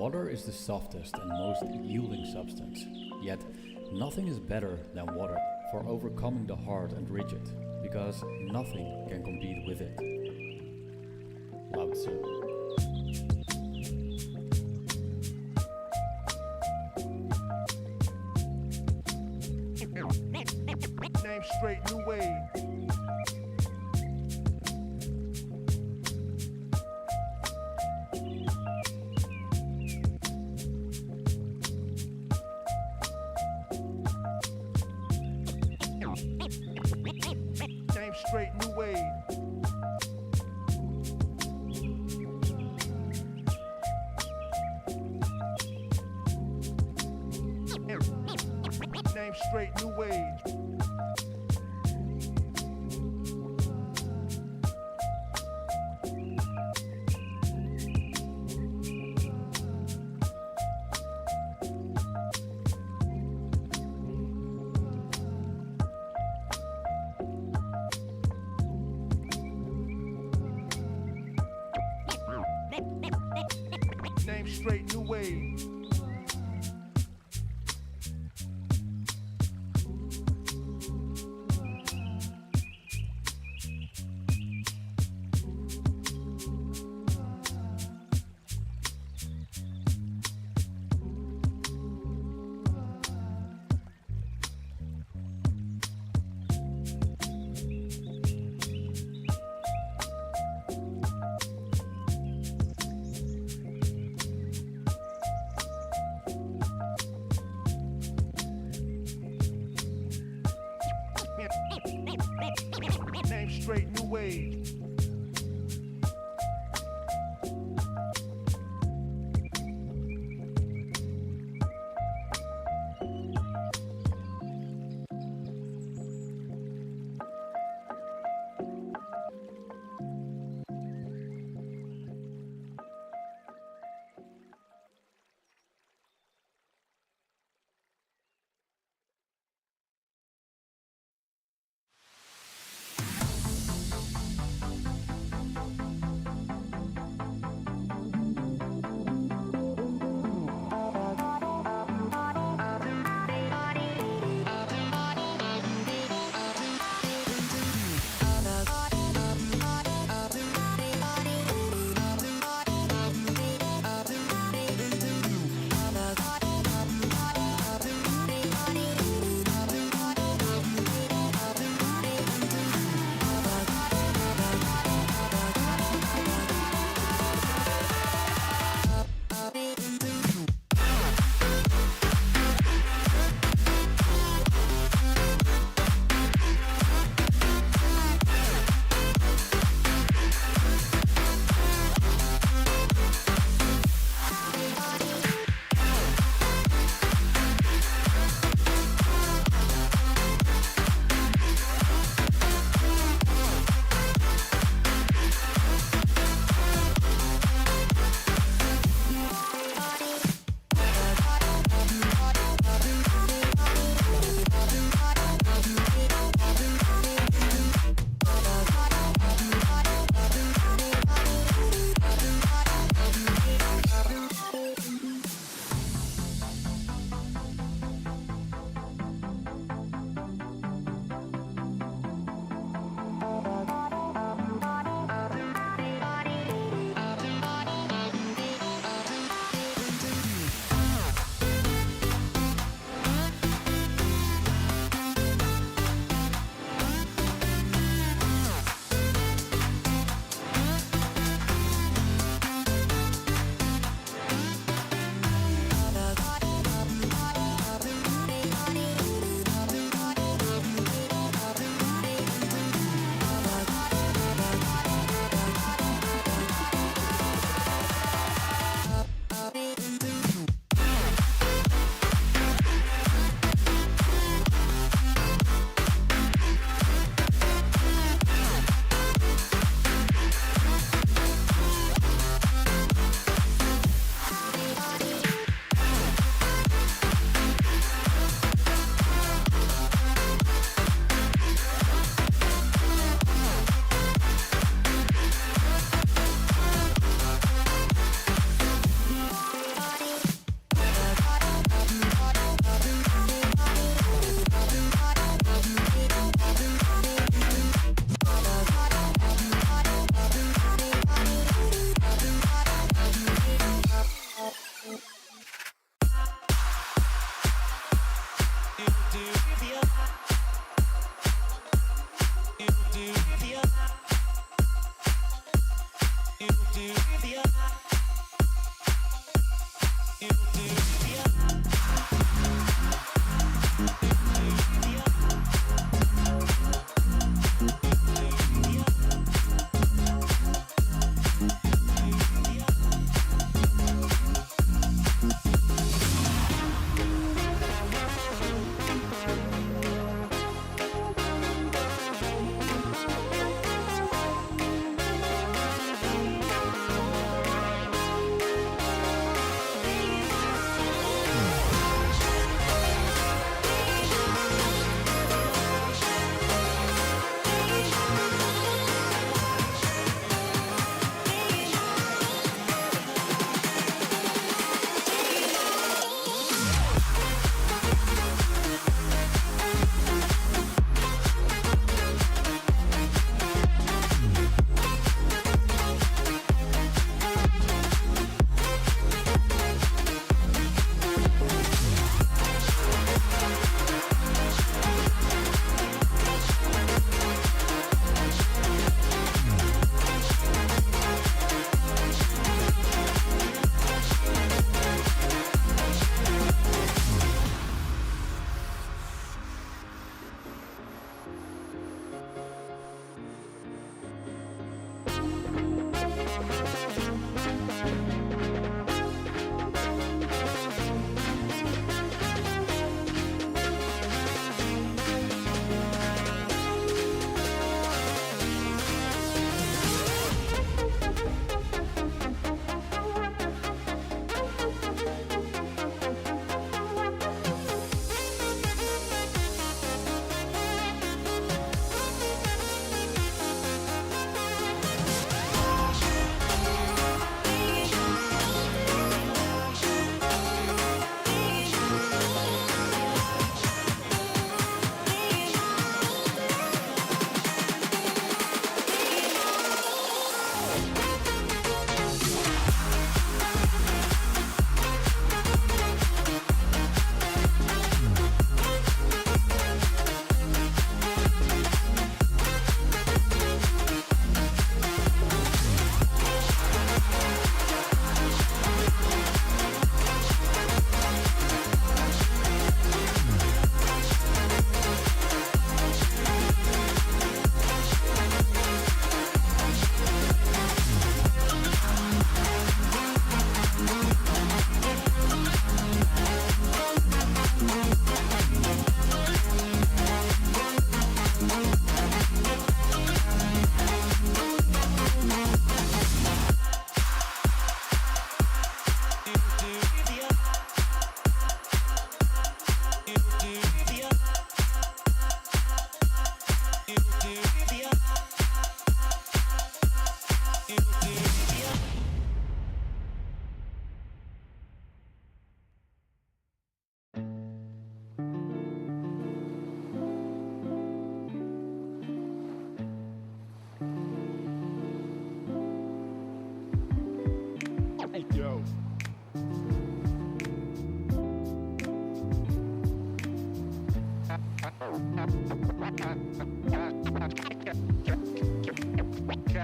Water is the softest and most yielding substance, yet nothing is better than water for overcoming the hard and rigid, because nothing can compete with it. Lao Tzu. Name straight, new wave. Name straight, new wave. Name straight, new wave. Name straight, new wave. Name straight, new wave.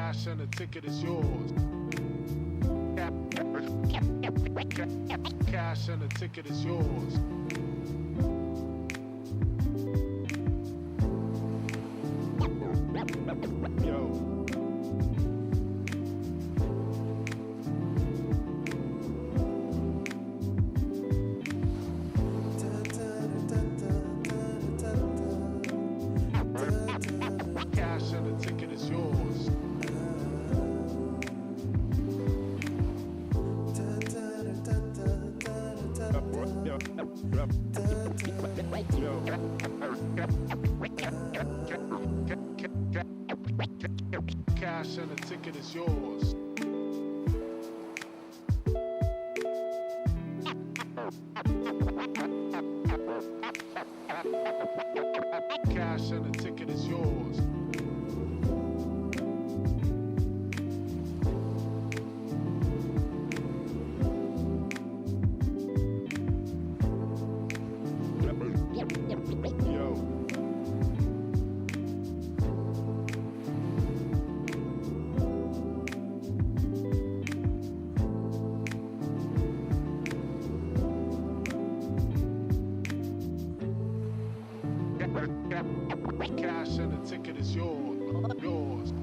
Cash and the ticket is yours. Cash and the ticket is yours. Yo. Cash and the ticket is yours. Cash and the ticket is yours. Cash and the ticket is yours. Yo. Cash and the ticket is yours.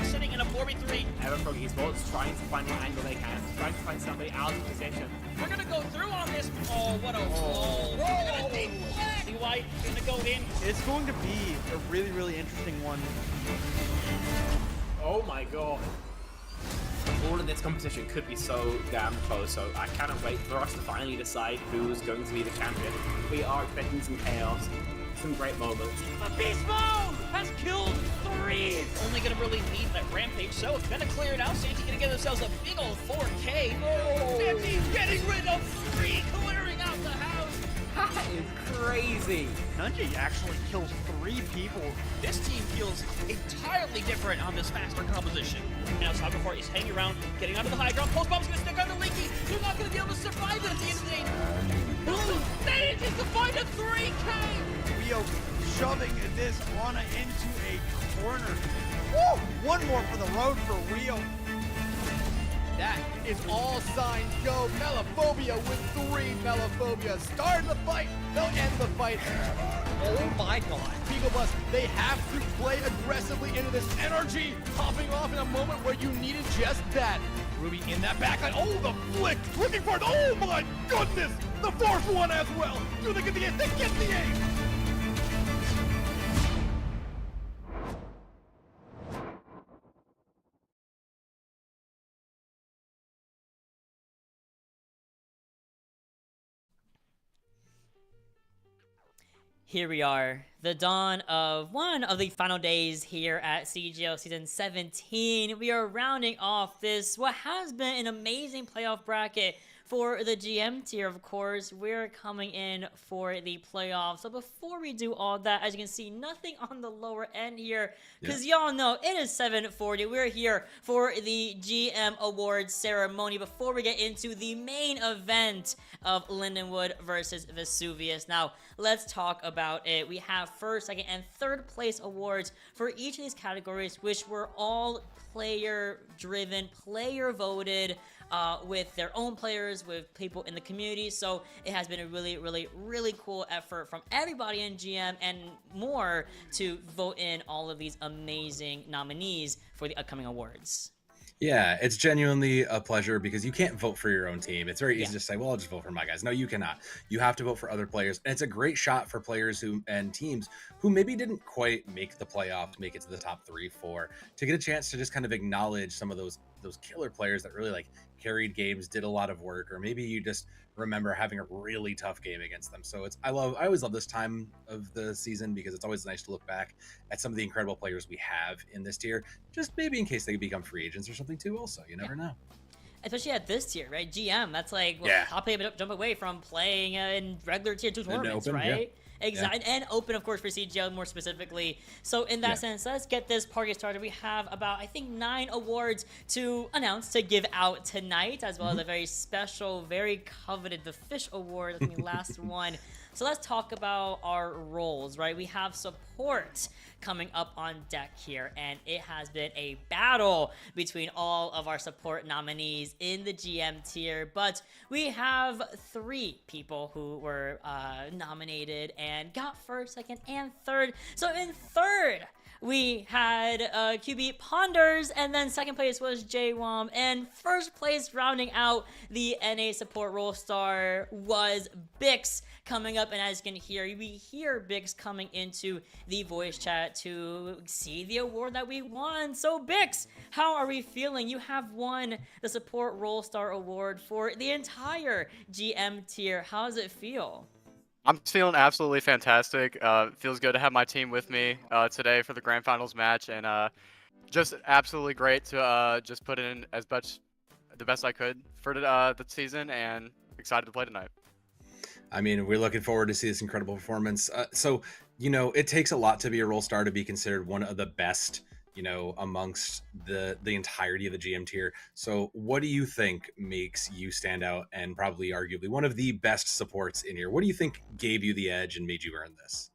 Sitting in a 4v3. Everfrog Esports trying to find an angle they can, trying to find somebody out of position. We're gonna go through on this. Oh, what a roll. We're gonna deflect. White gonna go in. It's going to be a really, really interesting one. Oh my god. All of this competition could be so damn close, so I cannot wait for us to finally decide who's going to be the champion. We are expecting some chaos, some great moments. A beast mode has killed 3. Only gonna really need that rampage, so it's gonna clear it out. Santi gonna get themselves a big old 4K. Oh. Santi getting rid of 3, clearing out the house. That is crazy. Nunji actually kills 3 people. This team feels entirely different on this faster composition. Now Saga4 is hanging around, getting onto the high ground. Post bomb's gonna stick under Leaky. You're not gonna be able to survive it at the end of the day. Blue manages to find a 3K. Rio shoving this Ana into a corner. Woo! One more for the road for Rio. That is all signs go. Melophobia with 3 Melophobia. Start the fight. They'll end the fight. Oh my god. Beagle Bus, they have to play aggressively into this energy. Popping off in a moment where you needed just that. Ruby in that backline. Oh, the flick. Looking for it. Oh my goodness. The 4th one as well. Do they get the ace? They get the ace. Here we are, the dawn of one of the final days here at CGL Season 17. We are rounding off this, what has been an amazing playoff bracket for the GM tier, of course. We're coming in for the playoffs. So before we do all that, as you can see, nothing on the lower end here, because y'all know it is 7:40. We're here for the GM Awards ceremony before we get into the main event of Lindenwood versus Vesuvius. Now, let's talk about it. We have first, second, and third place awards for each of these categories, which were all player-driven, player-voted, with their own players, with people in the community. So it has been a really, really, really cool effort from everybody in GM and more to vote in all of these amazing nominees for the upcoming awards. Yeah, it's genuinely a pleasure because you can't vote for your own team. It's very easy to say, well, I'll just vote for my guys. No, you cannot. You have to vote for other players. And it's a great shot for players and teams who maybe didn't quite make the playoffs, make it to the top 3, 4, to get a chance to just kind of acknowledge some of those killer players that really carried games, did a lot of work, or maybe you just remember having a really tough game against them. So I always love this time of the season because it's always nice to look back at some of the incredible players we have in this tier, just maybe in case they become free agents or something too also. You never know. Especially at this tier, right? GM, that's top player jump away from playing in regular tier 2 tournaments, right? Exactly, and open, of course, for CGL more specifically. So in that sense, let's get this party started. We have about, I think, 9 awards to announce, to give out tonight, as well as a very special, very coveted, the Fish Award, that's the last one. So let's talk about our roles, right? We have support coming up on deck here, and it has been a battle between all of our support nominees in the GM tier, but we have 3 people who were nominated and got first, second, and third. So in third, we had QB Ponders, and then second place was JWOM, and first place rounding out the NA support role star was Bix coming up. And as you can hear, we hear Bix coming into the voice chat to see the award that we won. So Bix, how are we feeling? You have won the support role star award for the entire GM tier. How does it feel? I'm feeling absolutely fantastic. Feels good to have my team with me today for the grand finals match, and just absolutely great to just put in as much the best I could for the season, and excited to play tonight. I mean, we're looking forward to see this incredible performance. So, you know, it takes a lot to be a role star to be considered one of the best, you know, amongst the entirety of the GM tier. So what do you think makes you stand out and probably arguably one of the best supports in here? What do you think gave you the edge and made you earn this?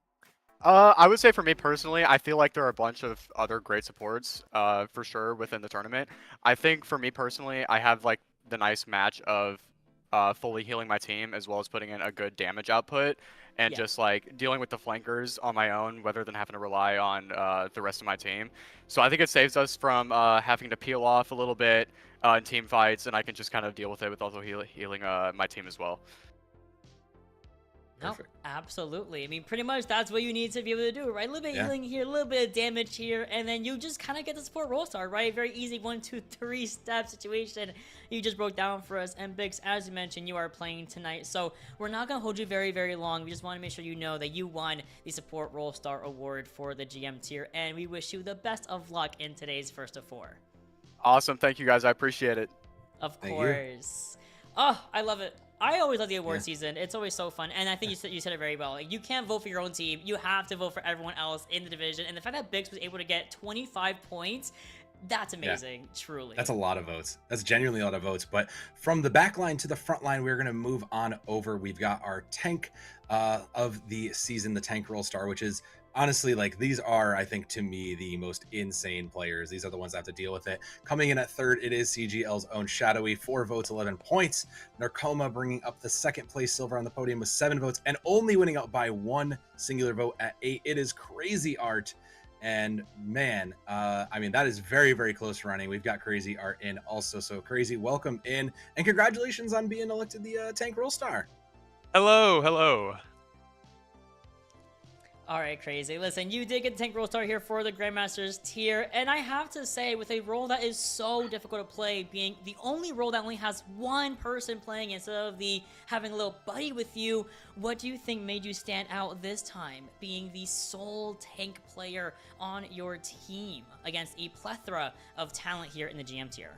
I would say for me personally, I feel like there are a bunch of other great supports for sure within the tournament. I think for me personally, I have like the nice match of fully healing my team as well as putting in a good damage output, and just like dealing with the flankers on my own rather than having to rely on the rest of my team. So I think it saves us from having to peel off a little bit in team fights, and I can just kind of deal with it with also healing my team as well. No, absolutely. I mean, pretty much that's what you need to be able to do, right? A little bit of healing here, a little bit of damage here, and then you just kind of get the support role star, right? Very easy 1, 2, 3 step situation you just broke down for us. And Bix, as you mentioned, you are playing tonight, so we're not going to hold you very, very long. We just want to make sure you know that you won the support role star award for the GM tier, and we wish you the best of luck in today's first of 4. Awesome. Thank you, guys. I appreciate it. Of course. Oh, I love it. I always love the award season. It's always so fun, and I think you said it very well. Like, you can't vote for your own team. You have to vote for everyone else in the division, and the fact that Bix was able to get 25 points, that's amazing, truly. That's a lot of votes. That's genuinely a lot of votes. But from the back line to the front line, we're going to move on over. We've got our tank of the season, the tank role star, which is honestly, like, these are, I think, to me, the most insane players. These are the ones that have to deal with it. Coming in at third, it is CGL's own Shadowy, 4 votes, 11 points. Narcoma bringing up the second place silver on the podium with 7 votes, and only winning out by 1 singular vote at 8. It is Crazy Art. And man, I mean, that is very, very close running. We've got Crazy Art in also. So Crazy, welcome in, and congratulations on being elected the tank role star. Hello, hello. All right, Crazy. Listen, you did get the tank role star here for the Grandmasters tier, and I have to say, with a role that is so difficult to play, being the only role that only has 1 person playing instead of having a little buddy with you, what do you think made you stand out this time, being the sole tank player on your team against a plethora of talent here in the GM tier?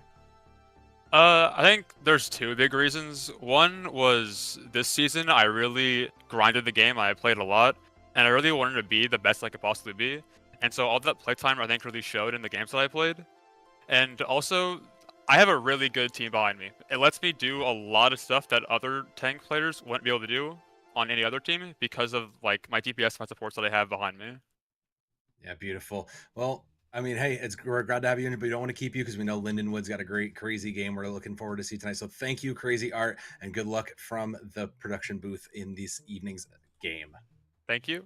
I think there's 2 big reasons. One was this season I really grinded the game. I played a lot, and I really wanted to be the best I could possibly be. And so all that playtime I think really showed in the games that I played. And also, I have a really good team behind me. It lets me do a lot of stuff that other tank players wouldn't be able to do on any other team because of like my DPS, my supports that I have behind me. Yeah, beautiful. Well, I mean, hey, we're glad to have you in, but we don't want to keep you because we know Lindenwood's got a great, crazy game we're looking forward to see tonight. So thank you, Crazy Art, and good luck from the production booth in this evening's game. Thank you.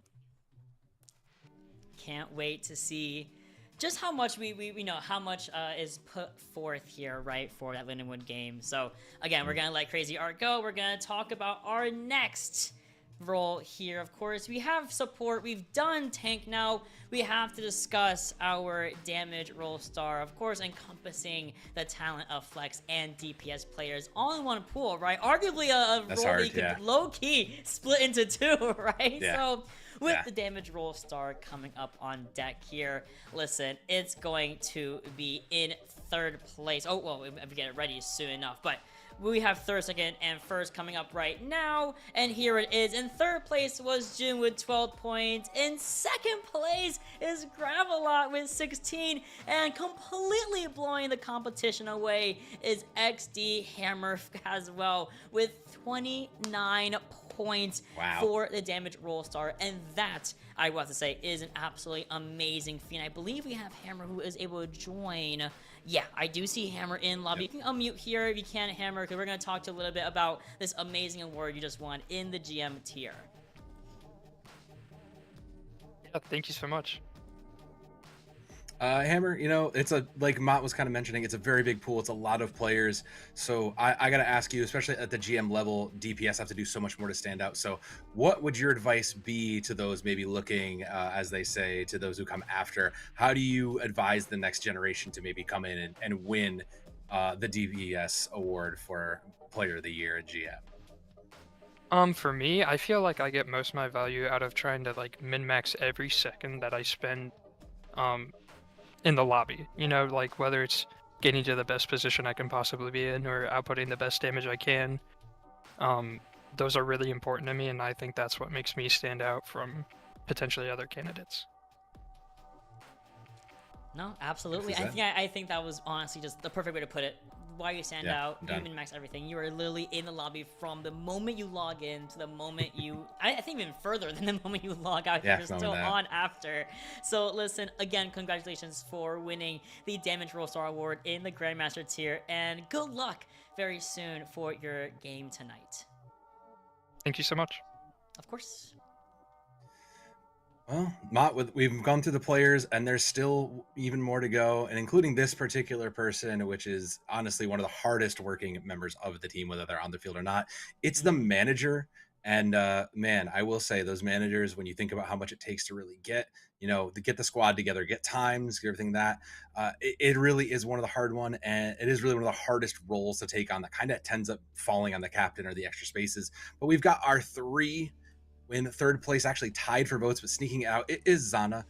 Can't wait to see just how much we know how much is put forth here, right, for that Lindenwood game. So again, we're gonna let Crazy Art go. We're gonna talk about our next role here. Of course, we have support, we've done tank. Now we have to discuss our damage role star, of course, encompassing the talent of flex and DPS players all in one pool, right? Arguably a role that you could low-key split into 2, right? Yeah. So with Yeah. the damage roll star coming up on deck here. Listen, it's going to be in third place. Oh, well, we get it ready soon enough, but we have third, second, and first coming up right now, and here it is. In third place was June with 12 points. In second place is Gravelot with 16, and completely blowing the competition away is XD Hammer as well with 29 points Wow. for the damage roll star, and that, I want to say, is an absolutely amazing feat. I believe we have Hammer who is able to join. Yeah, I do see Hammer in lobby. You can unmute here if you can, Hammer, because we're going to talk to you a little bit about this amazing award you just won in the GM tier. Yeah, thank you so much. Hammer, it's like Mott was kind of mentioning, it's a very big pool. It's a lot of players. So I got to ask you, especially at the GM level, DPS have to do so much more to stand out. So what would your advice be to those maybe looking, as they say, to those who come after? How do you advise the next generation to maybe come in and win the DPS award for Player of the Year at GM? For me, I feel like I get most of my value out of trying to like min-max every second that I spend in the lobby, like whether it's getting to the best position I can possibly be in or outputting the best damage I can. Those are really important to me, and I think that's what makes me stand out from potentially other candidates. No, absolutely. I think that was honestly just the perfect way to put it. Why you stand out, you min-max everything. You are literally in the lobby from the moment you log in to the moment you... I think even further than the moment you log out. Yeah, you're still on after. So listen, again, congratulations for winning the Damage Roll Star Award in the Grandmaster tier, and good luck very soon for your game tonight. Thank you so much. Of course. Well, Mott, we've gone through the players, and there's still even more to go, and including this particular person, which is honestly one of the hardest working members of the team, whether they're on the field or not. It's the manager. And man, I will say those managers, when you think about how much it takes to really get the squad together, get times, get everything it really is one of the hard one. And it is really one of the hardest roles to take on that kind of ends up falling on the captain or the extra spaces. But we've got our three in third place, actually tied for votes, but sneaking out, it is Zana.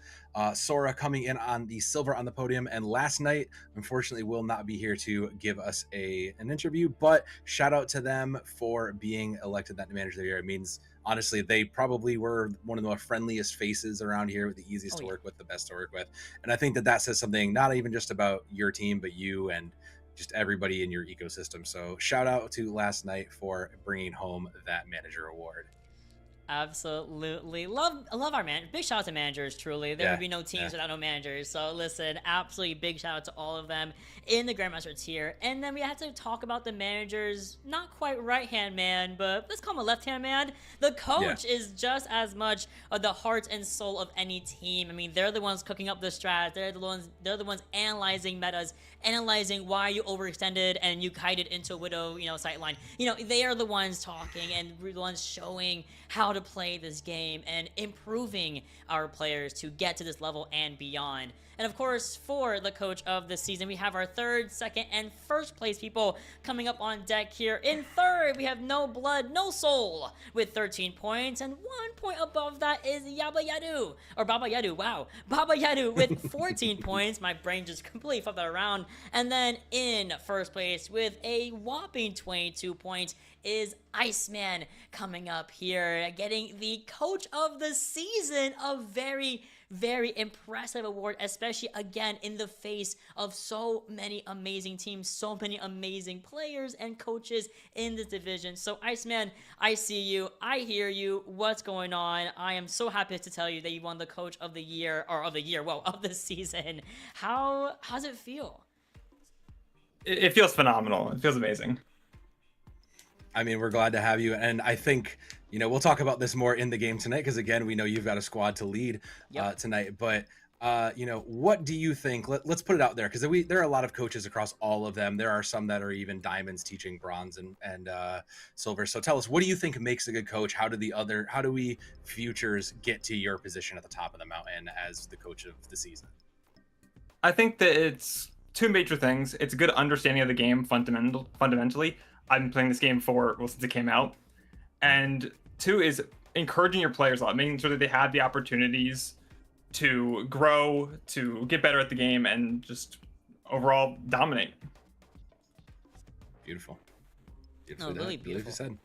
Sora coming in on the silver on the podium, and last night, unfortunately, will not be here to give us an interview, but shout out to them for being elected that manager of the year. It means, honestly, they probably were one of the more friendliest faces around here, the easiest to work with, the best to work with. And I think that says something, not even just about your team, but you and just everybody in your ecosystem. So shout out to last night for bringing home that manager award. Absolutely. Love our man. Big shout out to managers, truly. There would be no teams without no managers. So listen, absolutely big shout out to all of them in the Grandmaster tier. And then we have to talk about the managers, not quite right-hand man, but let's call him a left-hand man. The coach is just as much of the heart and soul of any team. I mean, they're the ones cooking up the strats. They're the ones analyzing metas, analyzing why you overextended and you kited into Widow, sightline. They are the ones talking and the ones showing how to play this game and improving our players to get to this level and beyond. And of course, for the coach of the season, we have our third, second, and first place people coming up on deck here. In third, we have No Blood, No Soul with 13 points, and 1 point above that is Baba Yadu, wow. Baba Yadu with 14 points. My brain just completely flipped that around. And then in first place with a whopping 22 points is Iceman coming up here, getting the coach of the season, a very, very impressive award, especially again in the face of so many amazing teams, so many amazing players and coaches in this division. So Iceman, I see you, I hear you, what's going on? I am so happy to tell you that you won the coach of the year, of the season. How's it feel? It feels phenomenal. It feels amazing. I mean, we're glad to have you. And I think, we'll talk about this more in the game tonight, because again, we know you've got a squad to lead tonight. But, what do you think? Let's put it out there, because there are a lot of coaches across all of them. There are some that are even diamonds teaching bronze and silver. So tell us, what do you think makes a good coach? How do we futures get to your position at the top of the mountain as the coach of the season? I think that it's two major things. It's a good understanding of the game fundamentally. I've been playing this game since it came out. And two is encouraging your players a lot, making sure that they have the opportunities to grow, to get better at the game, and just overall dominate. Beautiful. No, really beautiful. Said.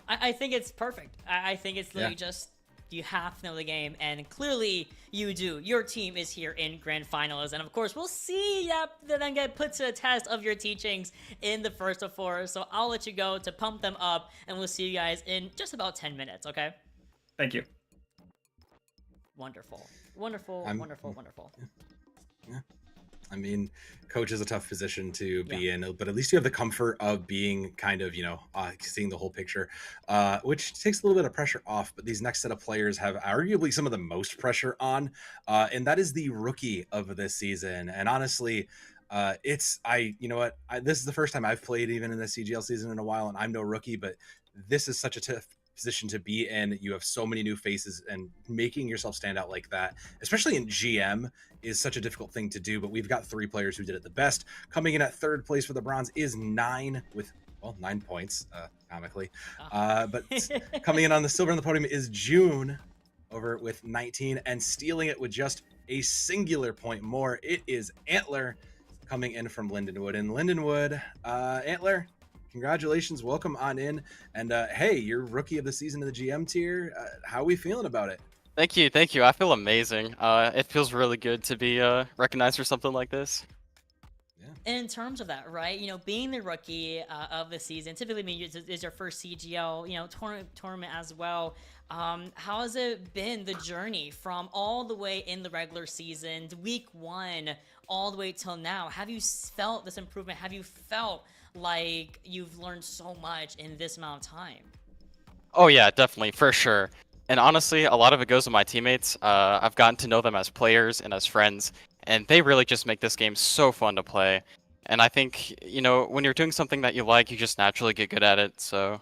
I think it's perfect. I think it's literally just, you have to know the game, and clearly you do. Your team is here in grand finals, and of course we'll see them get put to the test of your teachings in the first of 4. So I'll let you go to pump them up, and we'll see you guys in just about 10 minutes, okay? Thank you. Wonderful. Wonderful. Yeah. I mean, coach is a tough position to be in, but at least you have the comfort of being kind of, seeing the whole picture, which takes a little bit of pressure off. But these next set of players have arguably some of the most pressure on, and that is the rookie of this season. And honestly, this is the first time I've played even in the CGL season in a while, and I'm no rookie, but this is such a tough position to be in. You have so many new faces, and making yourself stand out like that, especially in GM, is such a difficult thing to do. But we've got 3 players who did it the best. Coming in at 3rd place for the bronze is 9 with 9 points, comically. But coming in on the silver on the podium is June over with 19, and stealing it with just a singular point more. It is Antler coming in from Lindenwood. And Lindenwood, Antler, congratulations, welcome on in, and hey, you're rookie of the season in the GM tier. How are we feeling about it? Thank you. I feel amazing. It feels really good to be recognized for something like this. In terms of that, right? Being the rookie of the season, typically is your first CGL, tournament as well. How has it been, the journey from all the way in the regular season, week 1, all the way till now? Have you felt this improvement? Have you felt like you've learned so much in this amount of time? Oh yeah, definitely, for sure. And honestly, a lot of it goes to my teammates. I've gotten to know them as players and as friends, and they really just make this game so fun to play. And I think, when you're doing something that you like, you just naturally get good at it, so...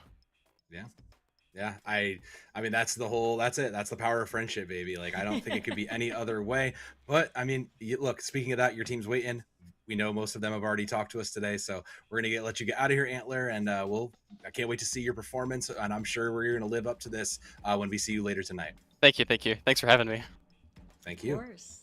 Yeah, I mean, that's it. That's the power of friendship, baby. Like, I don't think it could be any other way. But, I mean, look, speaking of that, your team's waiting. We know most of them have already talked to us today, so we're gonna let you get out of here, Antler, and I can't wait to see your performance, and I'm sure we're gonna live up to this when we see you later tonight. Thank you. Thanks for having me. Thank you. Of course.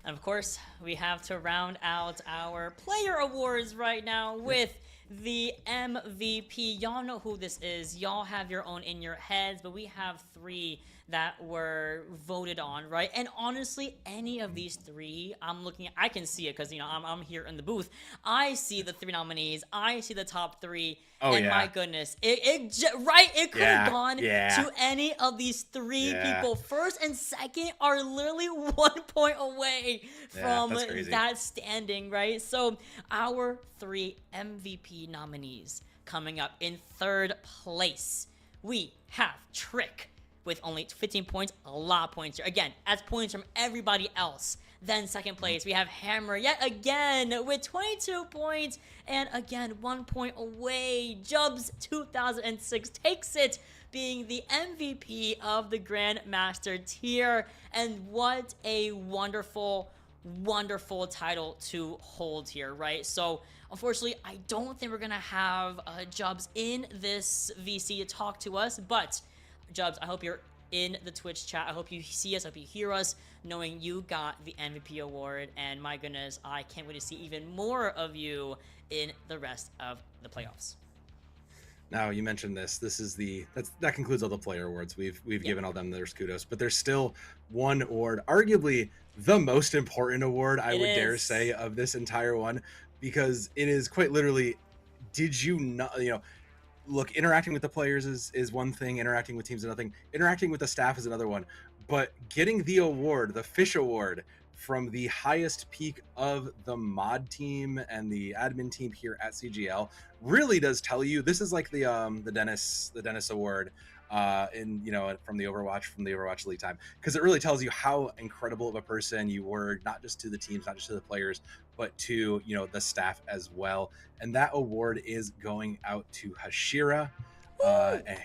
And of course, we have to round out our player awards right now with the MVP. Y'all know who this is. Y'all have your own in your heads, but we have 3 that were voted on, right? And honestly, any of these 3, I can see it because, I'm here in the booth. I see the 3 nominees. I see the top 3. And my goodness, it could have gone to any of these 3 people. First and second are literally 1 point away from that standing, right? So our 3 MVP nominees coming up in 3rd place. We have Trick with only 15 points, a lot of points here. Again, that's points from everybody else. Then 2nd place, we have Hammer yet again with 22 points, and again, 1 point away. Jubs 2006 takes it, being the MVP of the Grandmaster tier, and what a wonderful title to hold here, right? So unfortunately, I don't think we're gonna have Jubs in this VC to talk to us, but Jubs, I hope you're in the Twitch chat. I hope you see us, I hope you hear us, knowing you got the MVP award. And my goodness, I can't wait to see even more of you in the rest of the playoffs. Now, you mentioned this. That concludes all the player awards. We've given all them their kudos, but there's still one award, arguably the most important award, I would dare say, of this entire one, because it is quite literally, did you not, look, interacting with the players is one thing, interacting with teams is another thing, interacting with the staff is another one, but getting the award, the Fish Award, from the highest peak of the mod team and the admin team here at CGL really does tell you, this is like the Dennis Award from the Overwatch League time, because it really tells you how incredible of a person you were, not just to the teams, not just to the players, but to the staff as well. And that award is going out to Hashira,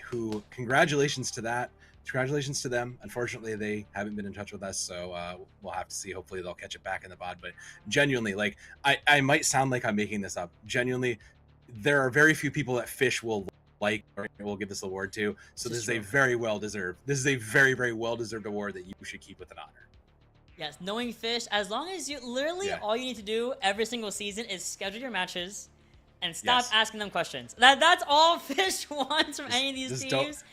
who, congratulations to that. Congratulations to them. Unfortunately, they haven't been in touch with us, so we'll have to see. Hopefully they'll catch it back in the VOD. But genuinely, like, I might sound like I'm making this up. Genuinely, there are very few people that Fish will like or we'll give this award to. So This this is is a true. very well deserved. This is a very, very well deserved award that you should keep with an honor. Yes, knowing Fish, as long as you literally all you need to do every single season is schedule your matches and stop asking them questions. That's all Fish wants from any of these just don't- teams.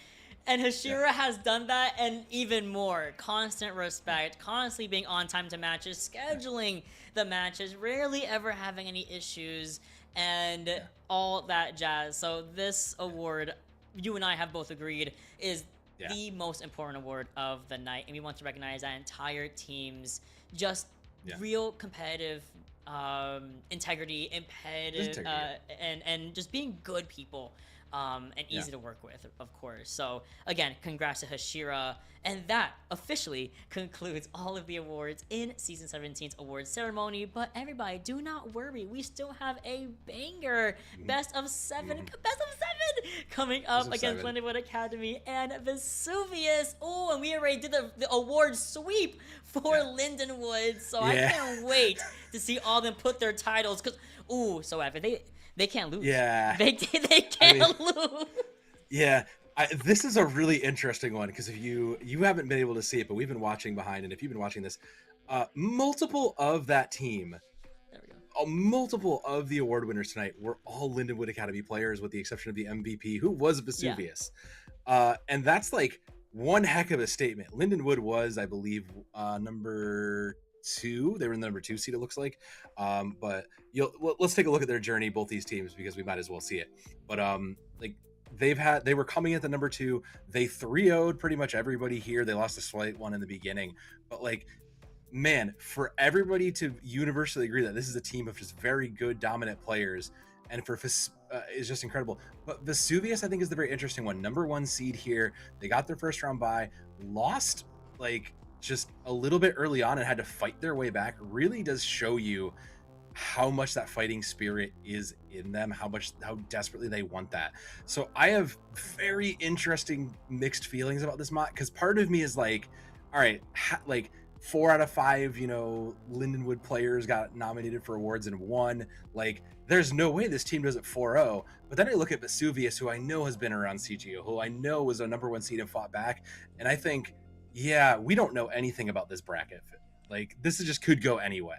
And Hashira has done that and even more. Constant respect, constantly being on time to matches, scheduling the matches, rarely ever having any issues, and all that jazz. So this award, you and I have both agreed, is the most important award of the night, and we want to recognize that entire team's just real competitive integrity, and just being good people, and easy to work with, of course. So again, congrats to Hashira, and that officially concludes all of the awards in Season 17's awards ceremony. But everybody, do not worry, we still have a banger best of seven coming up against Lindenwood Academy and Vesuvius. Oh, and we already did the award sweep for Lindenwood, so I can't wait to see all of them put their titles, because so epic. They can't lose. They can't lose. Yeah, this is a really interesting one, because if you haven't been able to see it, but we've been watching behind, and if you've been watching this, multiple of that team, multiple of the award winners tonight were all Lindenwood Academy players, with the exception of the MVP, who was Vesuvius. And that's like one heck of a statement. Lindenwood was, I believe, number 2. They were in the number 2 seed, it looks like. But let's take a look at their journey, both these teams, because we might as well see it. But like they were coming at the number 2. They 3-0'd pretty much everybody here. They lost a slight one in the beginning, but like, man, for everybody to universally agree that this is a team of just very good, dominant players, and for is just incredible. But Vesuvius, I think, is the very interesting one. Number 1 seed here. They got their first round bye, lost like just a little bit early on, and had to fight their way back. Really does show you how much that fighting spirit is in them, how desperately they want that. So I have very interesting mixed feelings about this mod, because part of me is like, all right, like 4 out of 5, Lindenwood players got nominated for awards and won. Like, there's no way this team does it 4-0. But then I look at Vesuvius, who I know has been around CGO, who I know was a number 1 seed and fought back, and I think, we don't know anything about this bracket. Like, this just could go anyway.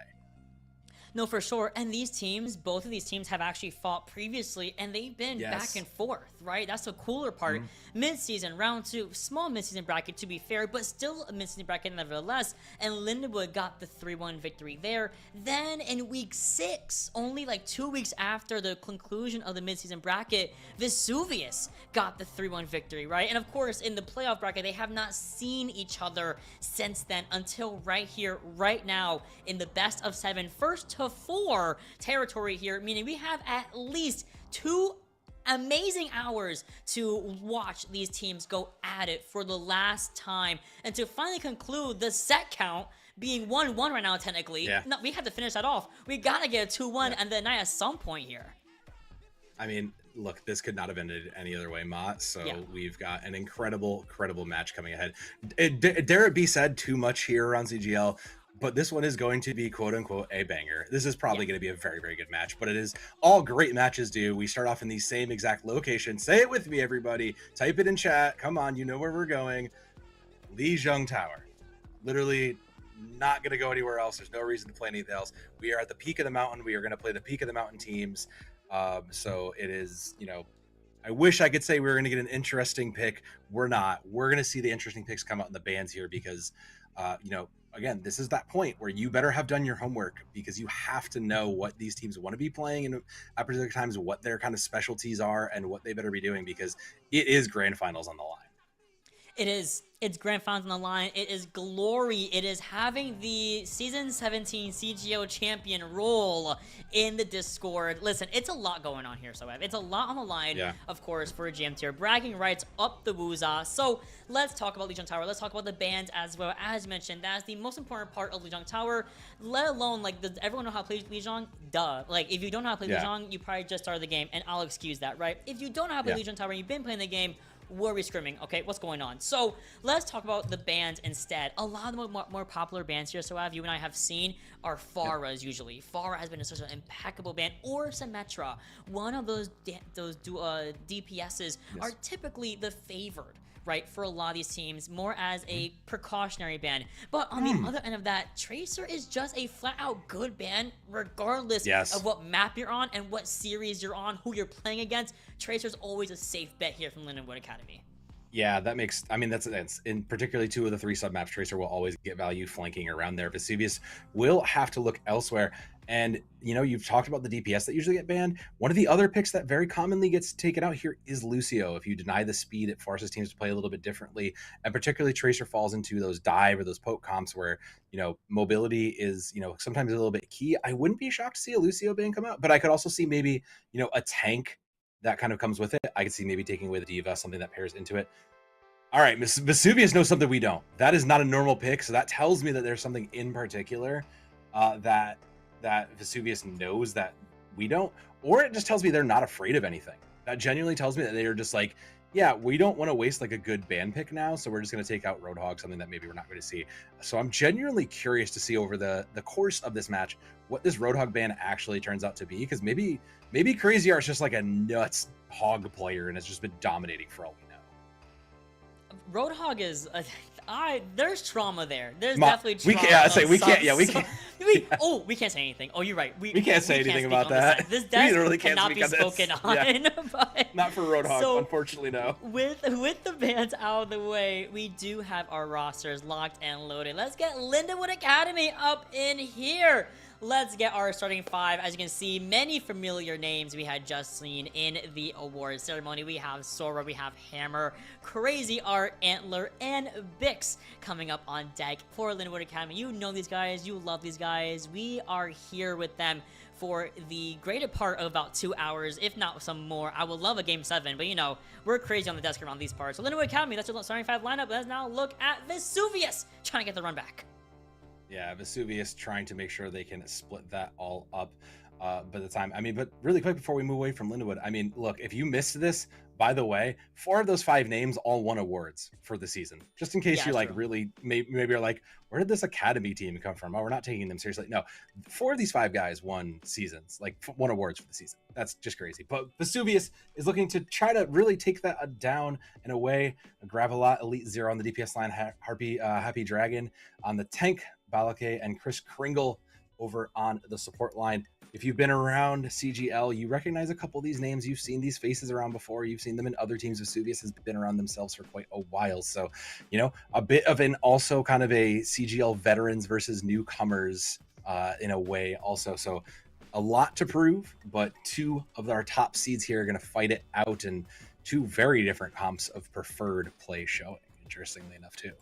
No, for sure. And these teams, both of these teams have actually fought previously, and they've been back and forth, right? That's the cooler part. Mid-season, round 2, small mid-season bracket to be fair, but still a mid-season bracket nevertheless. And Lindenwood got the 3-1 victory there. Then in week 6, only like 2 weeks after the conclusion of the mid-season bracket, Vesuvius got the 3-1 victory, right? And of course, in the playoff bracket, they have not seen each other since then, until right here, right now, in the best of 7, first to 4 territory here, meaning we have at least 2 amazing hours to watch these teams go at it for the last time, and to finally conclude the set count being 1-1 right now, technically. No, we have to finish that off. We gotta get a 2-1 and then at some point here. I mean, look, this could not have ended any other way, Mott. So we've got an incredible match coming ahead. Dare it be said, too much here on CGL, but this one is going to be, quote unquote, a banger. This is probably going to be a very, very good match, but it is all great matches do. We start off in the same exact location. Say it with me, everybody. Type it in chat. Come on, you know where we're going. Lijiang Tower. Literally not going to go anywhere else. There's no reason to play anything else. We are at the peak of the mountain. We are going to play the peak of the mountain teams. So it is, I wish I could say we were going to get an interesting pick. We're not. We're going to see the interesting picks come out in the bands here, because, again, this is that point where you better have done your homework, because you have to know what these teams want to be playing in at particular times, what their kind of specialties are, and what they better be doing, because it is grand finals on the line. It is. It's grand finals on the line. It is glory. It is having the Season 17 CGO champion role in the Discord. Listen, it's a lot going on here, so it's a lot on the line, of course, for a GM tier. Bragging rights up the wooza. So let's talk about Lijiang Tower. Let's talk about the bands as well. As mentioned, that's the most important part of Lijiang Tower, let alone, like, does everyone know how to play Lijiang? Duh. Like, if you don't know how to play Lijiang, you probably just started the game, and I'll excuse that, right? If you don't know how to play Lijiang Tower and you've been playing the game, were we scrimming? Okay, what's going on? So let's talk about the bands instead. A lot of the more popular bands here, so you and I have seen, are Pharah's usually. Pharah has been such an impeccable band, or Symmetra. One of those DPSs are typically the favored, right, for a lot of these teams, more as a precautionary ban. But on the other end of that, Tracer is just a flat-out good ban, regardless of what map you're on and what series you're on, who you're playing against. Tracer's always a safe bet here from Lindenwood Academy. Yeah, that makes, I mean, that's in particularly 2 of the 3 sub maps, Tracer will always get value flanking around there. Vesuvius will have to look elsewhere. And, you know, you've talked about the DPS that usually get banned. One of the other picks that very commonly gets taken out here is Lucio. If you deny the speed, it forces teams to play a little bit differently. And particularly Tracer falls into those dive or those poke comps where, you know, mobility is, you know, sometimes a little bit key. I wouldn't be shocked to see a Lucio ban come out, but I could also see maybe, you know, a tank that kind of comes with it. I could see maybe taking away the Diva, something that pairs into it. All right, Vesuvius knows something we don't. That is not a normal pick, so that tells me that there's something in particular that Vesuvius knows that we don't, or it just tells me they're not afraid of anything. That genuinely tells me that they're just like, yeah, we don't want to waste like a good ban pick now, so we're just going to take out Roadhog, something that maybe we're not going to see. So I'm genuinely curious to see over the course of this match what this Roadhog ban actually turns out to be, because maybe Crazy Art's just like a nuts hog player and has just been dominating for all we know. Roadhog is there's trauma there. There's definitely trauma. We can't. Oh, we can't say anything. Oh, you're right. We can't say anything about that. This literally cannot be spoken on. Yeah. But, not for Roadhog, unfortunately, no. With the bans out of the way, we do have our rosters locked and loaded. Let's get Lindenwood Academy up in here. Let's get our starting 5. As you can see, many familiar names we had just seen in the awards ceremony. We have Sora, we have Hammer, Crazy Art, Antler, and Bix coming up on deck for Lindenwood Academy. You know these guys, you love these guys. We are here with them for the greater part of about 2 hours, if not some more. I would love a game 7, but you know, we're crazy on the desk around these parts. So Lindenwood Academy, that's your starting 5 lineup. Let's now look at Vesuvius trying to get the run back. Yeah, Vesuvius trying to make sure they can split that all up by the time. I mean, but really quick before we move away from Lindenwood, I mean, look, if you missed this, by the way, 4 of those 5 names all won awards for the season. Just in case you like really maybe are like, where did this academy team come from? Oh, we're not taking them seriously. No, 4 of these 5 guys won seasons, like won awards for the season. That's just crazy. But Vesuvius is looking to try to really take that down and away. Gravelot, Elite Zero on the DPS line, Happy Dragon on the tank, Balake and Chris Kringle over on the support line. If you've been around CGL, you recognize a couple of these names. You've seen these faces around before. You've seen them in other teams. Vesuvius has been around themselves for quite a while. So, you know, a bit of an also kind of a CGL veterans versus newcomers in a way also. So a lot to prove, but 2 of our top seeds here are going to fight it out, and 2 very different comps of preferred play showing, interestingly enough, too.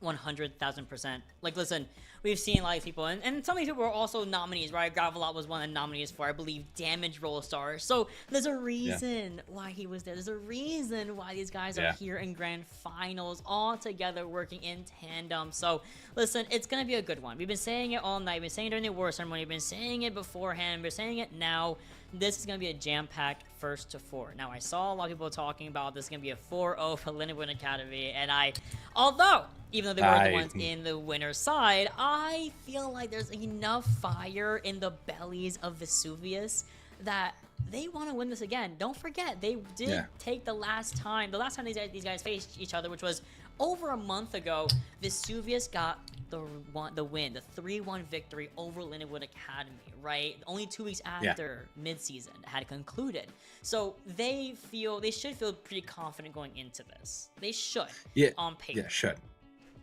100,000%. Like, listen, we've seen a lot of people, and some of these people were also nominees, right? Gravelot was one of the nominees for, I believe, Damage Roll Star. So there's a reason why he was there. There's a reason why these guys are here in grand finals, all together working in tandem. So listen, it's gonna be a good one. We've been saying it all night. We've been saying it during the award ceremony. We've been saying it beforehand. We're saying it now. This is going to be a jam-packed 1st to 4. Now, I saw a lot of people talking about this is going to be a 4-0 for Lindenwood Academy, and even though they were the ones in the winner's side, I feel like there's enough fire in the bellies of Vesuvius that they want to win this again. Don't forget, they did take the last time these guys faced each other, which was over a month ago. Vesuvius got the win, the 3-1 victory over Lindenwood Academy, right? Only 2 weeks after mid-season had concluded. So they should feel pretty confident going into this. They should, on paper. Yeah, should.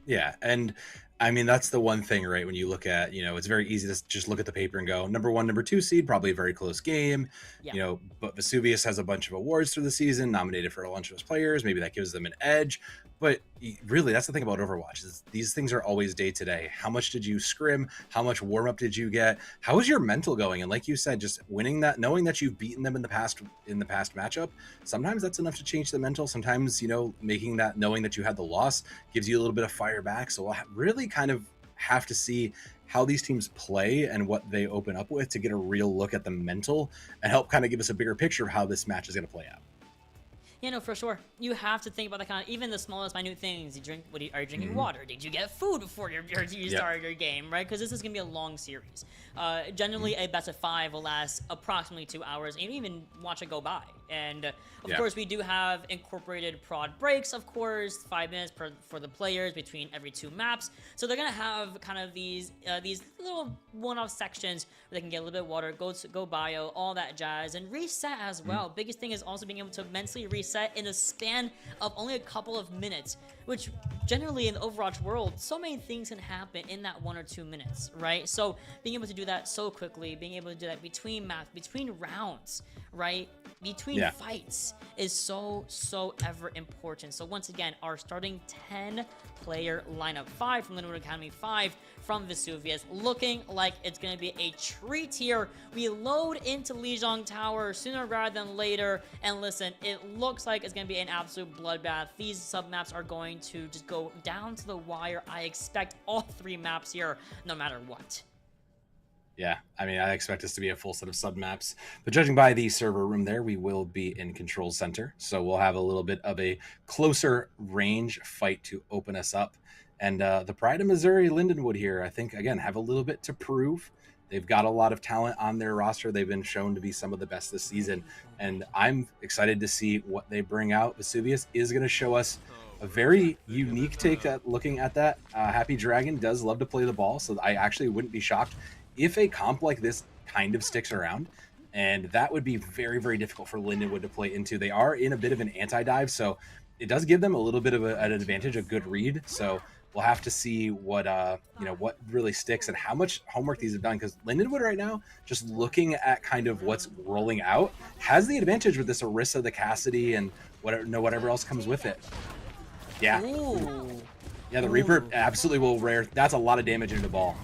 Yeah, and I mean, that's the one thing, right? When you look at, you know, it's very easy to just look at the paper and go, number 1, number 2 seed, probably a very close game, you know, but Vesuvius has a bunch of awards through the season, nominated for a bunch of those players. Maybe that gives them an edge. But really, that's the thing about Overwatch is these things are always day to day. How much did you scrim? How much warm up did you get? How is your mental going? And like you said, just winning that, knowing that you've beaten them in the past matchup, sometimes that's enough to change the mental. Sometimes, you know, making that, knowing that you had the loss gives you a little bit of fire back. So we'll really kind of have to see how these teams play and what they open up with to get a real look at the mental and help kind of give us a bigger picture of how this match is going to play out. Yeah, no, for sure. You have to think about the kind of, even the smallest minute things. You drink, are you drinking Mm-hmm. water? Did you get food before you started your game, right? Because this is going to be a long series. Generally, Mm-hmm. a best of 5 will last approximately 2 hours, and you don't even watch it go by. And of Yeah. course, we do have incorporated prod breaks, of course, 5 minutes for the players between every 2 maps. So they're going to have kind of these little one-off sections where they can get a little bit of water, go bio, all that jazz, and reset as well. Biggest thing is also being able to mentally reset in a span of only a couple of minutes, which generally in the Overwatch world, so many things can happen in that 1 or 2 minutes, right? So being able to do that so quickly, being able to do that between maps, between rounds, right? Between fights is so ever important. So once again, our starting 10-player lineup, 5 from Lindenwood Academy, 5 from Vesuvius, looking like it's going to be a treat here. We load into Lijiang Tower sooner rather than later, and listen, it looks like it's going to be an absolute bloodbath. These sub-maps are going to just go down to the wire. I expect all 3 maps here, no matter what. Yeah, I mean, I expect this to be a full set of sub maps, but judging by the server room there, we will be in control center. So we'll have a little bit of a closer range fight to open us up. And the Pride of Missouri, Lindenwood here, I think, again, have a little bit to prove. They've got a lot of talent on their roster. They've been shown to be some of the best this season. And I'm excited to see what they bring out. Vesuvius is going to show us a very unique take at looking at that. Happy Dragon does love to play the ball, so I actually wouldn't be shocked if a comp like this kind of sticks around, and that would be very, very difficult for Lindenwood to play into. They are in a bit of an anti-dive, so it does give them a little bit of an advantage, a good read. So we'll have to see what what really sticks and how much homework these have done, because Lindenwood right now, just looking at kind of what's rolling out, has the advantage with this Orisa, the Cassidy, and whatever else comes with it. Yeah. Ooh. Yeah, the Reaper absolutely will rare. That's a lot of damage into the ball.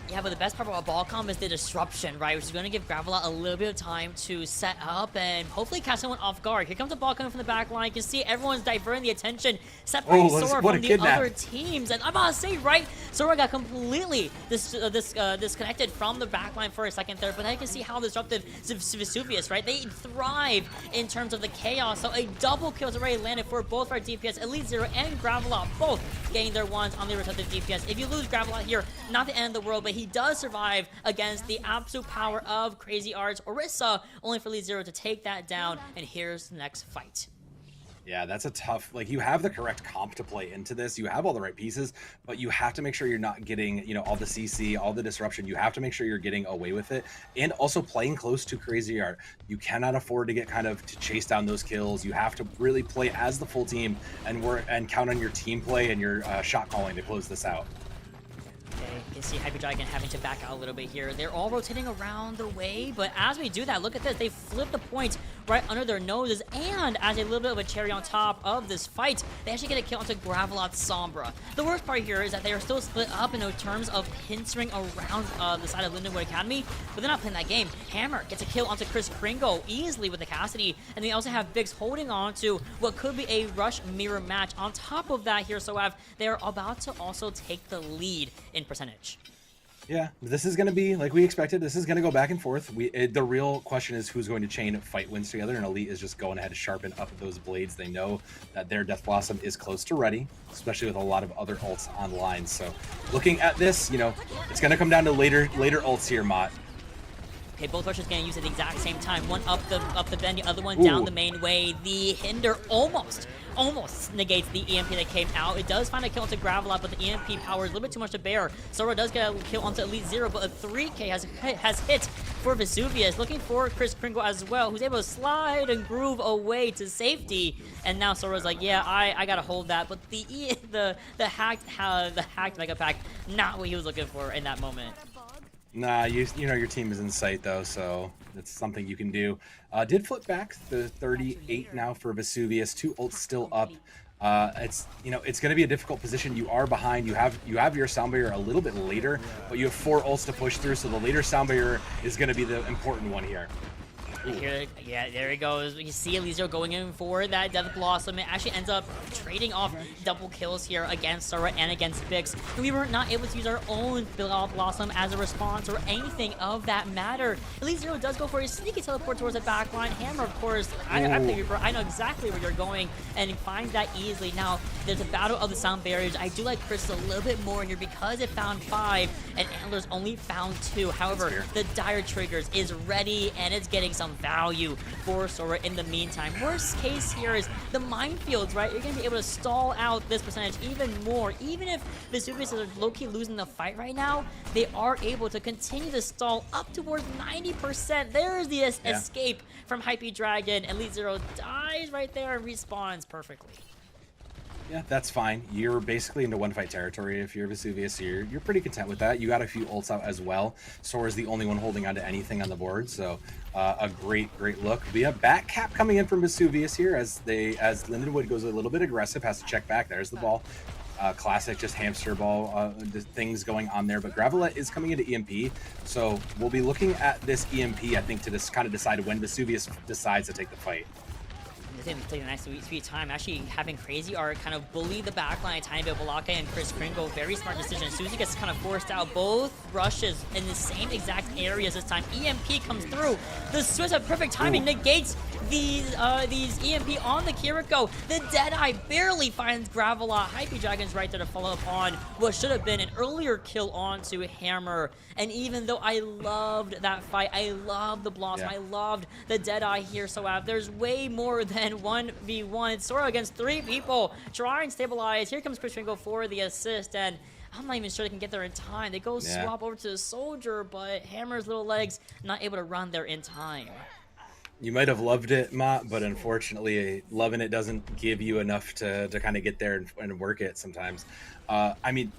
Yeah, but the best part about ball comp is the disruption, right? Which is going to give Gravelot a little bit of time to set up and hopefully catch someone off guard. Here comes the ball coming from the back line. You can see everyone's diverting the attention, separating Sora from the other teams. And I'm about to say, right, Sora got completely disconnected from the back line for a second there. But now you can see how disruptive Vesuvius, right? They thrive in terms of the chaos. So a double kill is already landed for both our DPS, Elite Zero and Gravelot, both getting their ones on the respective DPS. If you lose Gravelot here, not the end of the world, but he does survive against the absolute power of Crazy Arts Orisa, only for Elite Zero to take that down. And here's the next fight. Yeah, that's a tough, like, you have the correct comp to play into this. You have all the right pieces, but you have to make sure you're not getting, all the CC, all the disruption. You have to make sure you're getting away with it. And also playing close to Crazy Art. You cannot afford to get to chase down those kills. You have to really play as the full team and count on your team play and your shot calling to close this out. Okay, you can see Hyper Dragon having to back out a little bit here. They're all rotating around their way, but as we do that, look at this. They flip the points right under their noses, and as a little bit of a cherry on top of this fight, they actually get a kill onto Gravelot Sombra. The worst part here is that they are still split up in terms of pincering around the side of Lindenwood Academy, but they're not playing that game. Hammer gets a kill onto Chris Kringle easily with the Cassidy, and they also have Biggs holding on to what could be a rush mirror match. On top of that here, Soav, they're about to also take the lead in percentage. Yeah, this is going to be like we expected. This is going to go back and forth. The real question is who's going to chain fight wins together, and Elite is just going ahead to sharpen up those blades. They know that their Death Blossom is close to ready, especially with a lot of other ults online. So looking at this, it's going to come down to later ults here, Mott. Okay, both rushes getting used at the exact same time. One up the bend, the other one down the main way. The Hinder almost negates the EMP that came out. It does find a kill onto Gravelot, but the EMP power is a little bit too much to bear. Sora does get a kill onto Elite Zero, but a 3K has hit for Vesuvius. Looking for Chris Kringle as well, who's able to slide and groove away to safety. And now Sora's like, yeah, I gotta hold that. But the hacked Mega Pack, not what he was looking for in that moment. Nah, you know your team is in sight though, so it's something you can do. Did flip back the 38 now for Vesuvius. 2 ults still up. It's going to be a difficult position. You are behind. You have your sound barrier a little bit later, but you have 4 ults to push through. So the later sound barrier is going to be the important one here. Here, yeah, there he goes. You see Elizio going in for that Death Blossom. It actually ends up trading off double kills here against Sora and against Bix. And we were not able to use our own Blossom as a response or anything of that matter. Elizio does go for a sneaky teleport towards the back line. Hammer, of course, I know exactly where you're going and finds that easily. Now, there's a battle of the sound barriers. I do like Chris a little bit more here because it found 5 and Antler's only found 2. However, the Dire Triggers is ready and it's getting some value for Sora in the meantime. Worst case here is the minefields, right? You're going to be able to stall out this percentage even more. Even if Vesuvius is low-key losing the fight right now, they are able to continue to stall up towards 90%. There is the escape from Hype Dragon. Elite Zero dies right there and respawns perfectly. Yeah, that's fine. You're basically into one-fight territory if you're Vesuvius here. You're pretty content with that. You got a few ults out as well. Sora's the only one holding on to anything on the board, so a great look. We have back cap coming in from Vesuvius here as Lindenwood goes a little bit aggressive, has to check back. There's the ball. Classic, just hamster ball things going on there. But Gravelet is coming into EMP, so we'll be looking at this EMP, I think, to just kind of decide when Vesuvius decides to take the fight. Taking a nice sweet time, actually having Crazy Art kind of bully the backline a tiny bit. Balake and Chris Kringle, very smart decision. Susie gets kind of forced out. Both rushes in the same exact areas this time. EMP comes through. The Swiss have perfect timing, negates these EMP on the Kiriko. The Deadeye barely finds Gravelot. Hype Dragon's right there to follow upon what should have been an earlier kill onto Hammer. And even though I loved that fight, I loved the Blossom, I loved the Deadeye here, so there's way more than 1v1. Sora against 3 people. Try and stabilize. Here comes Chris Kringle for the assist, and I'm not even sure they can get there in time. They go swap over to the Soldier, but Hammer's little legs not able to run there in time. You might have loved it, Mott, but unfortunately, loving it doesn't give you enough to kind of get there and work it sometimes. I mean,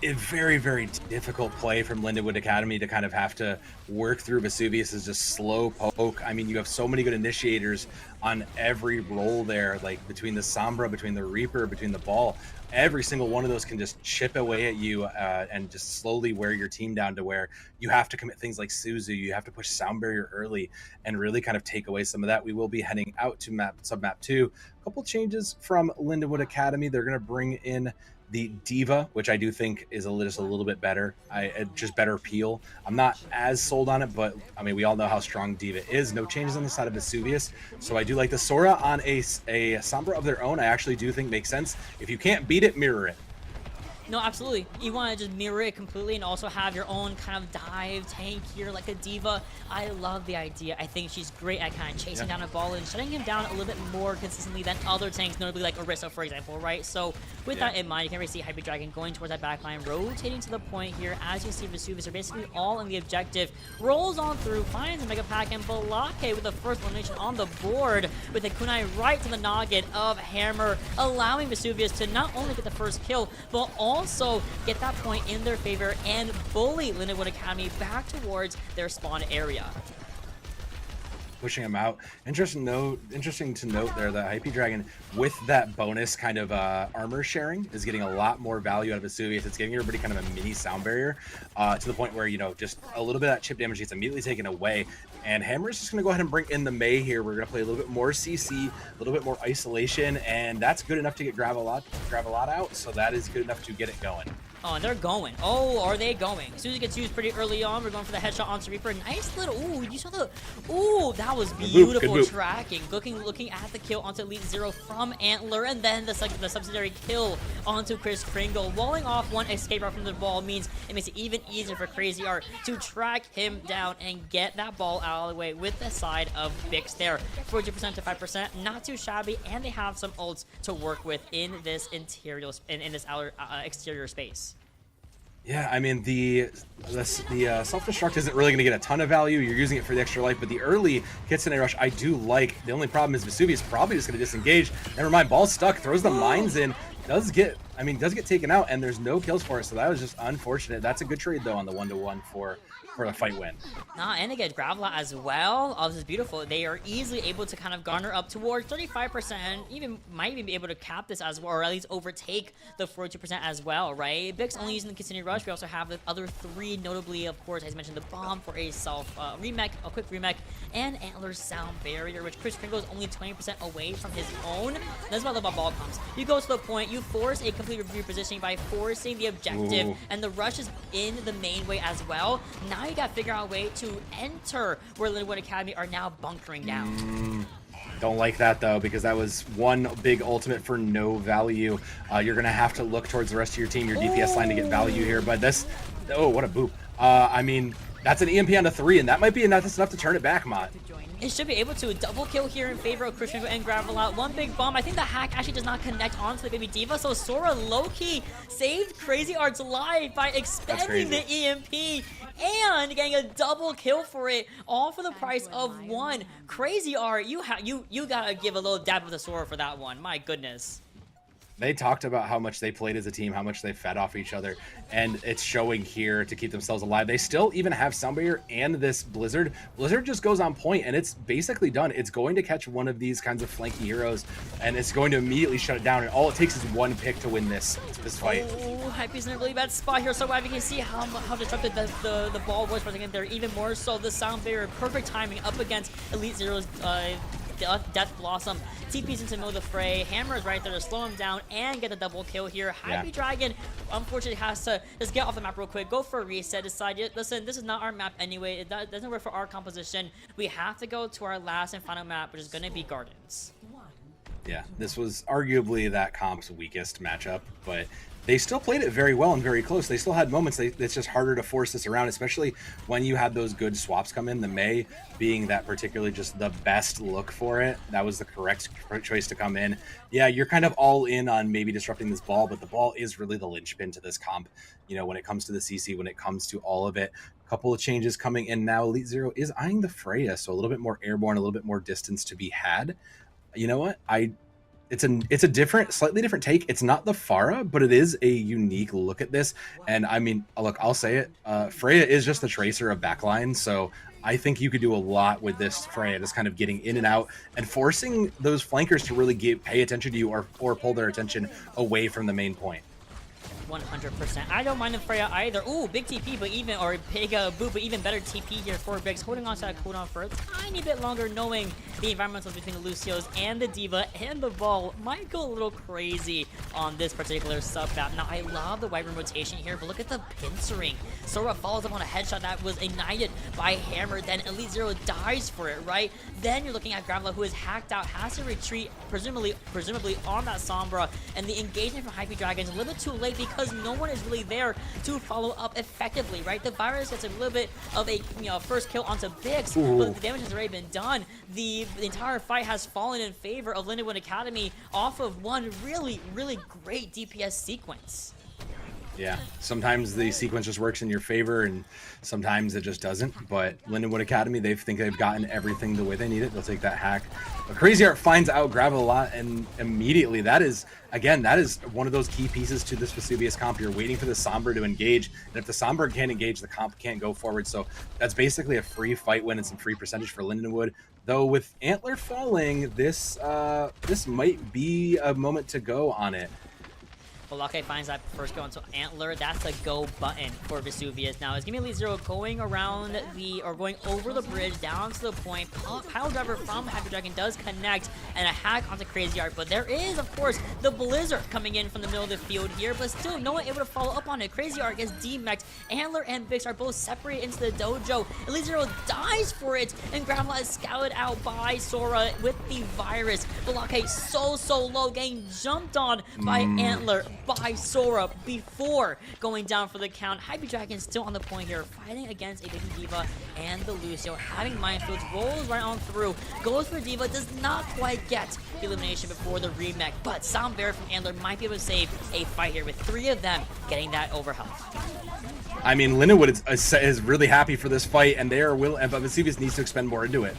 a very difficult play from Lindenwood Academy to kind of have to work through Vesuvius' just slow poke. I mean, you have so many good initiators on every role there, like between the Sombra, between the Reaper, between the Ball. Every single one of those can just chip away at you and just slowly wear your team down to where you have to commit things like Suzu. You have to push Sound Barrier early and really kind of take away some of that. We will be heading out to sub-map 2. A couple changes from Lindenwood Academy. They're going to bring in the Diva, which I do think is just a little bit better. Just better peel. I'm not as sold on it, but I mean, we all know how strong Diva is. No changes on the side of Vesuvius, so I do like the Sora on a Sombra of their own. I actually do think makes sense. If you can't beat it, mirror it. No, absolutely. You want to just mirror it completely and also have your own kind of dive tank here like a Diva. I love the idea. I think she's great at kind of chasing down a ball and shutting him down a little bit more consistently than other tanks, notably like Orisa, for example, right? So with that in mind, you can already see Hyper Dragon going towards that backline, rotating to the point here. As you see, Vesuvius are basically all in the objective. Rolls on through, finds a Mega Pack, and Balake with the first elimination on the board with a kunai right to the noggin of Hammer, allowing Vesuvius to not only get the first kill, but also get that point in their favor and bully Lindenwood Academy back towards their spawn area. Pushing him out. Interesting to note there that Hype Dragon, with that bonus kind of armor sharing, is getting a lot more value out of Vesuvius. It's giving everybody kind of a mini sound barrier to the point where, you know, just a little bit of that chip damage gets immediately taken away. And Hammer's just going to go ahead and bring in the Mei here. We're going to play a little bit more CC, a little bit more isolation, and that's good enough to get Gravelot out, so that is good enough to get it going. Oh, and they're going. Oh, are they going? Susie gets used pretty early on. We're going for the headshot onto Reaper. Nice little, ooh, you saw the, ooh, that was beautiful tracking. Looking at the kill onto Elite Zero from Antler, and then the subsidiary kill onto Chris Kringle. Walling off one escape route from the ball means it makes it even easier for Crazy Art to track him down and get that ball out of the way with the side of Bix there. 40% to 5%, not too shabby, and they have some ults to work with in this interior, in this outer exterior space. Yeah, I mean, the self-destruct isn't really going to get a ton of value. You're using it for the extra life, but the early Kitsune Rush I do like. The only problem is Vesuvius probably just going to disengage. Never mind, ball's stuck, throws the mines in, does get I mean, does get taken out, and there's no kills for it, so that was just unfortunate. That's a good trade, though, on the 1-to-1 for the fight win. And again, Graveler as well. Oh, this is beautiful. They are easily able to kind of garner up towards 35%, even might even be able to cap this as well, or at least overtake the 42% as well, right? Bix only using the Continued Rush. We also have the other 3, notably, of course, as I mentioned, the Bomb for a remake, a quick remake, and Antler's Sound Barrier, which Chris Kringle is only 20% away from his own. That's what I love about ball comps. You go to the point, you force a complete repositioning by forcing the objective, and the rush is in the main way as well. Now you got to figure out a way to enter where Lindenwood Academy are now bunkering down. Don't like that, though, because that was one big ultimate for no value. You're going to have to look towards the rest of your team, your DPS line, to get value here. But this, oh, what a boop. I mean, that's an EMP on a 3, and that might be enough to turn it back, Mott. It should be able to double kill here in favor of Christian and Graveler. One big bomb. I think the hack actually does not connect onto the baby D.Va, so Sora low-key saved Crazy Art's life by expending the EMP and getting a double kill for it, all for the price of 1. Crazy Art, you gotta give a little dab of the Sora for that one. My goodness. They talked about how much they played as a team, how much they fed off each other, and it's showing here to keep themselves alive. They still even have Sound Barrier and this Blizzard. Blizzard just goes on point, and it's basically done. It's going to catch one of these kinds of flanky heroes, and it's going to immediately shut it down, and all it takes is one pick to win this fight. Oh, Hype's in a really bad spot here, so you can see how disrupted the ball was for a second there. Even more so, the Sound Barrier, perfect timing up against Elite Zero's Death Blossom. TP's into the middle of the fray. Hammer is right there to slow him down and get a double kill here. Hype Dragon, unfortunately, has to just get off the map real quick, go for a reset, decide, listen, this is not our map anyway. It doesn't work for our composition. We have to go to our last and final map, which is going to be Gardens. Yeah, this was arguably that comp's weakest matchup, but they still played it very well and very close. They still had moments. It's just harder to force this around, especially when you had those good swaps come in. The Mei being that particularly just the best look for it. That was the correct choice to come in. Yeah, you're kind of all in on maybe disrupting this ball, but the ball is really the linchpin to this comp. You know, when it comes to the CC, when it comes to all of it. A couple of changes coming in now. Elite Zero is eyeing the Freya, so a little bit more airborne, a little bit more distance to be had. You know what? It's a different, slightly different take. It's not the Pharah, but it is a unique look at this. And I mean, look, I'll say it. Freya is just the tracer of backline, so I think you could do a lot with this Freya, just kind of getting in and out and forcing those flankers to really pay attention to you or pull their attention away from the main point. 100%. I don't mind the Freya either. Ooh, big TP, but even, or big boot, but even better TP here for Biggs, holding on to that cooldown for a tiny bit longer, knowing the environmentals between the Lucios and the D.Va and the ball might go a little crazy on this particular sub map. Now, I love the white room rotation here, but look at the pincering. Sora follows up on a headshot that was ignited by Hammer, then Elite Zero dies for it, right? Then you're looking at Graveler, who is hacked out, has to retreat, presumably on that Sombra, and the engagement from Hype Dragon is a little bit too late because no one is really there to follow up effectively, right? The Virus gets a little bit of a first kill onto Bix, but the damage has already been done. The entire fight has fallen in favor of Lindenwood Academy off of one really, really great DPS sequence. Yeah, sometimes the sequence just works in your favor, and sometimes it just doesn't. But Lindenwood Academy, they think they've gotten everything the way they need it. They'll take that hack. But Crazy Art finds out Gravel a lot, and immediately that is one of those key pieces to this Vesuvius comp. You're waiting for the Sombra to engage, and if the Sombra can't engage, the comp can't go forward. So that's basically a free fight win and some free percentage for Lindenwood. Though with Antler falling, this might be a moment to go on it. Balake finds that first go onto Antler. That's a go button for Vesuvius. Now, it's going to be Elite Zero going around going over the bridge down to the point. Pile driver from Hyper Dragon does connect and a hack onto Crazy Art. But there is, of course, the Blizzard coming in from the middle of the field here. But still, no one able to follow up on it. Crazy Art gets demexed. Antler and Bix are both separated into the dojo. Elite Zero dies for it. And Graveler is scouted out by Sora with the Virus. Balake so low, getting jumped on by Antler, by Sora before going down for the count. Hype Dragon still on the point here, fighting against a baby D.Va and the Lucio, having minefields, rolls right on through, goes for D.Va, does not quite get the elimination before the remake, but Sound Barrier from Antler might be able to save a fight here with 3 of them getting that over health. I mean, Lindenwood is really happy for this fight, and they are willing, but Vesuvius needs to expend more into it.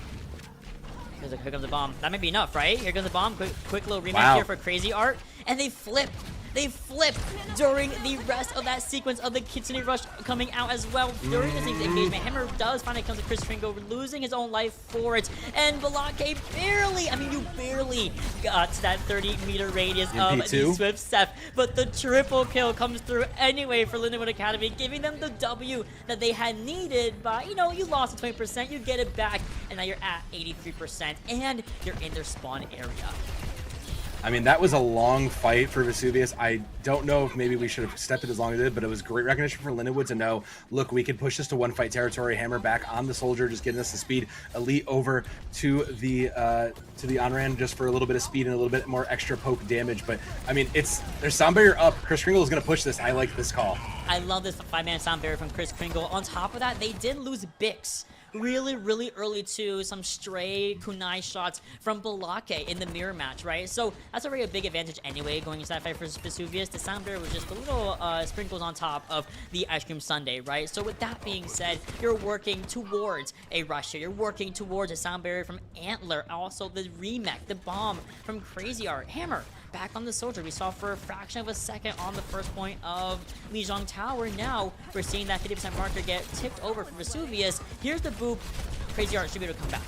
Here comes the bomb. That might be enough, right? Here goes the bomb. Quick little remake here for Crazy Art. And they flip They flip during the rest of that sequence of the Kitsune Rush coming out as well. During this engagement, Hammer does finally come to Chris Kringle, losing his own life for it. And Balake barely, I mean, you barely got to that 30-meter radius of the Swift Step. But the triple kill comes through anyway for Lindenwood Academy, giving them the W that they had needed. But, you know, you lost 20%, you get it back, and now you're at 83%, and you're in their spawn area. I mean, that was a long fight for Vesuvius. I don't know if maybe we should have stepped it as long as it did, but it was great recognition for Lindenwood to know, look, we can push this to one-fight territory. Hammer back on the Soldier, just getting us the speed. Elite over to the on-ramp just for a little bit of speed and a little bit more extra poke damage. But, I mean, there's sound barrier up. Chris Kringle is going to push this. I like this call. I love this 5-man sound barrier from Chris Kringle. On top of that, they did lose Bix really early too. Some stray kunai shots from Balake in the mirror match, right? So that's already a big advantage anyway going into that fight for Vesuvius. The sound barrier was just a little sprinkles on top of the ice cream sundae, right? So with that being said, you're working towards a rush here. You're working towards a sound barrier from Antler. Also the remake, the bomb from Crazy Art. Hammer back on the Soldier. We saw for a fraction of a second on the first point of Lijiang Tower. Now we're seeing that 50% marker get tipped over for Vesuvius. Here's the boop. Crazy Art should be able to come back.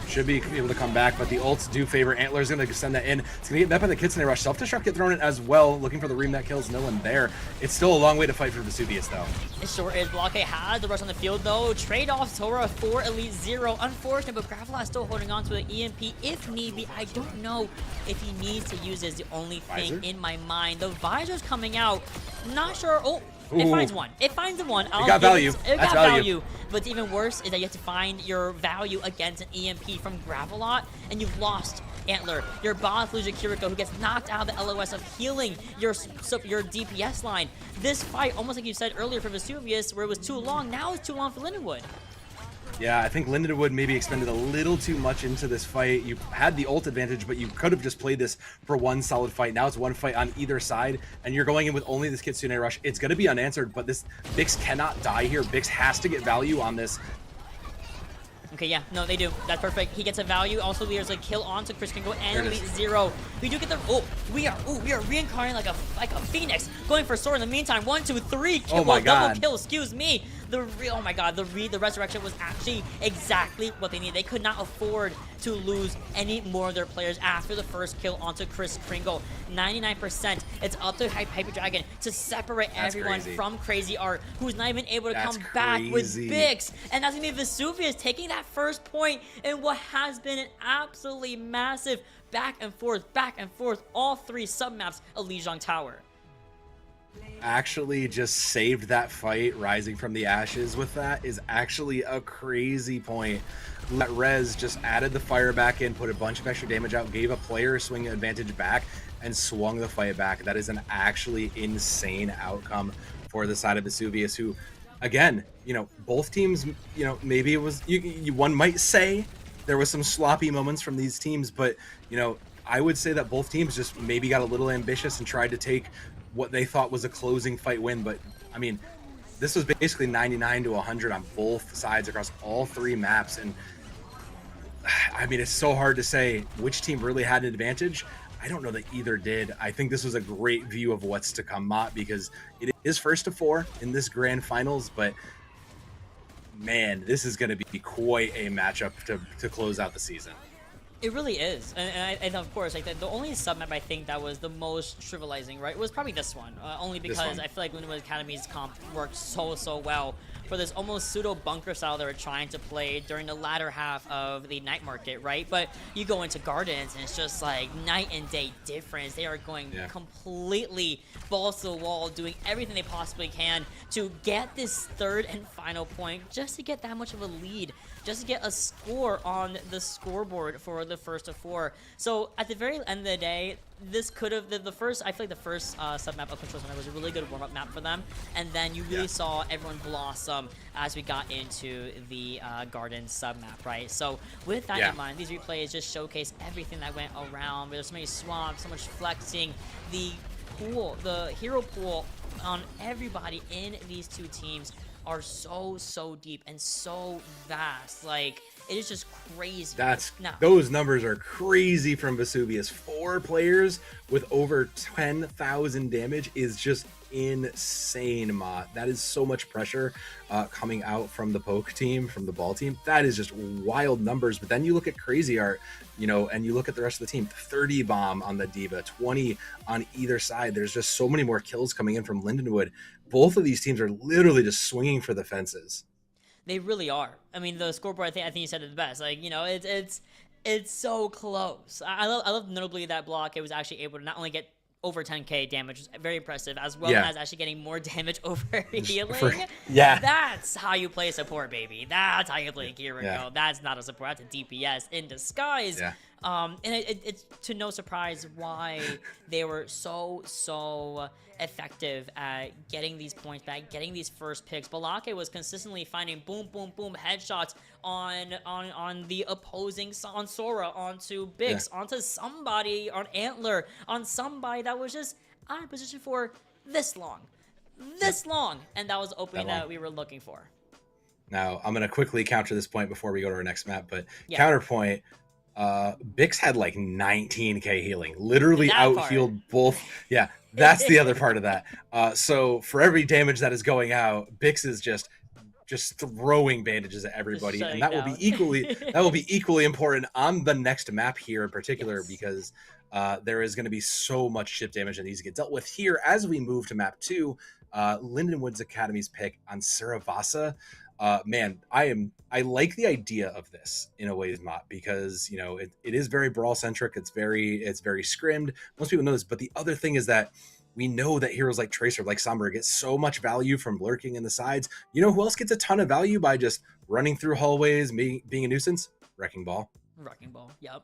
Should be able to come back, but the ults do favor Antler's going to send that in. It's going to get met by the Kitsune Rush. Self-destruct get thrown in as well. Looking for the ream that kills. No one there. It's still a long way to fight for Vesuvius, though. It sure is. Blockade has the rush on the field, though. Trade-off Sora for Elite Zero. Unfortunate, but Gravelat still holding on to the EMP if need be. I don't know if he needs to use it is the only thing in my mind. The Visor's coming out. Not sure. Oh. It finds one. It finds the one. It got value. It got value. But even worse is that you have to find your value against an EMP from Gravelot, and you've lost Antler. Your boss loses Kiriko, who gets knocked out of the LOS of healing your DPS line. This fight, almost like you said earlier for Vesuvius, where it was too long, now it's too long for Lindenwood. Yeah, I think Lindenwood maybe expended a little too much into this fight. You had the ult advantage, but you could have just played this for one solid fight. Now it's one fight on either side, and you're going in with only this Kitsune Rush. It's going to be unanswered, but this Bix cannot die here. Bix has to get value on this. Okay, yeah, no, they do. That's perfect. He gets a value. Also, there's a kill onto Chris Kringle and Elite Zero. We do get the. We are reincarnating like a phoenix, going for Sword in the meantime. 1, 2, 3. Kill, double kill. Excuse me. Oh my God, the resurrection was actually exactly what they needed. They could not afford to lose any more of their players after the first kill onto Chris Kringle. 99%. It's up to Hyper Dragon to separate everyone from Crazy Art, who's not even able to come back with Bix. And that's gonna be Vesuvius taking that first point in what has been an absolutely massive back and forth, all three submaps of Lijiang Tower. Actually just saved that fight. Rising from the ashes with that is actually a crazy point. That Rez just added the fire back in, put a bunch of extra damage out, gave a player a swing advantage back, and swung the fight back. That is an actually insane outcome for the side of Vesuvius, who, again, you know, both teams, you know, maybe it was, one might say there was some sloppy moments from these teams, but, you know, I would say that both teams just maybe got a little ambitious and tried to take what they thought was a closing fight win. But I mean, this was basically 99 to 100 on both sides across all three maps, and I mean, it's so hard to say which team really had an advantage. I don't know that either did. I think this was a great view of what's to come, Mott, because it is first to 4 in this grand finals, but man, this is going to be quite a matchup to close out the season. It really is, and of course, like the only submap I think that was the most trivializing, right, was probably this one. Only because I feel like Lindenwood Academy's comp worked so well for this almost pseudo bunker style they were trying to play during the latter half of the night market, right? But you go into Gardens and it's just like night and day difference. They are going completely balls to the wall, doing everything they possibly can to get this third and final point, just to get that much of a lead, just to get a score on the scoreboard for the first of 4. So at the very end of the day, this could have the first. I feel like the first submap of Control Center was a really good warm-up map for them, and then you really saw everyone blossom as we got into the Garden submap, right? So with that in mind, these replays just showcase everything that went around. There's so many swamps, so much flexing, the pool, the hero pool on everybody in these two teams are so deep and so vast. Like, it is just crazy. Those numbers are crazy from Vesuvius. 4 players with over 10,000 damage is just insane, Mott. That is so much pressure coming out from the poke team, from the ball team. That is just wild numbers. But then you look at Crazy Art, you know, and you look at the rest of the team. 30 bomb on the Diva, 20 on either side. There's just so many more kills coming in from Lindenwood. Both of these teams are literally just swinging for the fences. They really are. I mean, the scoreboard, I think you said it the best. Like, you know, it's so close. I love notably that block. It was actually able to not only get over 10k damage, which is very impressive, as well as actually getting more damage over healing. That's how you play support, baby. That's how you play Kiriko. That's not a support. That's a DPS in disguise. And it's to no surprise why they were so effective at getting these points back, getting these first picks. Balake was consistently finding boom headshots on the opposing, on Sora, onto Bix, onto somebody, on Antler, on somebody that was just out of position for this long, and that was the opening that we were looking for. Now, I'm going to quickly counter this point before we go to our next map, but counterpoint, Bix had like 19k healing, literally out-healed both. Yeah, that's the other part of that. So for every damage that is going out, Bix is just throwing bandages at everybody, and that will be equally important on the next map here in particular, because there is going to be so much ship damage that needs to get dealt with here as we move to map 2. Lindenwood's Academy's pick on Saravasa. Man, I like the idea of this in a way, Mott, because, you know, it is very brawl centric. It's very scrimmed. Most people know this, but the other thing is that we know that heroes like Tracer, like Sombra, get so much value from lurking in the sides. You know who else gets a ton of value by just running through hallways, being a nuisance? Wrecking Ball. Yep.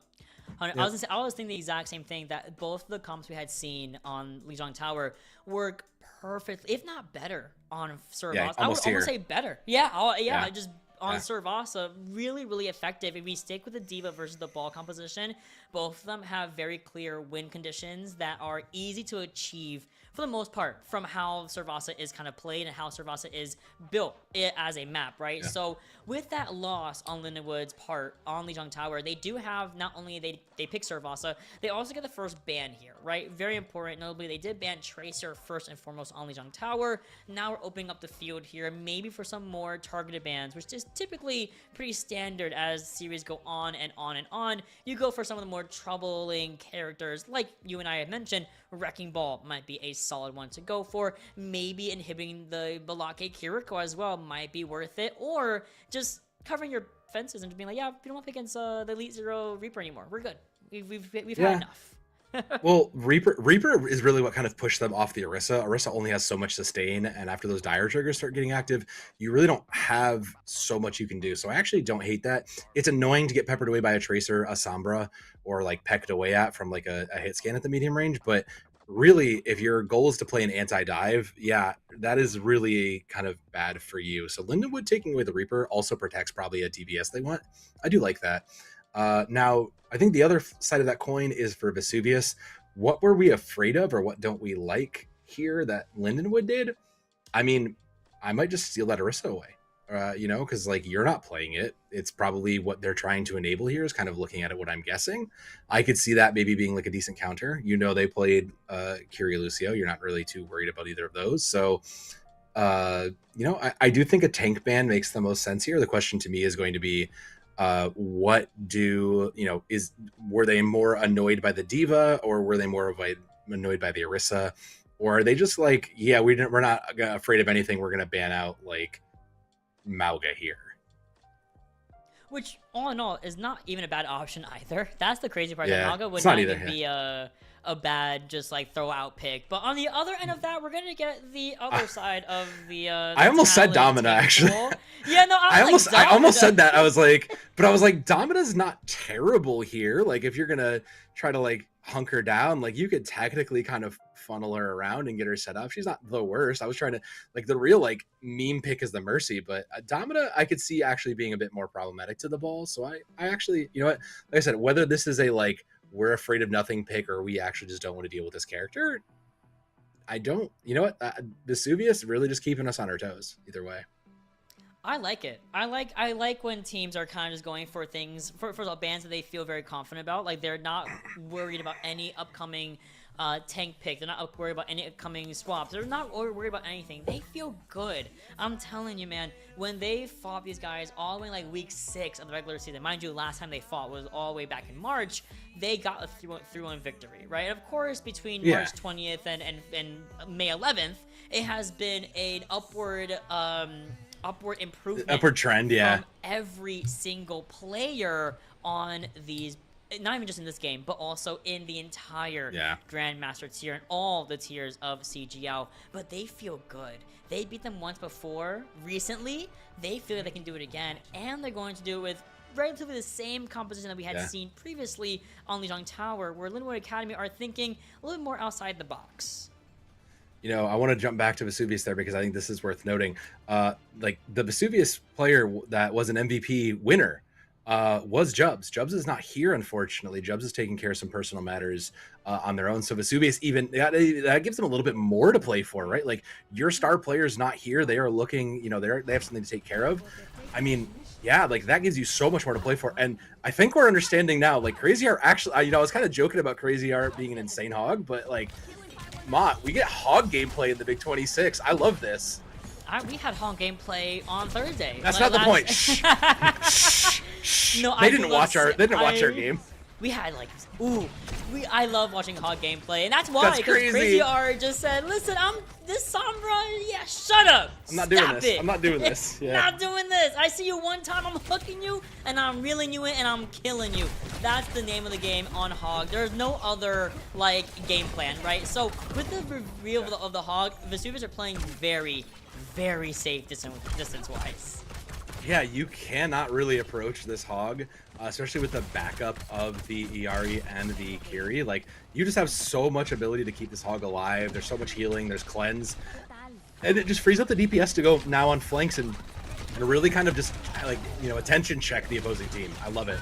I was thinking the exact same thing, that both the comps we had seen on Lijiang Tower work perfectly, if not better, on Saravasa. I would almost say better. Just on Saravasa, really effective. If we stick with the Diva versus the ball composition, both of them have very clear win conditions that are easy to achieve for the most part from how Saravasa is kind of played and how Saravasa is built as a map, right? So with that loss on Lindenwood's part on Lijiang Tower, they do have, not only they pick Saravasa, they also get the first ban here, right? Very important. Notably, they did ban Tracer first and foremost on Lijiang Tower. Now we're opening up the field here, maybe for some more targeted bans, which is typically pretty standard as series go on and on and on. You go for some of the more troubling characters, like you and I have mentioned. Wrecking Ball might be a solid one to go for. Maybe inhibiting the Balake Kiriko as well might be worth it, or just covering your fences and just being like, yeah, we don't want to pick against the Elite Zero Reaper anymore. We're good. We've had enough. Well, Reaper is really what kind of pushed them off the Orisa. Orisa only has so much sustain, and after those dire triggers start getting active, you really don't have so much you can do. So I actually don't hate that. It's annoying to get peppered away by a Tracer, a Sombra, or like pecked away at from like a hit scan at the medium range. But really, if your goal is to play an anti-dive, that is really kind of bad for you. So Lindenwood taking away the Reaper also protects probably a DPS they want. I do like that. Now, I think the other side of that coin is for Vesuvius. What were we afraid of, or what don't we like here that Lindenwood did? I mean, I might just steal that Orisa away, you know, because like you're not playing it. It's probably what they're trying to enable here is kind of looking at it, what I'm guessing. I could see that maybe being like a decent counter. You know, they played Kyrie Lucio. You're not really too worried about either of those. So, you know, I do think a tank ban makes the most sense here. The question to me is going to be, were they more annoyed by the Diva, or were they more annoyed by the Orisa, or are they just like, we're not afraid of anything, we're gonna ban out like Mauga here? Which all in all is not even a bad option either. That's the crazy part. That Mauga would not even be a bad just like throw out pick. But on the other end of that, we're gonna get the other side of the I almost said Domina actually. I almost said that. I was like Domina's not terrible here. Like if you're gonna try to like hunker down, like you could technically kind of funnel her around and get her set up. She's not the worst. I was trying to like the real like meme pick is the Mercy, but Domina I could see actually being a bit more problematic to the ball. So I actually, you know what, like I said, whether this is a like we're afraid of nothing pick or we actually just don't want to deal with this character, I don't, you know what, Vesuvius really just keeping us on our toes either way. I like it. I like when teams are kind of just going for things for the bands that they feel very confident about. Like they're not worried about any upcoming tank pick. They're not worried about any upcoming swaps. They're not worried about anything. They feel good. I'm telling you, man. When they fought these guys all the way in like week 6 of the regular season, mind you, last time they fought was all the way back in March. They got a 3-1 victory, right? And of course, between March 20th and May 11th, it has been an upward improvement, upward trend, from every single player on these, not even just in this game, but also in the entire Grandmaster tier and all the tiers of CGL. But they feel good. They beat them once before recently. They feel like they can do it again, and they're going to do it with relatively the same composition that we had seen previously on Lijiang Tower, where Lindenwood Academy are thinking a little more outside the box. You know, I want to jump back to Vesuvius there because I think this is worth noting. Like the Vesuvius player that was an MVP winner was Jubs. Jubs is not here, unfortunately. Jubs is taking care of some personal matters on their own. So Vesuvius even that gives them a little bit more to play for, right? Like your star player is not here. They are looking, you know, they have something to take care of. I mean, yeah, like that gives you so much more to play for. And I think we're understanding now, like Crazy Art actually, you know, I was kind of joking about Crazy Art being an insane hog, but like, Mott, we get hog gameplay in the Big 26. I love this. We had hog gameplay on Thursday. That's not the point. Shh. Shh. No, they didn't watch our game. We had like, I love watching hog gameplay, and that's why, because Crazy Art just said, "Listen, I'm this Sombra. Yeah, shut up. I'm not doing this. I'm not doing this. Yeah. Not doing this. I see you one time, I'm hooking you, and I'm reeling you in, and I'm killing you." That's the name of the game on hog. There's no other like game plan, right? So with the reveal of the hog, Vesuvius are playing very, very safe distance-wise. Yeah, you cannot really approach this hog, especially with the backup of the Iari and the Kiri. Like, you just have so much ability to keep this hog alive. There's so much healing, there's cleanse. And it just frees up the DPS to go now on flanks and really kind of just, like, you know, attention check the opposing team. I love it.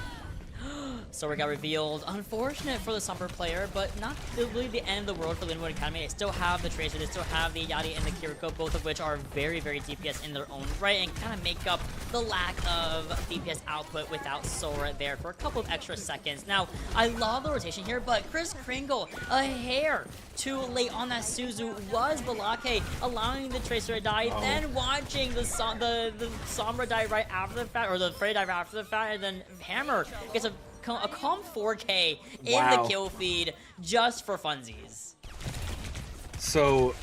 Sora got revealed. Unfortunate for the Sombra player, but not really the end of the world for Lindenwood Academy. They still have the Tracer, they still have the Yadi and the Kiriko, both of which are very, very DPS in their own right and kind of make up the lack of DPS output without Sora there for a couple of extra seconds. Now, I love the rotation here, but Chris Kringle, a hair too late on that Suzu, was Balake, allowing the Tracer to die, then watching the Sombra die right after the fact, or the Frey die right after the fact, and then Hammer gets a calm 4K in the kill feed just for funsies. So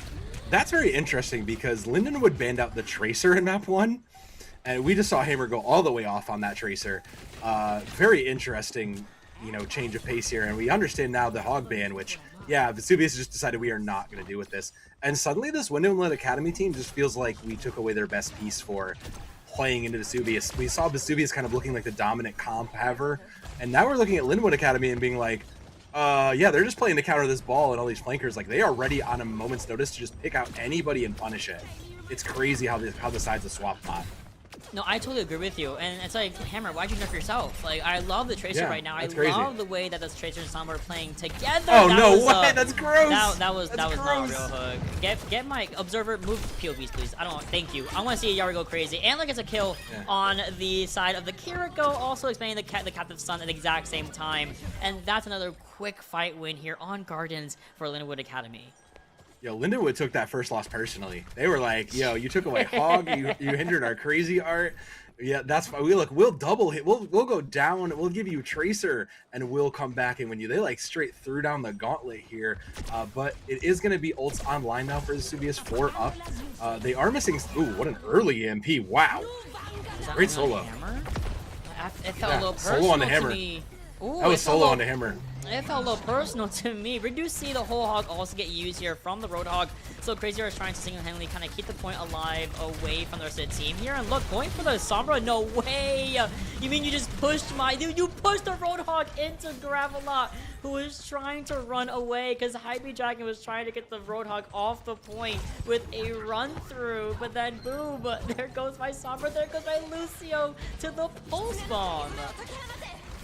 that's very interesting because Lindenwood banned out the Tracer in map 1, and we just saw Hammer go all the way off on that Tracer. Very interesting, you know, change of pace here, and we understand now the hog ban, which, yeah, Vesuvius just decided we are not going to do with this. And suddenly this Lindenwood Academy team just feels like we took away their best piece for playing into Vesuvius. We saw Vesuvius kind of looking like the dominant comp haver, and now we're looking at Lindenwood Academy and being like, yeah, they're just playing to counter this ball and all these flankers. Like, they are ready on a moment's notice to just pick out anybody and punish it. It's crazy how the sides of swap bot. No, I totally agree with you, and it's like, Hammer, why'd you nerf yourself? Like, I love the Tracer right now. I love the way that the Tracer and Sombra are playing together. Oh, no way, that's gross. That was not a real hook. Get my Observer, move POVs, please. I don't, thank you. I want to see Yari go crazy. And like, it's a kill on the side of the Kiriko, also explaining the Captive Sun at the exact same time. And that's another quick fight win here on Gardens for Lindenwood Academy. Yo, Lindenwood took that first loss personally. They were like, yo, you took away hog, you hindered our Crazy Art. Yeah, that's fine. We'll double hit. We'll go down. We'll give you Tracer, and we'll come back and win you. They like straight threw down the gauntlet here. But it is going to be ults online now for Vesuvius 4 up. They are missing. Ooh, what an early EMP! Wow, great solo. It felt a little personal solo on the hammer. To me. Ooh, that was solo on the hammer. It felt a little personal to me. We do see the whole hog also get used here from the Roadhog. So Crazy is trying to single-handedly kind of keep the point alive away from the rest of the team here. And look, going for the Sombra. No way. You mean you just pushed my... Dude, you pushed the Roadhog into Gravelot, who was trying to run away because Hype Dragon was trying to get the Roadhog off the point with a run-through. But then, boom, there goes my Sombra. There goes my Lucio to the Pulse Bomb.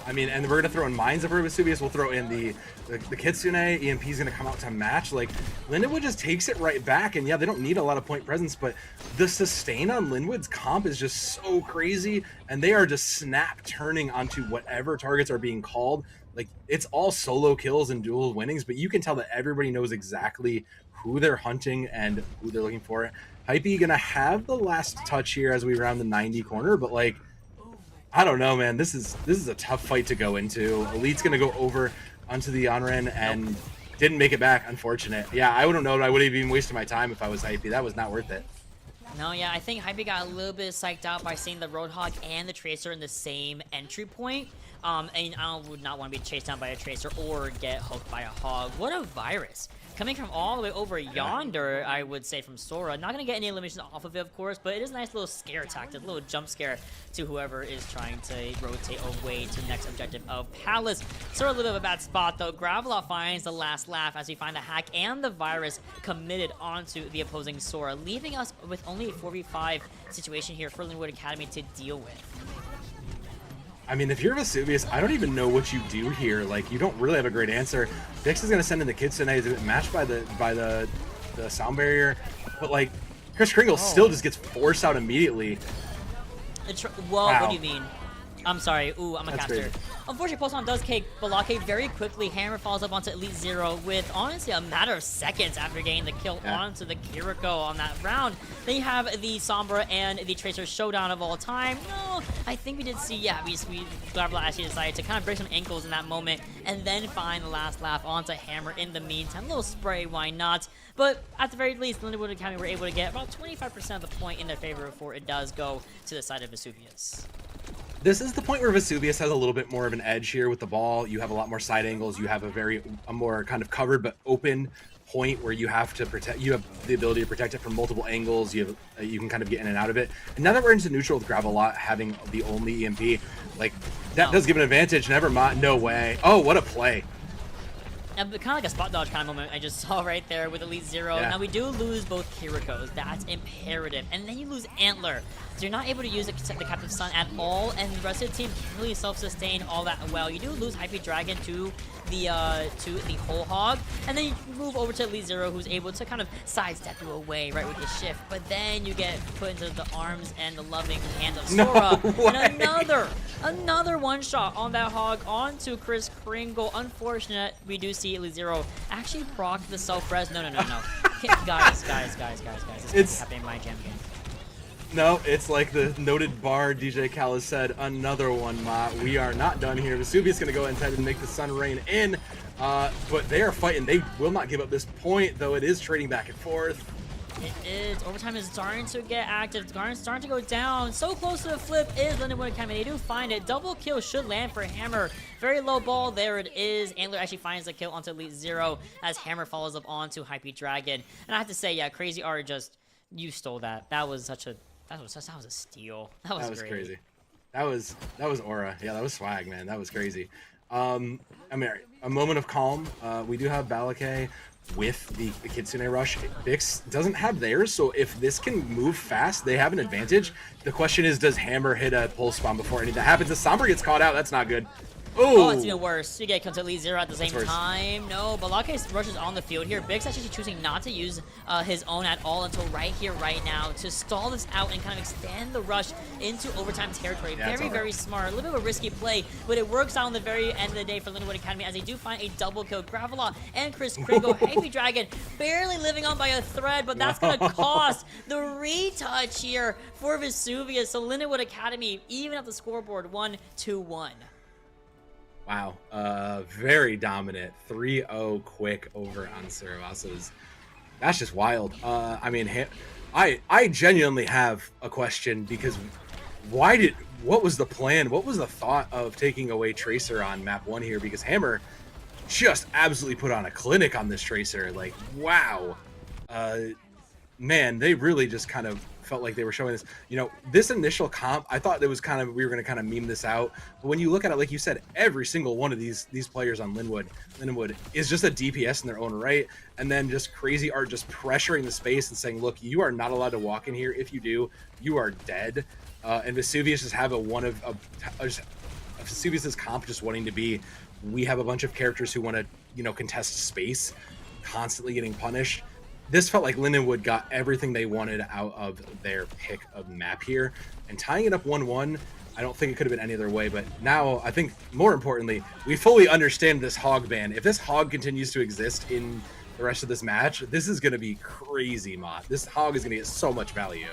I mean, and we're gonna throw in Mines over Vesuvius. We'll throw in the Kitsune. EMP's gonna come out to match. Like, Lindenwood just takes it right back, and yeah, they don't need a lot of point presence, but the sustain on Lindenwood's comp is just so crazy, and they are just snap turning onto whatever targets are being called. Like, it's all solo kills and dual winnings, but you can tell that everybody knows exactly who they're hunting and who they're looking for. Hypey gonna have the last touch here as we round the 90 corner, but like, I don't know, man. This is a tough fight to go into. Elite's gonna go over onto the Onren and didn't make it back. Unfortunate. Yeah, I wouldn't know. I would have even wasted my time if I was Hypey. That was not worth it. No, yeah, I think Hypey got a little bit psyched out by seeing the Roadhog and the Tracer in the same entry point. And I would not want to be chased down by a Tracer or get hooked by a Hog. What a virus. Coming from all the way over yonder, I would say, from Sora. Not going to get any elimination off of it, of course, but it is a nice little scare tactic, a little jump scare to whoever is trying to rotate away to the next objective of Palace. Sora a little bit of a bad spot, though. Gravelot finds the last laugh as we find the hack and the virus committed onto the opposing Sora, leaving us with only a 4v5 situation here for Lindenwood Academy to deal with. I mean, if you're Vesuvius, I don't even know what you do here. Like, you don't really have a great answer. Vix is going to send in the Kitsune. He's matched by the sound barrier. But, like, Chris Kringle still just gets forced out immediately. Whoa, Wow. what do you mean? I'm sorry. Ooh, I'm a That's caster. crazy. Unfortunately, Pulse on does kick Balake very quickly. Hammer falls up onto Elite Zero with, honestly, a matter of seconds after getting the kill onto the Kiriko on that round. Then you have the Sombra and the Tracer showdown of all time. No, I think we did see, yeah, we Graveler actually decided to kind of break some ankles in that moment and then find the last laugh onto Hammer in the meantime. A little spray, why not? But at the very least, Lindenwood Academy were able to get about 25% of the point in their favor before it does go to the side of Vesuvius. This is the point where Vesuvius has a little bit more of an edge here with the ball. You have a lot more side angles. You have a more kind of covered but open point where you have to protect. You have the ability to protect it from multiple angles. You can kind of get in and out of it. And now that we're into neutral with Gravelot having the only EMP, like that does give an advantage. Never mind. No way. Oh, what a play. Kind of like a spot dodge kind of moment I just saw right there with Elite Zero. Yeah. Now we do lose both Kirikos. That's imperative. And then you lose Antler. So you're not able to use the Captive Sun at all, and the rest of the team can't really self-sustain all that well. You do lose Hypey Dragon to the whole hog, and then you move over to Elite Zero, who's able to kind of sidestep you away right with the shift. But then you get put into the arms and the loving hand of Sora, and another one shot on that hog onto Chris Kringle. Unfortunate, we do see Elite Zero actually proc the self-res. No. guys. This is happening in my jam game. No, it's like the noted bar DJ Callis said, another one, Ma. We are not done here. Vesuvius going to go ahead and make the sun rain in, but they are fighting. They will not give up this point, though it is trading back and forth. It is. Overtime is starting to get active. Garden's starting to go down. So close to the flip is Lindenwood Academy. They do find it. Double kill should land for Hammer. Very low ball. There it is. Antler actually finds the kill onto Elite Zero as Hammer follows up onto Hypey Dragon. And I have to say, yeah, Crazy Art just, you stole that. That was such a... That was a steal. That was great. Crazy. That was aura. Yeah, that was swag, man. That was crazy. I mean, a moment of calm. We do have Balake with the Kitsune Rush. Vix doesn't have theirs, so if this can move fast, they have an advantage. The question is, does Hammer hit a pulse bomb before any of that happens? If Sombra gets caught out, that's not good. Oh, it's even worse. You get come to Elite Zero at the same time. No, Balake rushes on the field here. Big's actually choosing not to use his own at all until right here, right now, to stall this out and kind of extend the rush into overtime territory. Yeah, very smart. A little bit of a risky play, but it works out on the very end of the day for Lindenwood Academy as they do find a double kill. Gravelot and Chris Kringle. Hypey Dragon barely living on by a thread, but that's going to cost the retouch here for Vesuvius. So Lindenwood Academy even up the scoreboard 1-2-1. Wow, very dominant. 3-0 quick over on Cervasos. That's just wild. I mean, I genuinely have a question because what was the plan? What was the thought of taking away Tracer on map 1 here? Because Hammer just absolutely put on a clinic on this Tracer. Like, wow. Man, they really just kind of felt like they were showing this. You know, this initial comp, I thought it was kind of, we were going to kind of meme this out. But when you look at it, like you said, every single one of these players on Lindenwood is just a DPS in their own right. And then just Crazy Art just pressuring the space and saying, look, you are not allowed to walk in here. If you do, you are dead. And Vesuvius just have a Vesuvius' comp just wanting to be, we have a bunch of characters who want to, contest space, constantly getting punished. This felt like Lindenwood got everything they wanted out of their pick of map here, and tying it up 1-1. I don't think it could have been any other way, but now I think more importantly, we fully understand this hog ban. If this hog continues to exist in the rest of this match, this is going to be crazy, Mott. This hog is going to get so much value.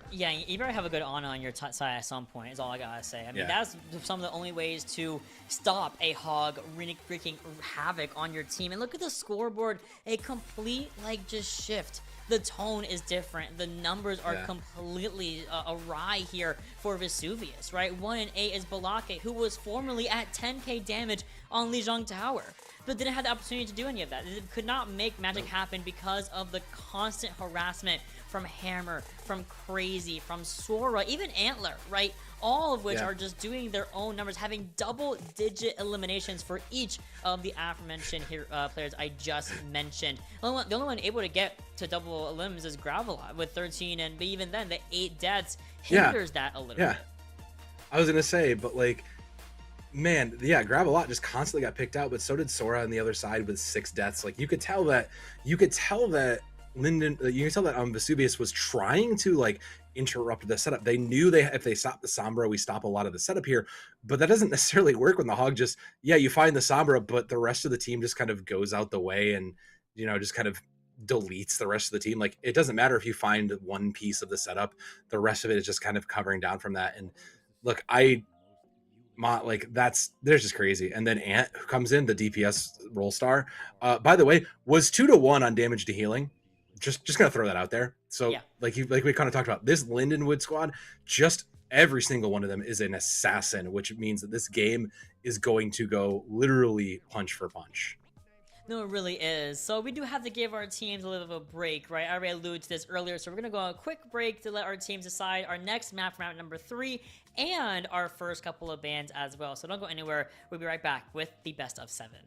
Yeah, you better have a good Ana on your side at some point, is all I gotta say. I mean, that's some of the only ways to stop a hog wreaking havoc on your team. And look at the scoreboard, a complete, just shift. The tone is different. The numbers are completely awry here for Vesuvius, right? 1-8 is Balake, who was formerly at 10k damage on Lijiang Tower, but didn't have the opportunity to do any of that. It could not make magic happen because of the constant harassment from Hammer, from Crazy, from Sora, even Antler, right? All of which are just doing their own numbers, having double-digit eliminations for each of the aforementioned players I just mentioned. The only one able to get to double elims is Gravelot with 13, but even then, the 8 deaths hinders that a little bit. I was gonna say, but man, Gravelot just constantly got picked out, but so did Sora on the other side with 6 deaths. You could tell that Vesuvius was trying to interrupt the setup. They knew if they stop the Sombra, we stop a lot of the setup here, but that doesn't necessarily work when the hog just you find the Sombra, but the rest of the team just kind of goes out the way and just kind of deletes the rest of the team. It doesn't matter if you find one piece of the setup, the rest of it is just kind of covering down from that. And look, there's just crazy. And then Ant, who comes in, the DPS role star, by the way, was 2-1 on damage to healing. Just gonna throw that out there. So like we kind of talked about, this Lindenwood squad, just every single one of them is an assassin, which means that this game is going to go literally punch for punch. No, it really is. So we do have to give our teams a little bit of a break, right? I already alluded to this earlier, so we're gonna go on a quick break to let our teams decide our next map for map number 3 and our first couple of bans as well. So don't go anywhere. We'll be right back with the best of 7.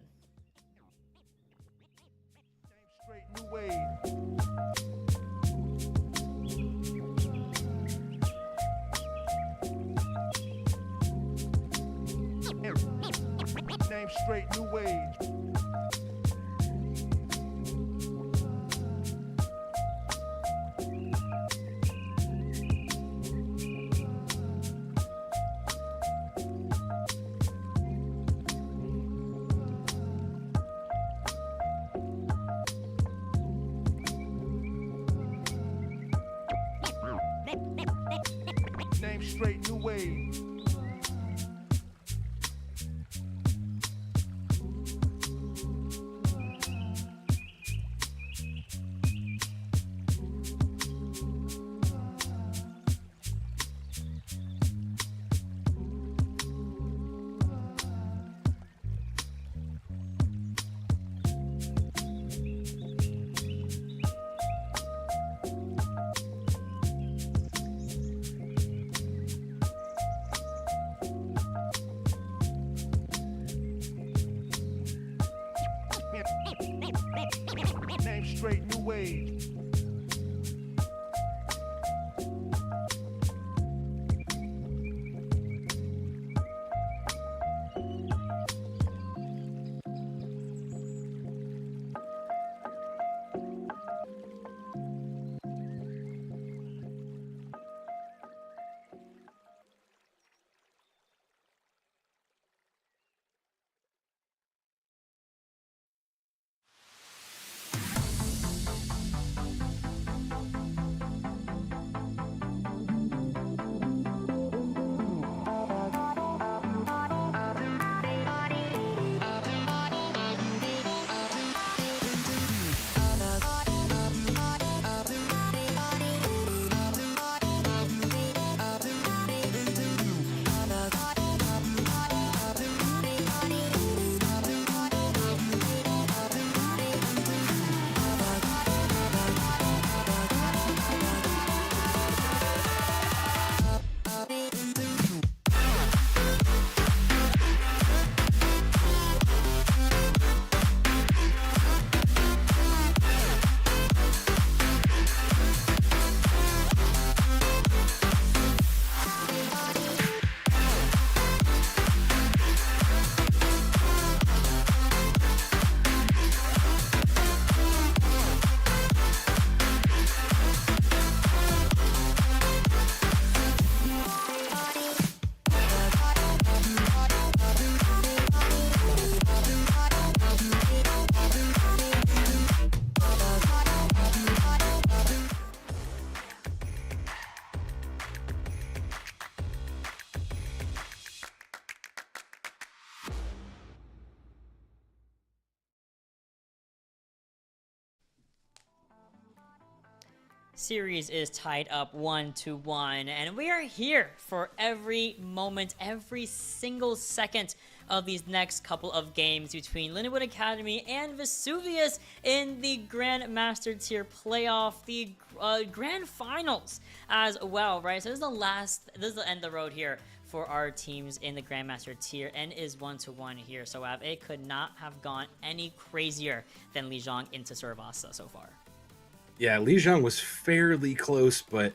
Name straight, new wave. Name straight, new wave. Name straight, new wave. series is tied up 1-1, and we are here for every moment, every single second of these next couple of games between Lindenwood Academy and Vesuvius in the Grandmaster Tier playoff, the Grand Finals as well, right? So this is the end of the road here for our teams in the Grandmaster Tier, and is 1-1 here. So it could not have gone any crazier than Lijiang into Saravasa so far. Yeah, Lijiang was fairly close, but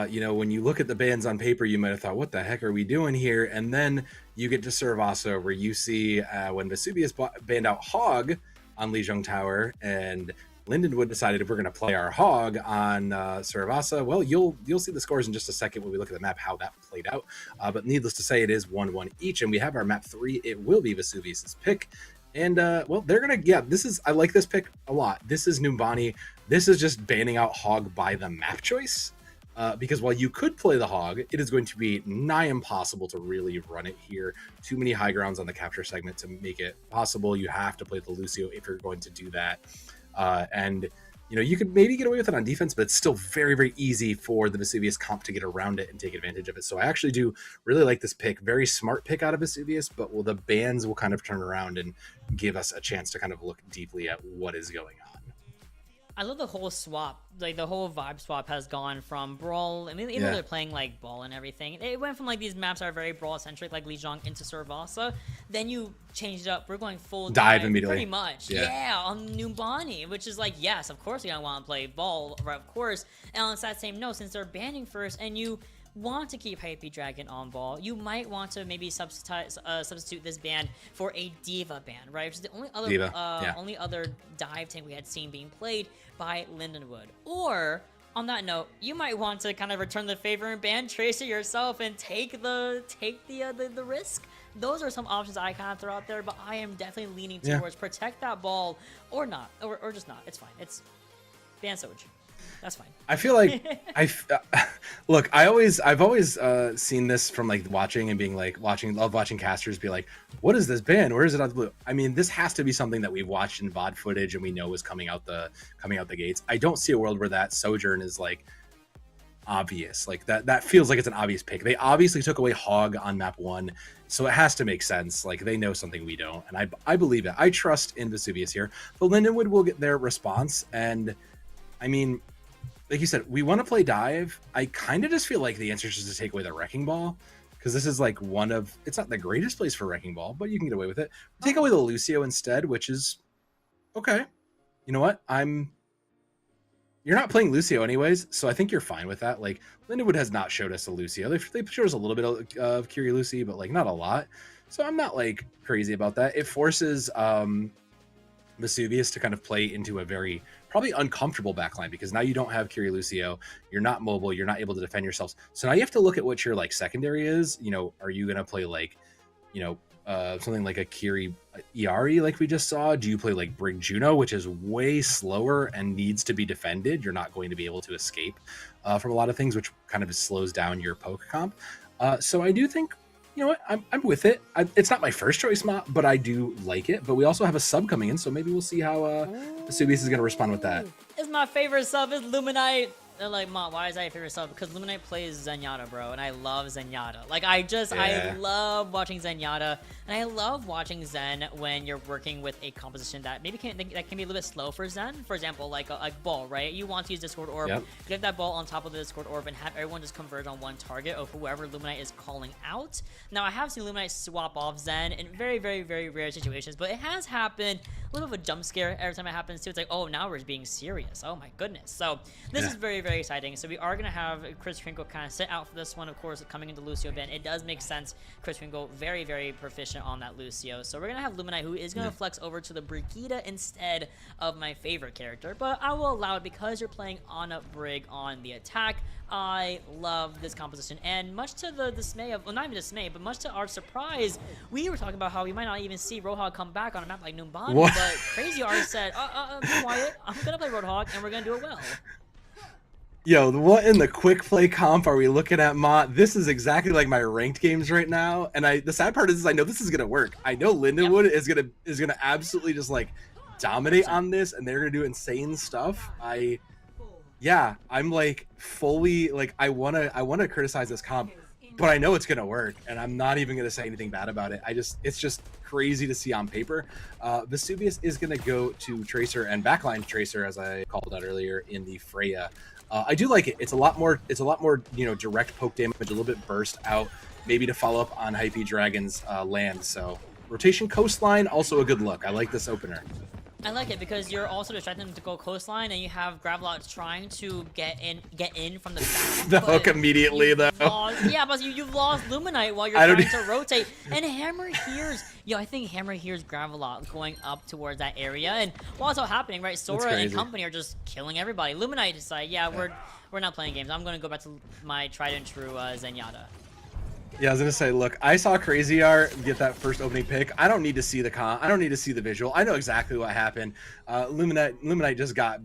you know, when you look at the bans on paper, you might have thought, what the heck are we doing here? And then you get to Saravasa, where you see when Vesuvius banned out Hog on Lijiang Tower, and Lindenwood decided if we're going to play our Hog on Saravasa. Well, you'll see the scores in just a second when we look at the map, how that played out. But needless to say, it is 1-1 each, and we have our map 3. It will be Vesuvius's pick. And, well, they're going to, I like this pick a lot. This is Numbani. This is just banning out Hog by the map choice. Because while you could play the Hog, it is going to be nigh impossible to really run it here. Too many high grounds on the capture segment to make it possible. You have to play the Lucio if you're going to do that. And, you know, you could maybe get away with it on defense, but it's still very, very easy for the Vesuvius comp to get around it and take advantage of it. So I actually do really like this pick. Very smart pick out of Vesuvius, but the bans will kind of turn around and give us a chance to kind of look deeply at what is going on. I love the whole swap, like the whole vibe swap has gone from Brawl, I mean, even though they're playing like Ball and everything, it went from like these maps that are very Brawl centric, like Lijiang into Saravasa, then you changed it up, we're going full dive immediately. Pretty much, yeah, on Numbani, which is like, yes, of course you're gonna want to play Ball, right, of course, and on that same note, since they're banning first, and you want to keep Hype Dragon on Ball, you might want to maybe substitute this ban for a Diva ban, right? Which is the only other only other dive tank we had seen being played by Lindenwood. Or on that note, you might want to kind of return the favor and ban Tracer yourself and take the risk. Those are some options I kind of throw out there, but I am definitely leaning towards protect that ball or not, or just not. It's fine. It's ban Soj. That's fine. I feel like look, I've always seen this from like watching and being like love watching casters be like, what is this ban? Where is it on the blue? I mean, this has to be something that we've watched in VOD footage and we know is coming out the gates. I don't see a world where that Sojourn is like obvious. Like that feels like it's an obvious pick. They obviously took away Hog on map 1, so it has to make sense. Like they know something we don't, and I believe it. I trust in Vesuvius here. But Lindenwood will get their response, and I mean, like you said, we want to play dive. I kind of just feel like the answer is just to take away the Wrecking Ball, because this is like it's not the greatest place for Wrecking Ball, but you can get away with it. Take away the Lucio instead, which is okay. You know what? You're not playing Lucio anyways, so I think you're fine with that. Like Lindenwood has not showed us a Lucio. They showed us a little bit of Curie Lucy, but like not a lot. So I'm not like crazy about that. It forces Vesuvius to kind of play into a very probably uncomfortable backline, because now you don't have Curie Lucio, you're not mobile, you're not able to defend yourselves. So now you have to look at what your like secondary is. You know, are you gonna play like, you know, something like a Curie Iari like we just saw? Do you play like Brig Juno, which is way slower and needs to be defended? You're not going to be able to escape from a lot of things, which kind of slows down your poke comp. So I do think, you know what, I'm with it. It's not my first choice map, but I do like it. But we also have a sub coming in, so maybe we'll see how Vesuvius is going to respond with that. It's my favorite sub is Luminite. They're like, Mom, why is that your favorite sub? Because Luminite plays Zenyatta, bro, and I love Zenyatta. Like, I love watching Zenyatta, and I love watching Zen when you're working with a composition that maybe can be a little bit slow for Zen. For example, like Ball, right? You want to use Discord Orb, get that ball on top of the Discord Orb, and have everyone just converge on one target of whoever Luminite is calling out. Now, I have seen Luminite swap off Zen in very, very, very rare situations, but it has happened. A little bit of a jump scare every time it happens too. It's like, oh, now we're being serious. Oh my goodness. So this is very, very exciting. So we are gonna have Chris Crinkle kind of sit out for this one. Of course, coming into Lucio event, it does make sense. Chris Crinkle very, very proficient on that Lucio. So we're gonna have Luminite, who is gonna flex over to the Brigida instead of my favorite character. But I will allow it because you're playing on a Brig on the attack. I love this composition, and much to the dismay of, well, not even dismay, but much to our surprise, we were talking about how we might not even see Roadhog come back on a map like Numbani, but Crazy R said, be quiet, I'm gonna play Roadhog, and we're gonna do it well. Yo, what in the quick play comp are we looking at, Ma? This is exactly like my ranked games right now, and the sad part is I know this is gonna work. I know Lindenwood is gonna absolutely just like dominate on this, and they're gonna do insane stuff. yeah, I'm like fully like I wanna criticize this comp, but I know it's gonna work, and I'm not even gonna say anything bad about it. It's just crazy to see on paper. Vesuvius is gonna go to Tracer and backline Tracer, as I called out earlier in the Freya. I do like it. It's a lot more direct poke damage, a little bit burst out, maybe to follow up on Hype Dragon's land. So rotation coastline, also a good look. I like this opener. I like it because you're also distracting them to go coastline, and you have Gravelot trying to get in from the back. The hook immediately, though. Yeah, but you've lost Luminite while you're trying to rotate. And Hammer hears, I think Hammer hears Gravelot going up towards that area. And while it's all happening, right, Sora and company are just killing everybody. Luminite decide, we're not playing games. I'm going to go back to my tried and true Zenyatta. Yeah, I was gonna say, look, I saw Crazy R get that first opening pick. I don't need to see the I don't need to see the visual. I know exactly what happened. Luminite just got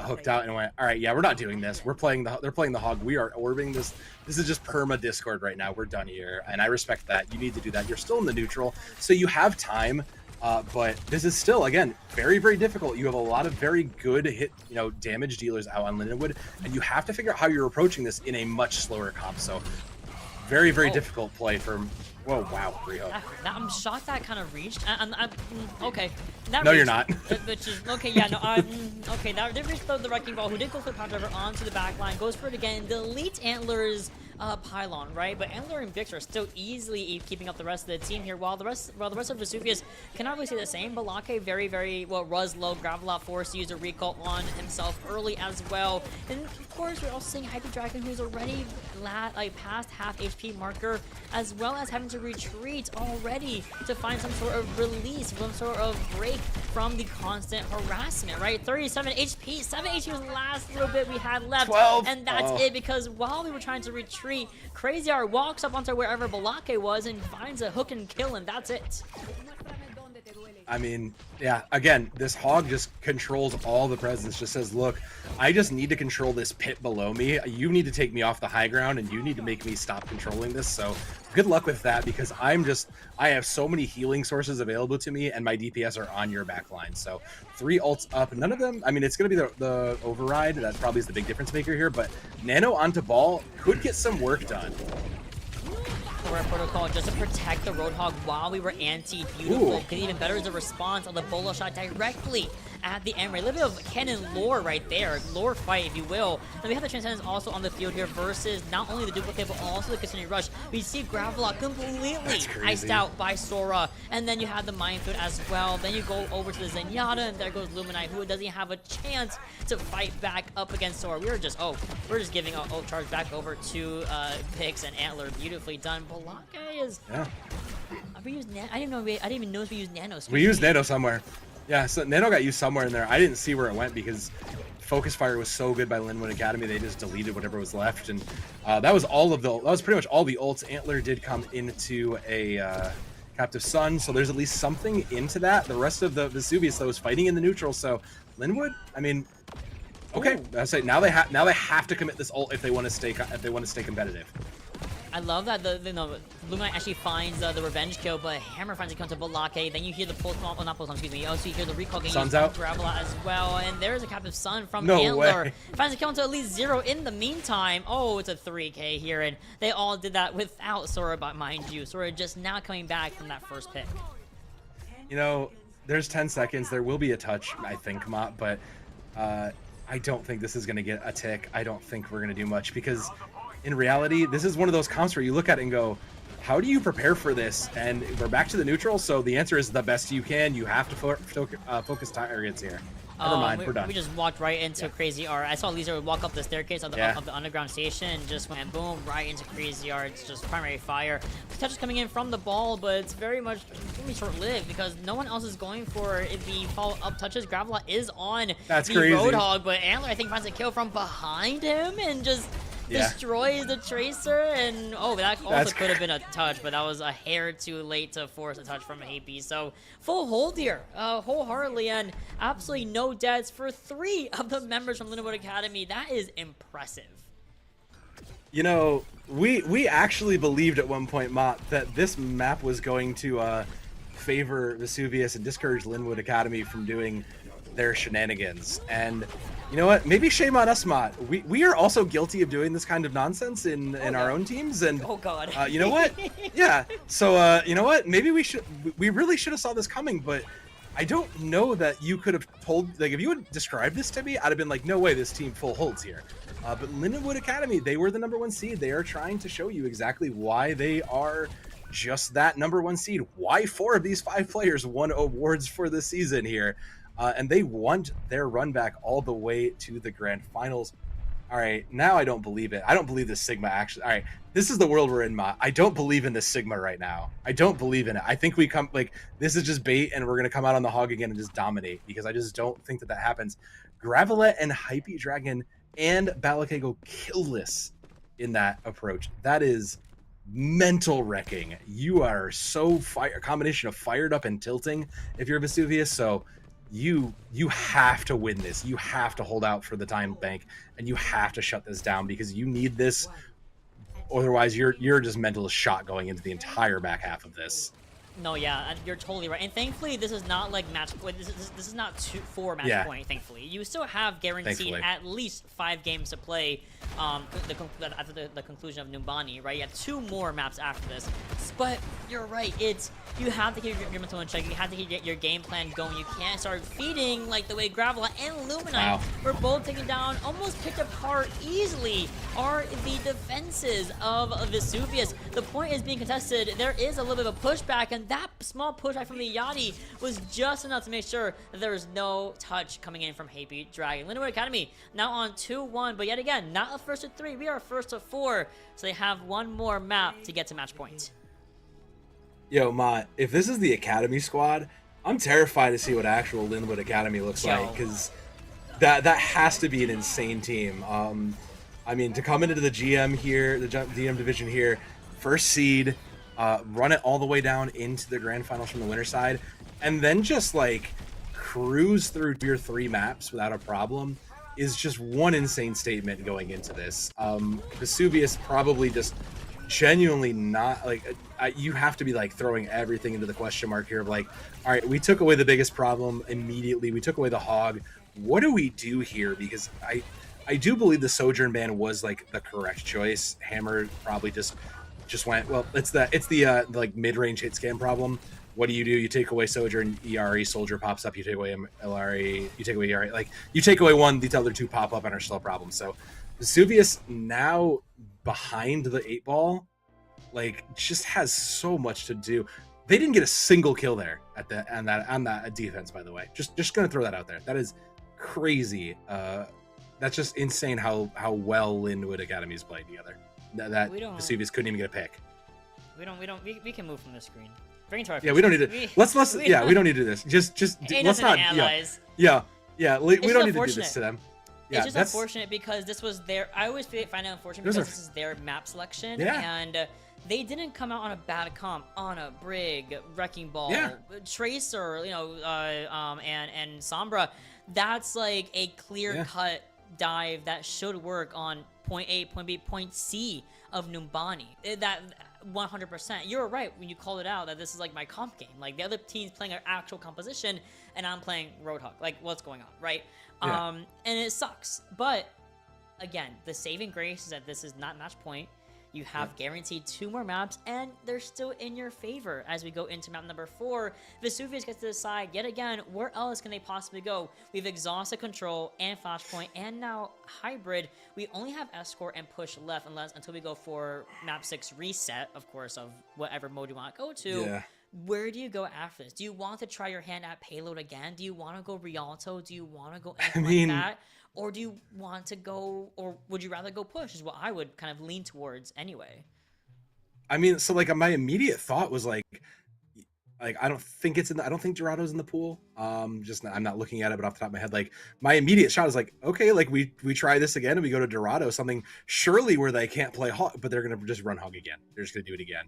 hooked out and went, all right, yeah, we're not doing this. They're playing the hog. We are orbing this. This is just perma Discord right now. We're done here, and I respect that. You need to do that. You're still in the neutral, so you have time. But this is still, again, very, very difficult. You have a lot of very good damage dealers out on Lindenwood, and you have to figure out how you're approaching this in a much slower comp. So. Very, very difficult play from. Whoa, wow, Rio. I'm shocked that kind of reached. Okay. No, you're not. Okay, yeah, no, okay, that did reach the Wrecking Ball, who did go for the Power Driver onto the back line, goes for it again, deletes Antler's pylon, right? But Antler and Vix are still easily keeping up the rest of the team here, while the rest of Vesuvius cannot really say the same. Balake very, very, was low. Gravelot forced to use a recall on himself early as well. And of course, we're also seeing Hyper Dragon, who's already past half HP marker, as well as having to retreat already to find some sort of release, some sort of break from the constant harassment, right? 37 HP, 7 HP was the last little bit we had left. 12. And that's it, because while we were trying to retreat, Crazy R walks up onto wherever Balake was and finds a hook and kill, and that's it. I mean, yeah, again, this hog just controls all the presence, just says, look, I just need to control this pit below me. You need to take me off the high ground, and you need to make me stop controlling this. So good luck with that, because I have so many healing sources available to me, and my DPS are on your back line. So 3 ults up, none of them, I mean, it's going to be the override. That probably is the big difference maker here, but Nano onto ball could get some work done. Protocol just to protect the Roadhog while we were anti-beautiful, because even better is the response on the bolo shot directly at the Emery. A little bit of cannon lore right there, lore fight if you will. Then we have the Transcendence also on the field here versus not only the duplicate but also the continued rush. We see Gravelot completely iced out by Sora, and then you have the Minefield as well. Then you go over to the Zenyatta, and there goes Luminite, who doesn't have a chance to fight back up against Sora. We're just giving a ult charge back over to Pix and Antler. Beautifully done. Balake is. Yeah. I didn't even notice we used Nano. We used Nano somewhere. Yeah, so Nano got used somewhere in there. I didn't see where it went because Focus Fire was so good by Lindenwood Academy. They just deleted whatever was left, and that was pretty much all the ults. Antler did come into a Captive Sun, so there's at least something into that. The rest of the Vesuvius though is fighting in the neutral. So Lindenwood, I mean, okay, I say now they have to commit this ult if they want to stay competitive. I love that the Luminite actually finds the revenge kill, but Hammer finds a counter Balake. Then you hear the pulse bomb, not pulse bomb, excuse me. You also hear the recall getting used from Gravelot as well. And there's a Captive Sun from Antler. Finds a counter at least 0 in the meantime. Oh, it's a 3K here, and they all did that without Sora, mind you. Sora just now coming back from that first pick. You know, there's 10 seconds. There will be a touch, I think, Mott, but I don't think this is going to get a tick. I don't think we're going to do much because in reality, this is one of those comps where you look at it and go, how do you prepare for this? And we're back to the neutral, so the answer is the best you can. You have to focus targets here. Never mind, we're done. We just walked right into Crazy R. I saw Lisa walk up the staircase of the underground station and just went boom right into Crazy R. It's just primary fire. The touch is coming in from the ball, but it's very much short-lived because no one else is going for the follow-up touches. Gravelot is on the Roadhog, but Antler, I think, finds a kill from behind him and just destroys the Tracer, and that also could have been a touch, but that was a hair too late to force a touch from AP. So full hold here, wholeheartedly, and absolutely no deaths for 3 of the members from Lindenwood Academy. That is impressive. You know, we actually believed at one point, Mott, that this map was going to favor Vesuvius and discourage Lindenwood Academy from doing their shenanigans. And you know what? Maybe shame on us, Mott. We are also guilty of doing this kind of nonsense in our own teams. And Oh god. you know what? Yeah. So you know what? Maybe we really should have saw this coming, but I don't know that you could have told, like, if you would describe this to me, I'd have been like, no way, this team full holds here. But Lindenwood Academy, they were the #1 seed. They are trying to show you exactly why they are just that #1 seed. Why 4 of these 5 players won awards for the season here. And they want their run back all the way to the grand finals. All right, now I don't believe it. I don't believe this Sigma actually. All right, this is the world we're in, Ma. I don't believe in this Sigma right now. I don't believe in it. I think we come, like, this is just bait and we're going to come out on the hog again and just dominate, because I just don't think that happens. Gravelet and Hype Dragon and Balake go killless in that approach. That is mental wrecking. You are so a combination of fired up and tilting if you're Vesuvius. So you have to win this. You have to hold out for the time bank, and you have to shut this down, because you need this. Otherwise, you're just mental as shot going into the entire back half of this. No, yeah, you're totally right. And thankfully, this is not like match point. This is not 4 match point. Thankfully, you still have guaranteed at least 5 games to play. After the conclusion of Numbani, right? You have 2 more maps after this. But you're right. You have to keep your mental in check. You have to keep your game plan going. You can't start feeding like the way Gravelet and Luminite were both taken down, almost picked apart easily. Are the defenses of Vesuvius? The point is being contested. There is a little bit of a pushback, and that small pushback from the Yachty was just enough to make sure that there was no touch coming in from Hype Dragon. Lindenwood Academy now on 2-1, but yet again, not a first to 3. We are first to 4, so they have 1 more map to get to match point. Yo, Mott, if this is the Academy squad, I'm terrified to see what actual Lindenwood Academy looks like, because that has to be an insane team. I mean, to come into the GM here, the GM division here, first seed, run it all the way down into the grand finals from the winner side, and then just like cruise through your 3 maps without a problem is just one insane statement going into this. Vesuvius probably just genuinely not like, you have to be like throwing everything into the question mark here of like, all right, we took away the biggest problem immediately. We took away the hog. What do we do here? Because I do believe the Sojourn ban was like the correct choice. Hammer probably just went, well, it's the like mid-range hit scan problem. What do? You take away Sojourn, ERE, Soldier pops up, you take away LRE, you take away ERE. Like, you take away one, these other 2 pop up and are still a problem. So Vesuvius now behind the 8 ball, like, just has so much to do. They didn't get a single kill there on that defense, by the way. Just gonna throw that out there. That is crazy. That's just insane how well Lindenwood Academy's played together. That Vesuvius couldn't even get a pick. We can move from the screen. Bring it to our we don't need to. Let's we don't need to do this. Just let's not. Allies. Yeah. We don't need to do this to them. Yeah, it's just unfortunate because this was their. I always find it unfortunate because this is their map selection, and they didn't come out on a bad comp on a Brig, Wrecking Ball, Tracer, and Sombra. That's like a clear-cut dive that should work on point A, point B, point C of Numbani. That 100%. You're right when you called it out that this is like my comp game. Like, the other team's playing an actual composition, and I'm playing Roadhog. Like, what's going on, right? And it sucks. But again, the saving grace is that this is not match point. You have guaranteed 2 more maps, and they're still in your favor as we go into map number 4. Vesuvius gets to decide yet again, where else can they possibly go? We've exhausted Control and Flashpoint, and now Hybrid. We only have Escort and Push left until we go for map 6 reset, of course, of whatever mode you want to go to. Where do you go after this? Do you want to try your hand at Payload again? Do you want to go Rialto? Do you want to go anything like that? Or do you want to go, or would you rather go Push, is what I would kind of lean towards anyway. I mean, so like my immediate thought was like I don't think Dorado's in the pool. I'm not looking at it, but off the top of my head, like my immediate shot is like, okay, like we try this again and we go to Dorado, something surely where they can't play Hog, but they're gonna just run Hog again. They're just gonna do it again.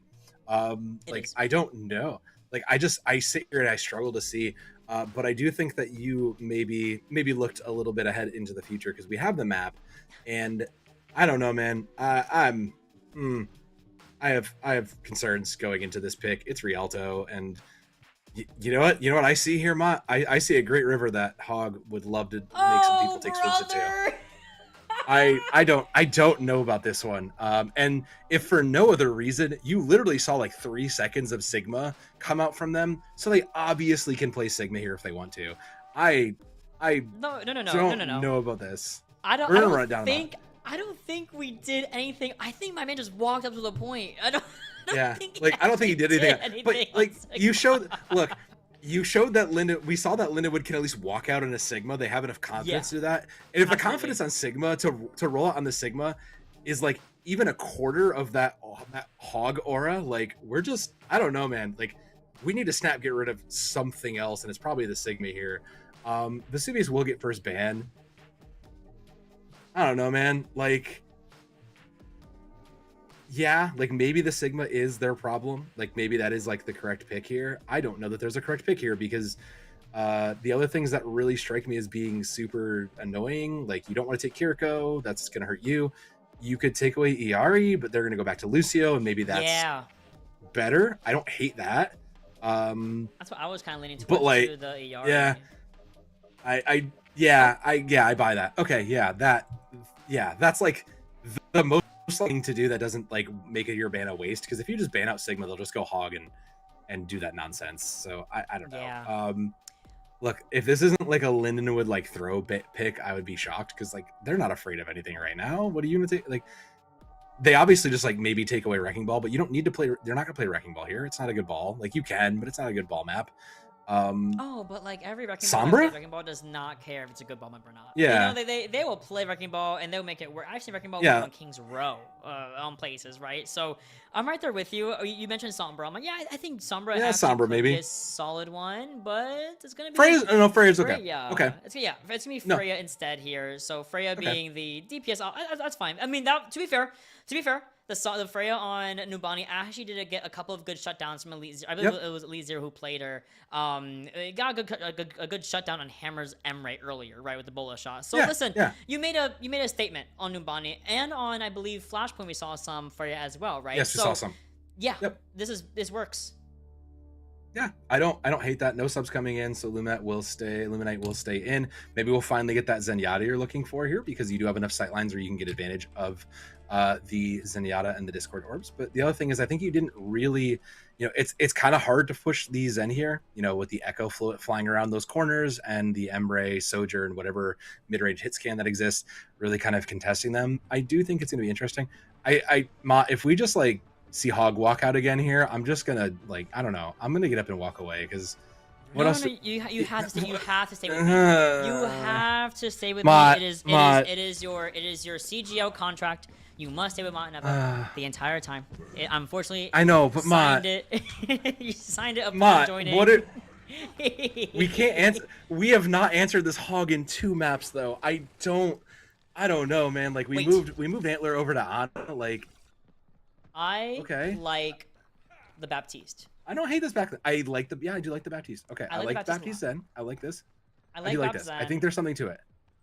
I don't know. Like, I sit here and I struggle to see. But I do think that you maybe looked a little bit ahead into the future, because we have the map, and I don't know, man. I have concerns going into this pick. It's Rialto, and You know what? You know what I see here, Ma? I see a great river that Hog would love to make some people take swims into. I don't know about this one. And if for no other reason, you literally saw like 3 seconds of Sigma come out from them, so they obviously can play Sigma here if they want to. I No. don't know about this. I We're gonna run it down. I don't think we did anything. I think my man just walked up to the point. I don't think I don't think he did anything. But like on you Sigma. showed, you showed that we saw that Lindenwood can at least walk out in a Sigma. They have enough confidence to do that. And if the confidence on Sigma to roll out on the Sigma is like even a quarter of that Hog aura, like we're just, I don't know, man. Like we need to get rid of something else, and it's probably the Sigma here. Vesuvius will get first ban. I don't know, man. Like, yeah, like maybe the Sigma is their problem. Like maybe that is like the correct pick here. I don't know that there's a correct pick here because the other things that really strike me as being super annoying, like you don't want to take Kiriko, that's going to hurt you. You could take away Iari, but they're going to go back to Lucio, and maybe that's better. I don't hate that. That's what I was kind of leaning towards. But like, the Iari. I buy that. Okay, that's like the most thing to do that doesn't like make your ban a waste, because if you just ban out Sigma, they'll just go Hog and do that nonsense. So I don't know. Yeah. Look, if this isn't like a Lindenwood like throw pick, I would be shocked, because like they're not afraid of anything right now. What are you gonna take? Like they obviously just like maybe take away Wrecking Ball, but you don't need to play. They're not gonna play Wrecking Ball here. It's not a good ball. Like you can, but it's not a good ball map. But like every Wrecking Ball does not care if it's a good ball map or not. Yeah. You know, they will play Wrecking Ball and they'll make it work. I've seen Wrecking Ball Yeah. work on King's Row on places, right? So I'm right there with you. You mentioned Sombra. I'm like, yeah, I think Sombra. Yeah, actually Sombra could maybe. be a solid one, but it's gonna be Freya's okay. Freya. Okay. It's gonna be No. Freya instead here. So Freya Okay. being the DPS, that's fine. I mean, that to be fair, the Freya on Numbani actually did get a couple of good shutdowns from Elite Zero. I believe it was Elite Zero who played her. It got a good shutdown on Hammer's Emray earlier, right, with the Bola shot. So listen, you made a statement on Numbani, and on I believe Flashpoint we saw some Freya as well, right? Yes, we saw some. Yeah, this works. Yeah, I don't hate that. No subs coming in, so Luminite will stay in. Maybe we'll finally get that Zenyatta you're looking for here, because you do have enough sightlines where you can get advantage of the Zenyatta and the Discord orbs. But the other thing is, I think you didn't really, it's kind of hard to push these in here, with the Echo flying around those corners and the Emray, Sojourn, whatever mid-range hit scan that exists, really kind of contesting them. I do think it's going to be interesting. If we just like see Hog walk out again here, I'm just gonna I don't know, I'm gonna get up and walk away, because what else? No, you have to stay. You have to stay with me. You have to stay with me. It is your CGL contract. You must stay with Mott the entire time. Unfortunately, I know, but Mott, you signed it upon joining. We can't answer. We have not answered this Hog in 2 maps though. I don't know, man. Like we moved Antler over to Ana. Like I like the Baptiste. I don't hate this back. I like the I do like the Baptiste. Okay, I like Baptiste Zen. I like this. I do like this. I think there's something to it.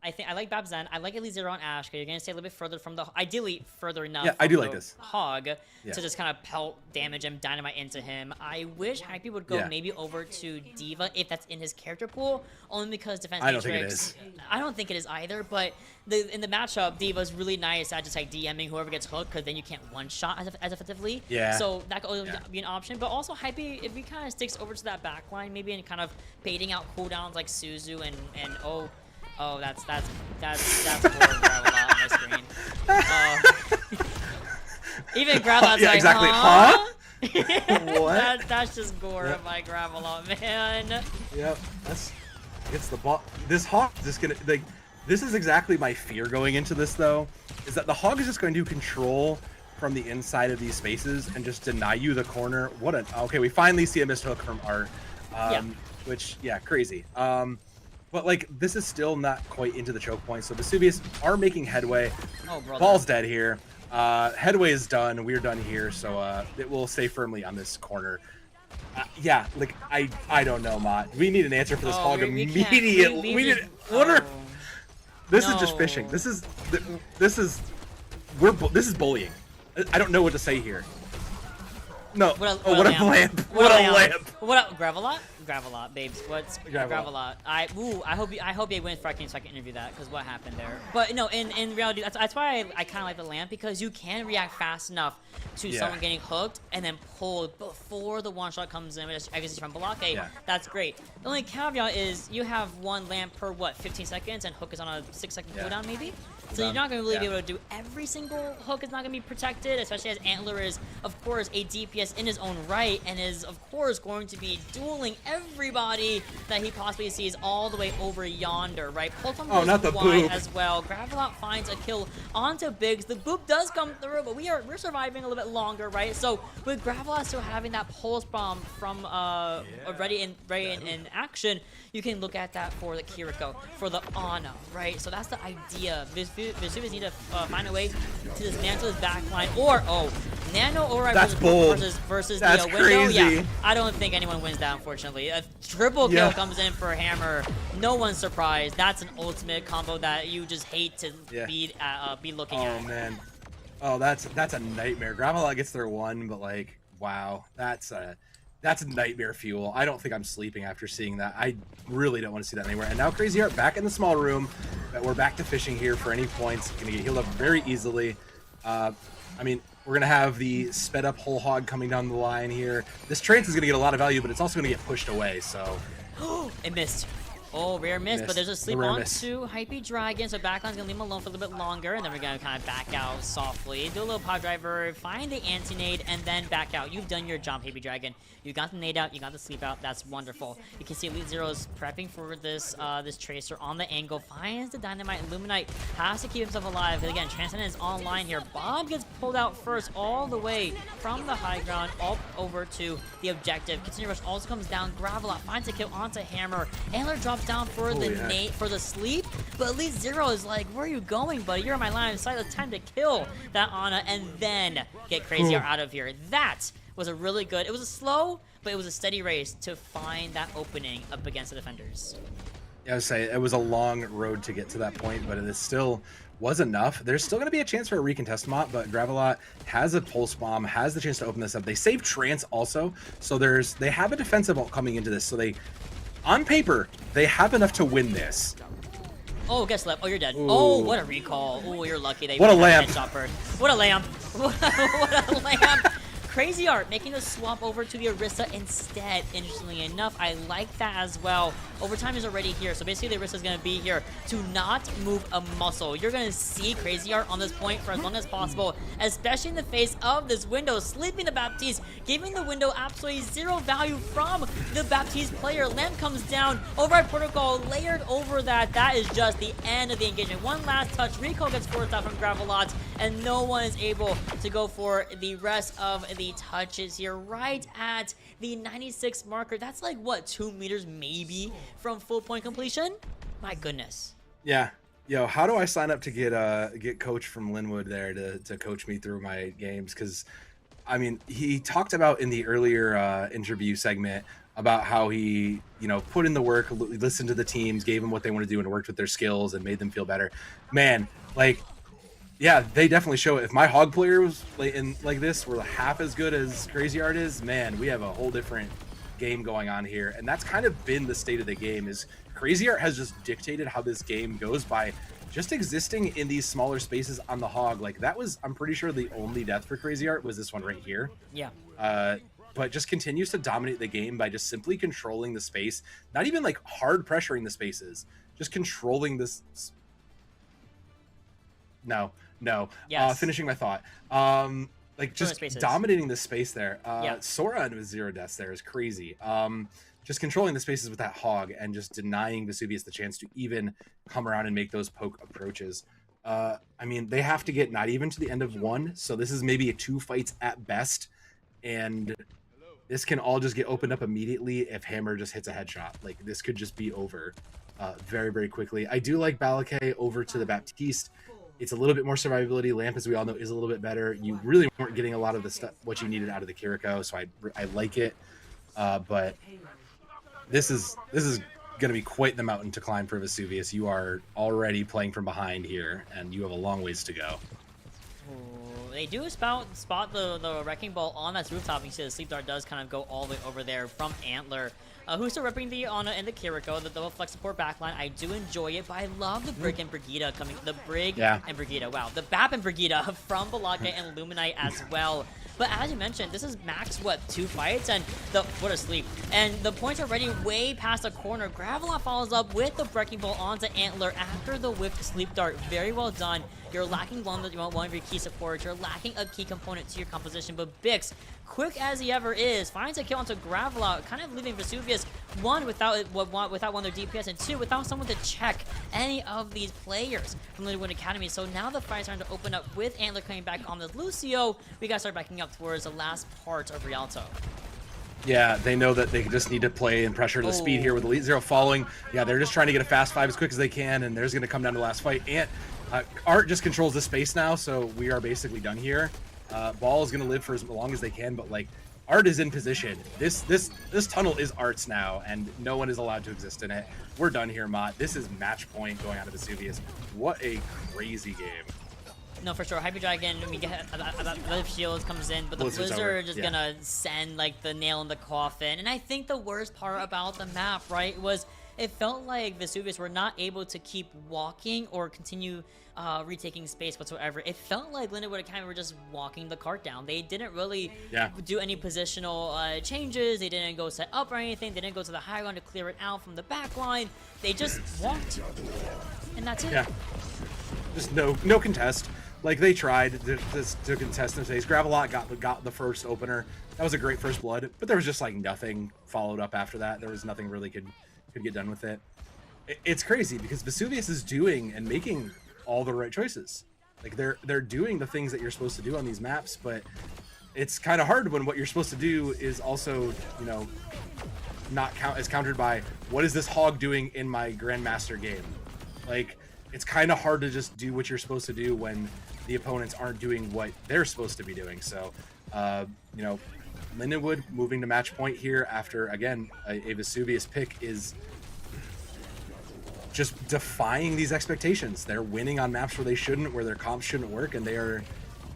I like Bab Zen. I like Elite Zero on Ash, because you're gonna stay a little bit further from the ideally further enough. Yeah, I do like this. Hog to just kind of pelt damage him, dynamite into him. I wish Hypey would go maybe over to Diva if that's in his character pool, only because Defense I don't Matrix. think it is. I don't think it is either. But in the matchup, Diva's really nice at just like DMing whoever gets hooked, because then you can't one shot as effectively. Yeah. So that could be an option. But also Hypey, if he kind of sticks over to that back line, maybe, and kind of baiting out cooldowns like Suzu and that's Gore Gravel on my screen. Even Gravelot's like, exactly. huh? What? That's just Gore on my Gravelot, man. Yep. It's the ball. This Hog is just gonna this is exactly my fear going into this though, is that the Hog is just going to control from the inside of these spaces and just deny you the corner. Okay, we finally see a missed hook from Art. Which crazy. But like this is still not quite into the choke point, so Vesuvius are making headway. Ball's dead here. Headway is done. We're done here, so it will stay firmly on this corner. I don't know, Mott. We need an answer for this Hog immediately. This is just fishing. This is bullying. I don't know what to say here. No. What a lamp. What a lamp. What up, Gravelot? Gravelot, babes. What's Gravelot. Gravelot? I hope they win Fracking so I can interview that, because what happened there. But no, in reality, that's why I kind of like the lamp, because you can react fast enough to someone getting hooked and then pulled before the one shot comes in, which I guess is from Balake. Yeah. That's great. The only caveat is you have one lamp per, what, 15 seconds, and hook is on a 6-second cooldown, maybe? So you're not going to really be able to do every single hook. Is not going to be protected, especially as Antler is, of course, a DPS in his own right, and is, of course, going to be dueling everybody that he possibly sees all the way over yonder, right? Pulton goes not the wide boop. as well. Gravelot finds a kill onto Biggs. The boop does come through, but we're surviving a little bit longer, right? So with Gravelot still having that pulse bomb from ready in action, you can look at that for the Kiriko, for the Ana, right? So that's the idea. Vesuvius need to find a way to dismantle his backline, or Nano override versus the window. Crazy. Yeah, I don't think anyone wins that, unfortunately. A triple kill comes in for Hammer. No one's surprised. That's an ultimate combo that you just hate to be looking at. Oh man, that's a nightmare. Gravelot gets their one, but like, wow, that's nightmare fuel. I don't think I'm sleeping after seeing that. I really don't want to see that anywhere. And now Crazy Art back in the small room. We're back to fishing here for any points. Gonna get healed up very easily. I mean, we're gonna have the sped up whole hog coming down the line here. This trance is gonna get a lot of value, but it's also gonna get pushed away. So it missed. Oh, rare miss, but there's a sleep on to Hypey Dragon, so backline's gonna leave him alone for a little bit longer, and then we're gonna kind of back out softly, do a little power driver, find the anti-nade, and then back out. You've done your job, Hypey Dragon. You got the nade out, you got the sleep out. That's wonderful. You can see Elite Zero is prepping for this this tracer on the angle, finds the dynamite. Illuminite has to keep himself alive, because again, Transcendent is online here. Bob gets pulled out first, all the way from the high ground up over to the objective. Continue Rush also comes down. Gravelot finds a kill onto Hammer. Antler drops down for the for the sleep, but Elite Zero is like, where are you going, buddy? You're on my line of sight. It's time to kill that Ana and then get Crazy out of here. That was a really good, it was a slow, but it was a steady race to find that opening up against the defenders. Yeah, I would say it was a long road to get to that point, but it still was enough. There's still going to be a chance for a recontest mop, but Gravelot has a pulse bomb, has the chance to open this up. They save Trance also, so they have a defensive ult coming into this, so they, on paper, they have enough to win this. Oh, guess left. Oh, you're dead. Ooh. Oh, what a recall. Oh, you're lucky. They what a lamp. What a lamp. What a lamp. Crazy Art making the swap over to the Orisa instead, interestingly enough. I like that as well. Overtime is already here, so basically the Orisa is going to be here to not move a muscle. You're going to see Crazy Art on this point for as long as possible, especially in the face of this window, sleeping the Baptiste, giving the window absolutely zero value from the Baptiste player. Lamp comes down, override protocol layered over that. That is just the end of the engagement. One last touch, recall gets forced out from Gravelot, and no one is able to go for the rest of the touches here, right at the 96 marker. That's like, what, 2 meters maybe from full point completion? My goodness. Yeah. Yo, how do I sign up to get coach from Lindenwood there to coach me through my games? Because, I mean, he talked about in the earlier interview segment about how he, put in the work, listened to the teams, gave them what they want to do, and worked with their skills and made them feel better. Man, like, yeah, they definitely show it. If my hog player was like this were half as good as Crazy Art is, man, we have a whole different game going on here. And that's kind of been the state of the game, is Crazy Art has just dictated how this game goes by just existing in these smaller spaces on the hog. Like, that was, I'm pretty sure, the only death for Crazy Art was this one right here. Yeah. But just continues to dominate the game by just simply controlling the space, not even like hard pressuring the spaces, just controlling this. No. Yes. Finishing my thought. Like, just dominating the space there. Sora with 0 deaths there is crazy. Just controlling the spaces with that hog and just denying Vesuvius the chance to even come around and make those poke approaches. I mean, they have to get not even to the end of 1, so this is maybe 2 fights at best, and this can all just get opened up immediately if Hammer just hits a headshot. Like, this could just be over very, very quickly. I do like Balake over to the Baptiste. It's a little bit more survivability. Lamp, as we all know, is a little bit better. You really weren't getting a lot of the stuff, what you needed out of the Kiriko, so I like it. But this is going to be quite the mountain to climb for Vesuvius. You are already playing from behind here, and you have a long ways to go. They do spot the Wrecking Ball on that rooftop. You see the Sleep Dart does kind of go all the way over there from Antler. Who's still repping the Ana and the Kiriko, the double flex support backline. I do enjoy it, but I love the Brig and Brigida coming. The Brig and Brigida, wow. The Bap and Brigida from Balaka and Luminite as well. But as you mentioned, this is max, what, 2 fights? And what a sleep. And the points are already way past the corner. Gravelot follows up with the Wrecking Ball onto Antler after the whiffed Sleep Dart. Very well done. You're lacking one of your key supports. You're lacking a key component to your composition. But Bix, quick as he ever is, finds a kill onto Gravelot, kind of leaving Vesuvius, one, without one of their DPS, and 2, without someone to check any of these players from Lindenwood Academy. So now the fight's starting to open up with Antler coming back on this Lucio. We got to start backing up towards the last part of Rialto. Yeah, they know that they just need to play and pressure the speed here with Elite Zero following. Yeah, they're just trying to get a fast 5 as quick as they can, and there's going to come down to the last fight. And Art just controls the space now, so we are basically done here. Ball is going to live for as long as they can, but like Art is in position. This tunnel is Art's now, and no one is allowed to exist in it. We're done here, Mott. This is match point going on to Vesuvius. What a crazy game. No, for sure. Hyper Dragon, we get the shields comes in, but the Blizzard's Blizzard over. are just gonna send like the nail in the coffin. And I think the worst part about the map, right, was it felt like Vesuvius were not able to keep walking or continue retaking space whatsoever. It felt like Lindenwood Academy were just walking the cart down. They didn't really do any positional changes. They didn't go set up or anything. They didn't go to the high ground to clear it out from the back line. They just walked, and that's it. Yeah, just no contest. Like, they tried to contest in phase. Gravelot got the first opener. That was a great first blood, but there was just like nothing followed up after that. There was nothing really could get done with it. It's crazy because Vesuvius is doing and making all the right choices. Like, they're doing the things that you're supposed to do on these maps, but it's kind of hard when what you're supposed to do is also, you know, not count as countered by what is this hog doing in my Grandmaster game. Like, it's kind of hard to just do what you're supposed to do when the opponents aren't doing what they're supposed to be doing. So, you know, Lindenwood moving to match point here after, again, a Vesuvius pick is just defying these expectations. They're winning on maps where they shouldn't, where their comps shouldn't work, and they are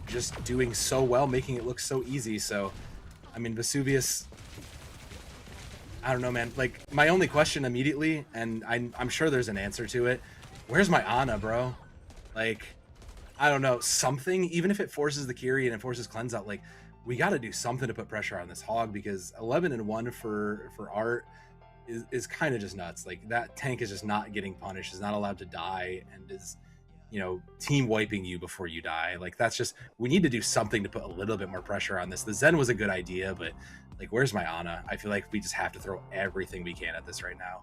just doing so well, making it look so easy. So, I mean, Vesuvius, I don't know, man. Like, my only question immediately, and I'm sure there's an answer to it, where's my Ana, bro? Like, I don't know, something, even if it forces the Kiri and it forces Cleanse Out, like, we got to do something to put pressure on this hog, because 11-1 for Art is kind of just nuts. Like, that tank is just not getting punished, is not allowed to die, and is, you know, team wiping you before you die. Like, that's just, we need to do something to put a little bit more pressure on this. The Zen was a good idea, but like, where's my Ana? I feel like we just have to throw everything we can at this right now.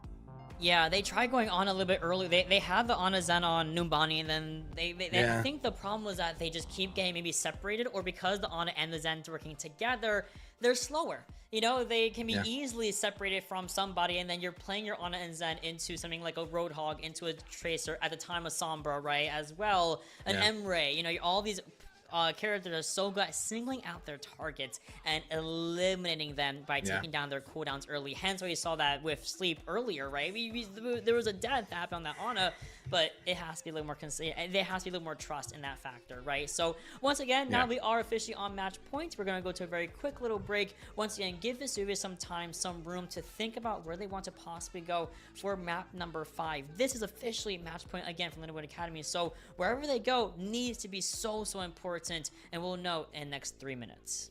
Yeah, they tried going on a little bit early. They had the Ana Zen on Numbani, and then I think the problem was that they just keep getting maybe separated, or because the Ana and the Zen's working together, they're slower. You know, they can be easily separated from somebody, and then you're playing your Ana and Zen into something like a Roadhog, into a Tracer, at the time of Sombra, right, as well, an Emre, you know, all these characters are so good at singling out their targets and eliminating them by taking down their cooldowns early. Hence why you saw that with Sleep earlier, right? There was a death that happened on that Ana, but it has to be a little more there has to be a little more trust in that factor, right? So once again, now we are officially on match points. We're going to go to a very quick little break. Once again, give Vesuvius some time, some room to think about where they want to possibly go for map number 5. This is officially match point again from Lindenwood Academy, so wherever they go needs to be so important, and we'll know in the next 3 minutes.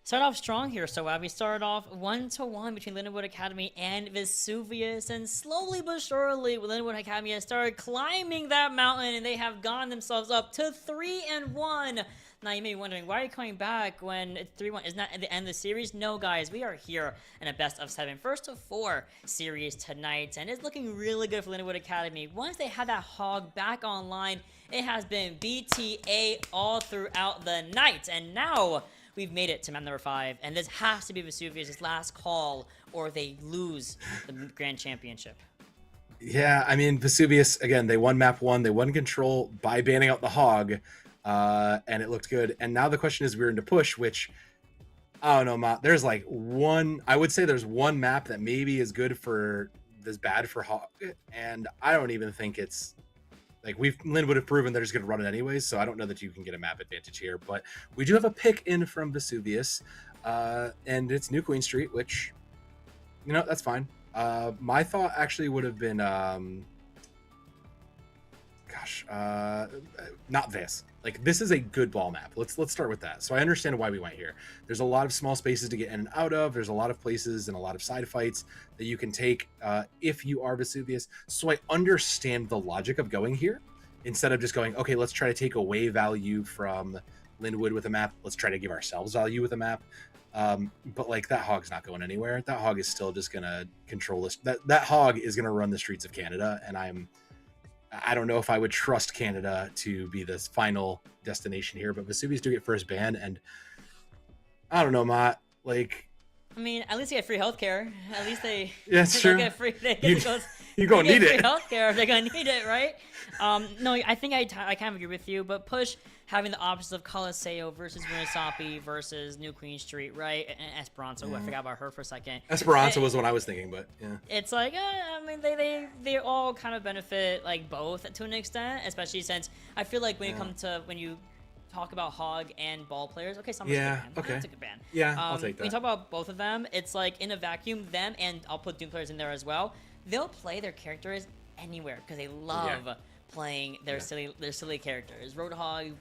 Start off strong here, so we started off 1-1 between Lindenwood Academy and Vesuvius, and slowly but surely, Lindenwood Academy has started climbing that mountain, and they have gone themselves up to 3-1. Now you may be wondering, why are you coming back when it's 3-1? Isn't that at the end of the series? No, guys, we are here in a best of 7, first of 4 series tonight, and it's looking really good for Lindenwood Academy. Once they have that hog back online, it has been BTA all throughout the night, and now we've made it to map number 5, and this has to be Vesuvius' last call, or they lose the Grand Championship. Yeah, I mean, Vesuvius, again, they won map 1, they won control by banning out the hog, and it looked good. And now the question is, we're into push, which, I don't know, Ma, there's like I would say there's one map that maybe is good for, this bad for hog, and I don't even think it's, like, Lynn would have proven they're just going to run it anyways, so I don't know that you can get a map advantage here. But we do have a pick in from Vesuvius, and it's New Queen Street, which, you know, that's fine. My thought actually would have been, not this. Like, this is a good ball map. Let's start with that. So I understand why we went here. There's a lot of small spaces to get in and out of. There's a lot of places and a lot of side fights that you can take if you are Vesuvius. So I understand the logic of going here instead of just going, okay, let's try to take away value from Lindenwood with a map. Let's try to give ourselves value with a map. But like, that hog's not going anywhere. That hog is still just gonna control this. That hog is gonna run the streets of Canada, and I don't know if I would trust Canada to be this final destination here, but Vesuvius do get first ban, and I don't know, Matt. Like, I mean, at least they get free healthcare. At least they that's true. Get free. You're gonna need it. Free healthcare. They're gonna need it, right? No, I think I kind of agree with you. But push having the options of Coliseo versus Murisapi versus New Queen Street, right? And Esperanza. I forgot about her for a second. Esperanza was what I was thinking, but yeah. It's like, I mean, they all kind of benefit like both to an extent, especially since I feel like when you talk about hog and ball players, okay, Summer's a good ban. Okay. That's a good ban. Yeah, I'll take that. When you talk about both of them, it's like in a vacuum, them and I'll put Doom players in there as well. They'll play their characters anywhere because they love playing their silly characters. Roadhog,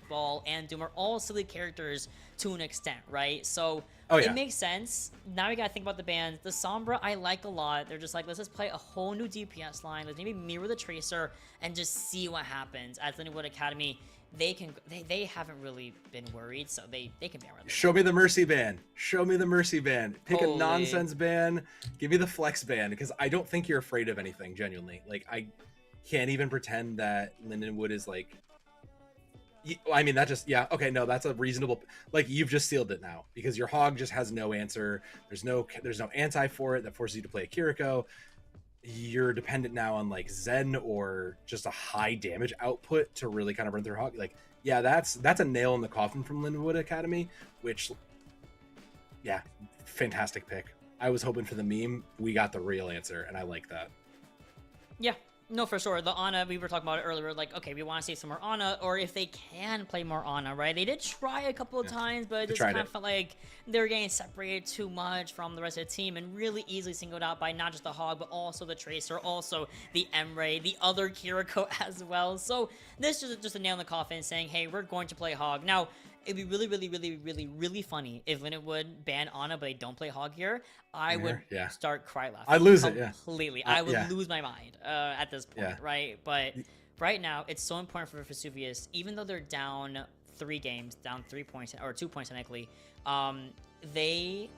Ball, and Doom are all silly characters to an extent, right? So it makes sense. Now we gotta think about the bans. The Sombra I like a lot. They're just like, let's just play a whole new DPS line. Let's maybe mirror the Tracer and just see what happens. At Lindenwood Academy, they haven't really been worried, so they can ban whatever. Show me the mercy ban. Show me the mercy ban. Pick a nonsense ban. Give me the flex ban, because I don't think you're afraid of anything, genuinely. Like, I can't even pretend that Lindenwood is like, I mean, that just, okay, no, that's a reasonable, like, you've just sealed it now, because your hog just has no answer. There's no anti for it that forces you to play a Kiriko. You're dependent now on like Zen or just a high damage output to really kind of run through hog. Like, that's a nail in the coffin from Lindenwood Academy, which, fantastic pick. I was hoping for the meme. We got the real answer, and I like that. Yeah, no, for sure. The Ana, we were talking about it earlier, like, okay, we want to see some more Ana, or if they can play more Ana, right? They did try a couple of times, but it just kind of felt like they were getting separated too much from the rest of the team and really easily singled out by not just the Hog, but also the Tracer, also the Emre, the other Kiriko as well. So this is just a nail in the coffin saying, hey, we're going to play Hog. Now, it'd be really, really, really, really, really funny if Lindenwood ban Ana, but they don't play Hog here. I would start cry laughing. I'd lose it, completely. I would lose my mind at this point, right? But right now, it's so important for Vesuvius, even though they're down 3 games, down 3 points, or 2 points technically, they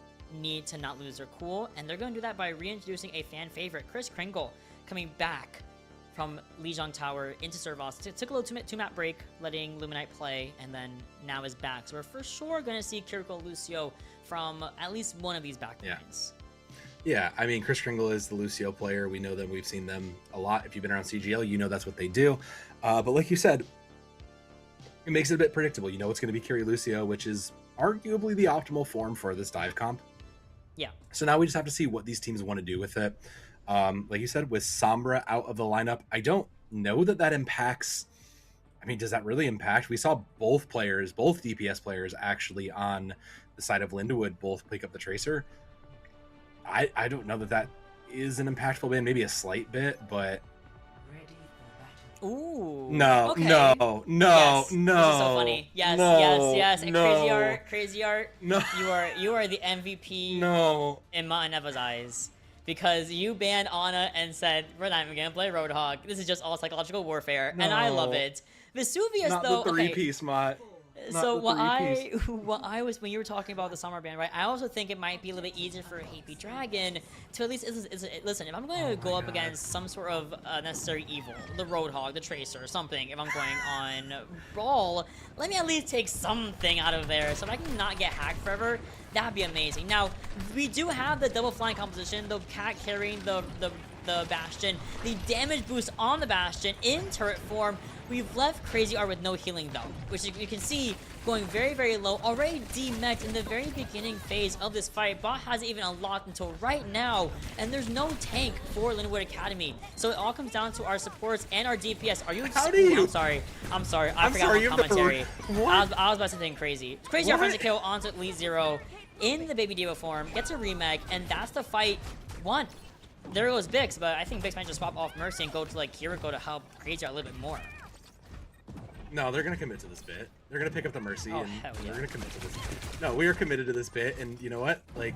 need to not lose their cool, and they're going to do that by reintroducing a fan favorite, Chris Kringle, coming back from Lijiang Tower into Servos. Took a little 2-map break, letting Luminite play, and then now is back. So we're for sure going to see Kiriko Lucio from at least one of these back lines. Yeah, I mean, Chris Kringle is the Lucio player. We know them. We've seen them a lot. If you've been around CGL, you know that's what they do. But like you said, it makes it a bit predictable. You know it's going to be Kiri Lucio, which is arguably the optimal form for this dive comp. Yeah. So now we just have to see what these teams want to do with it. Like you said, with Sombra out of the lineup, I don't know that impacts. I mean, does that really impact? We saw both DPS players actually on the side of Lindenwood both pick up the Tracer. I don't know that is an impactful ban, maybe a slight bit, but Ooh. No, okay. no. Yes, this is so funny. Yes, yes. And no. Crazy Art. No. You are the MVP. No. In Ma'aneva's eyes. Because you banned Ana and said, we're not even gonna play Roadhog. This is just all psychological warfare. And I love it. Vesuvius, Not though. the three-piece, Mott. So when you were talking about the summer ban, right? I also think it might be a little bit easier for HP Dragon to at least listen. If I'm going to go up against some sort of necessary evil, the Roadhog, the Tracer, something. If I'm going on Brawl, let me at least take something out of there. So if I can not get hacked forever, that'd be amazing. Now we do have the double flying composition, the cat carrying the Bastion, the damage boost on the Bastion in turret form. We've left Crazy Art with no healing though, which you can see going very, very low. Already demeched in the very beginning phase of this fight. Bot hasn't even unlocked until right now, and there's no tank for Lindenwood Academy. So it all comes down to our supports and our DPS. Are you? How do you? I'm sorry. I forgot sorry, my commentary. What? I was about to say something crazy. Crazy Art finds a kill onto Elite Zero in the Baby Diva form, gets a remake, and that's the fight won. There goes Bix, but I think Bix might just swap off Mercy and go to like Kiriko to help Crazy Art a little bit more. No, they're gonna commit to this bit. They're gonna pick up the Mercy, and hell yeah. they're gonna commit to this. No, we are committed to this bit, and you know what? Like,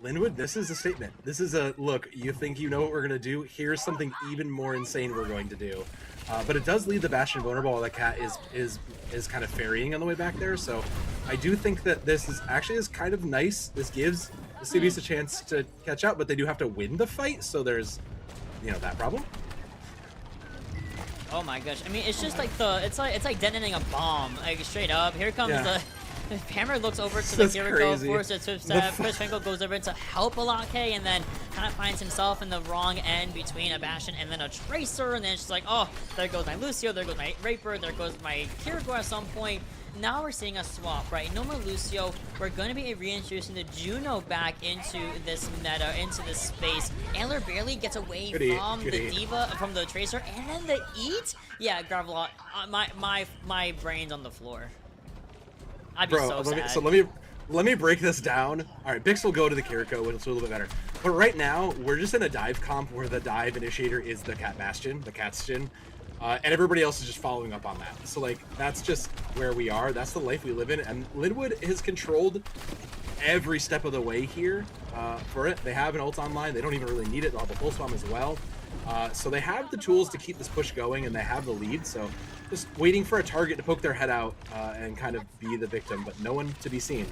Lindenwood, this is a statement. This is a look. You think you know what we're gonna do? Here's something even more insane we're going to do. But it does leave the Bastion vulnerable while the cat is kind of ferrying on the way back there. So I do think that this is kind of nice. This gives the Vesuvius a chance to catch up, but they do have to win the fight. So there's, that problem. Oh my gosh! I mean, it's just like it's like detonating a bomb. Like straight up. Here comes the Hammer looks over to the Kiriko, forces a swift step. Chris Finkel goes over to help Alake, and then kind of finds himself in the wrong end between a Bastion and then a Tracer, and then it's just like, oh, there goes my Lucio, there goes my Raper, there goes my Kiriko at some point. Now we're seeing a swap, right? No more Lucio. We're going to be reintroducing the Juno back into this meta, into this space. Antler barely gets away from the Diva, from the Tracer, and then the Eat. Yeah, Gravelot, my brain's on the floor. I'd be so sad. So let me break this down. All right, Bix will go to the Kiriko, which is a little bit better. But right now, we're just in a dive comp where the dive initiator is the Cat Bastion, the Catston. And everybody else is just following up on that. So, like, that's just where we are. That's the life we live in. And Lindenwood has controlled every step of the way here for it. They have an ult online. They don't even really need it. They'll have a full spam as well. So they have the tools to keep this push going, and they have the lead. So just waiting for a target to poke their head out and kind of be the victim, but no one to be seen.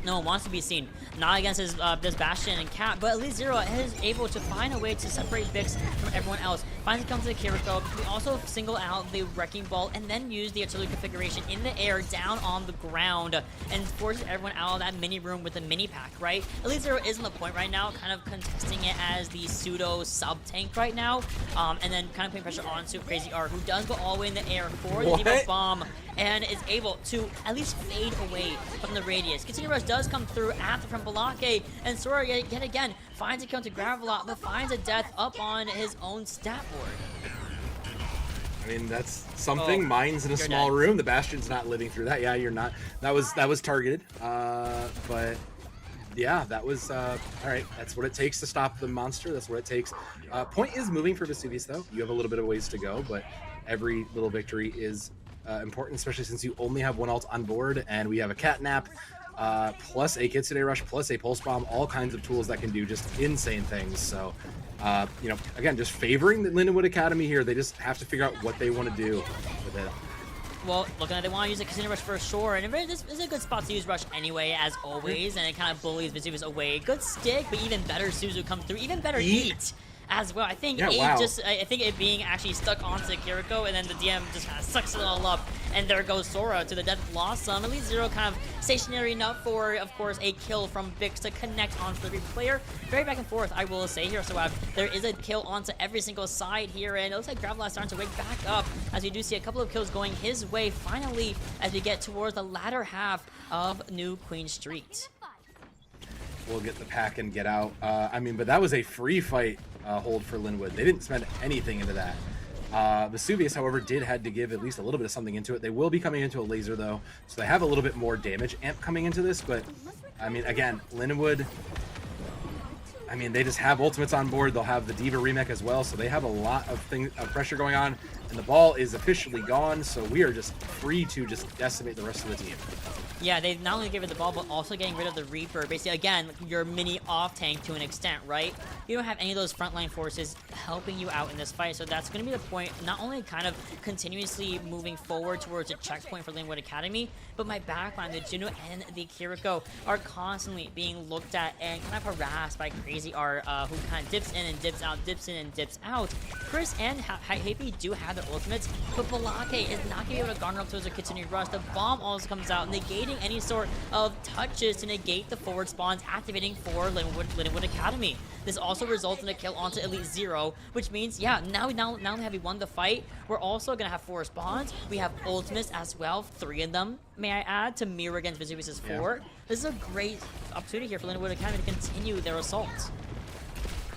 No one wants to be seen. Not against this Bastion and Cat, but at least Zero is able to find a way to separate Bix from everyone else. Finally comes to Kiriko. We also single out the Wrecking Ball and then use the artillery configuration in the air down on the ground and forces everyone out of that mini room with a mini pack, right? At least Zero is on the point right now, kind of contesting it as the pseudo sub-tank right now, and then kind of putting pressure onto Crazy Art, who does go all the way in the air for the debuff bomb and is able to at least fade away from the radius. Continuous Rush does come through after from Balake, and Sora yet again finds a kill to Gravelot, but finds a death up on his own stat board. I mean, that's something. Mine's in a small room. The Bastion's not living through that. Yeah, you're not. That was targeted. But yeah, that was all right. That's what it takes to stop the monster. That's what it takes. Point is moving for Vesuvius, though. You have a little bit of ways to go, but every little victory is important, especially since you only have one ult on board, and we have a Catnap, plus a Kitsune Rush, plus a Pulse Bomb, all kinds of tools that can do just insane things. So, again, just favoring the Lindenwood Academy here. They just have to figure out what they want to do with it. Well, looking like they want to use a Casino Rush for sure, and this is a good spot to use Rush anyway, as always, and it kind of bullies Vesuvius away. Good stick, but even better Suzu comes through, even better Eat as well. I think I think it being actually stuck onto Kiriko, and then the DM just kind of sucks it all up, and there goes Sora to the death of Blossom. Elite Zero kind of stationary enough for, of course, a kill from Bix to connect onto the replayer. Very back and forth, I will say here. So there is a kill onto every single side here, and it looks like Gravelot starting to wake back up, as we do see a couple of kills going his way finally as we get towards the latter half of New Queen Street. We'll get the pack and get out. But that was a free fight hold for Lindenwood. They didn't spend anything into that. Vesuvius, however, had to give at least a little bit of something into it. They will be coming into a laser, though, so they have a little bit more damage amp coming into this. But, again, Lindenwood, they just have ultimates on board. They'll have the Diva remake as well, so they have a lot of pressure going on. and the ball is officially gone, so we are just free to just decimate the rest of the team. Yeah, they not only give it the ball, but also getting rid of the Reaper. Basically, again, your mini off-tank to an extent, right? You don't have any of those frontline forces helping you out in this fight, so that's going to be the point, not only kind of continuously moving forward towards a checkpoint for Lindenwood Academy, but my backline, the Juno and the Kiriko, are constantly being looked at and kind of harassed by Crazy Art, who kind of dips in and dips out, dips in and dips out. Chris and Happy do have their ultimates, but Balake is not going to be able to garner up towards a continued rush. The bomb also comes out, negating any sort of touches to negate the forward spawns activating for Lindenwood Academy. This also results in a kill onto Elite Zero, which means, yeah, now only have we won the fight, we're also going to have 4 spawns. We have ultimates as well, 3 of them, may I add, to mirror against Vesuvius' 4. Yeah. This is a great opportunity here for Lindenwood Academy to continue their assaults.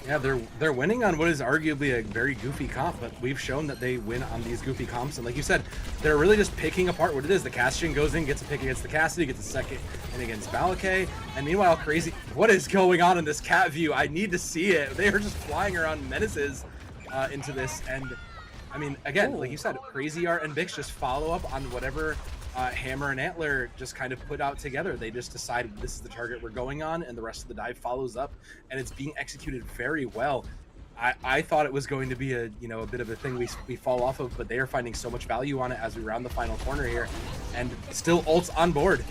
Yeah, they're winning on what is arguably a very goofy comp, but we've shown that they win on these goofy comps. And like you said, they're really just picking apart what it is. The Cassian goes in, gets a pick against the Cassidy, gets a second and against Balake. And meanwhile, Crazy, what is going on in this cat view? I need to see it. They are just flying around menaces into this. And I mean, again, like you said, Crazy Art and Bix just follow up on whatever Hammer and Antler just kind of put out together. They just decide this is the target we're going on, and the rest of the dive follows up, and it's being executed very well. I thought it was going to be a bit of a thing we fall off of, but they are finding so much value on it as we round the final corner here, and still ults on board.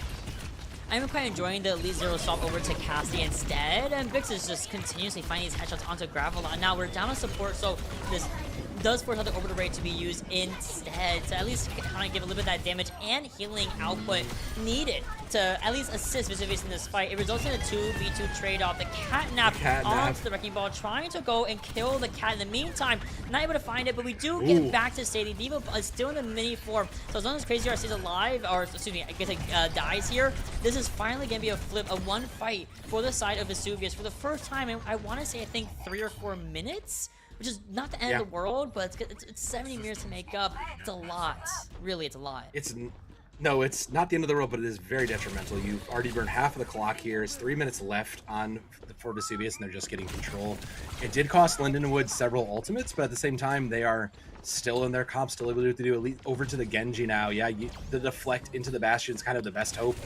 I'm quite enjoying the Elite Zero swap over to Cassie instead, and Bix is just continuously finding these headshots onto Gravelon. Now we're down on support, so this does force out the orbital rate to be used instead to at least kind of give a little bit of that damage and healing output needed to at least assist Vesuvius in this fight. It results in a 2v2 trade-off. The catnap onto the Wrecking Ball, trying to go and kill the cat. In the meantime, not able to find it, but we do get back to safety. Diva is still in the mini form, so as long as Crazy Art stays alive, or excuse me, I guess it dies here, this is finally going to be a flip, a one fight for the side of Vesuvius for the first time in, I want to say, I think 3 or 4 minutes? Which is not the end of the world, but it's 70 mirrors to make up. It's a lot. Really, it's a lot. No, it's not the end of the world, but it is very detrimental. You've already burned half of the clock here. It's 3 minutes left for Vesuvius, and they're just getting control. It did cost Lindenwood several ultimates, but at the same time, they are still in their comp, still able to do elite over to the Genji now. Yeah, the deflect into the Bastion is kind of the best hope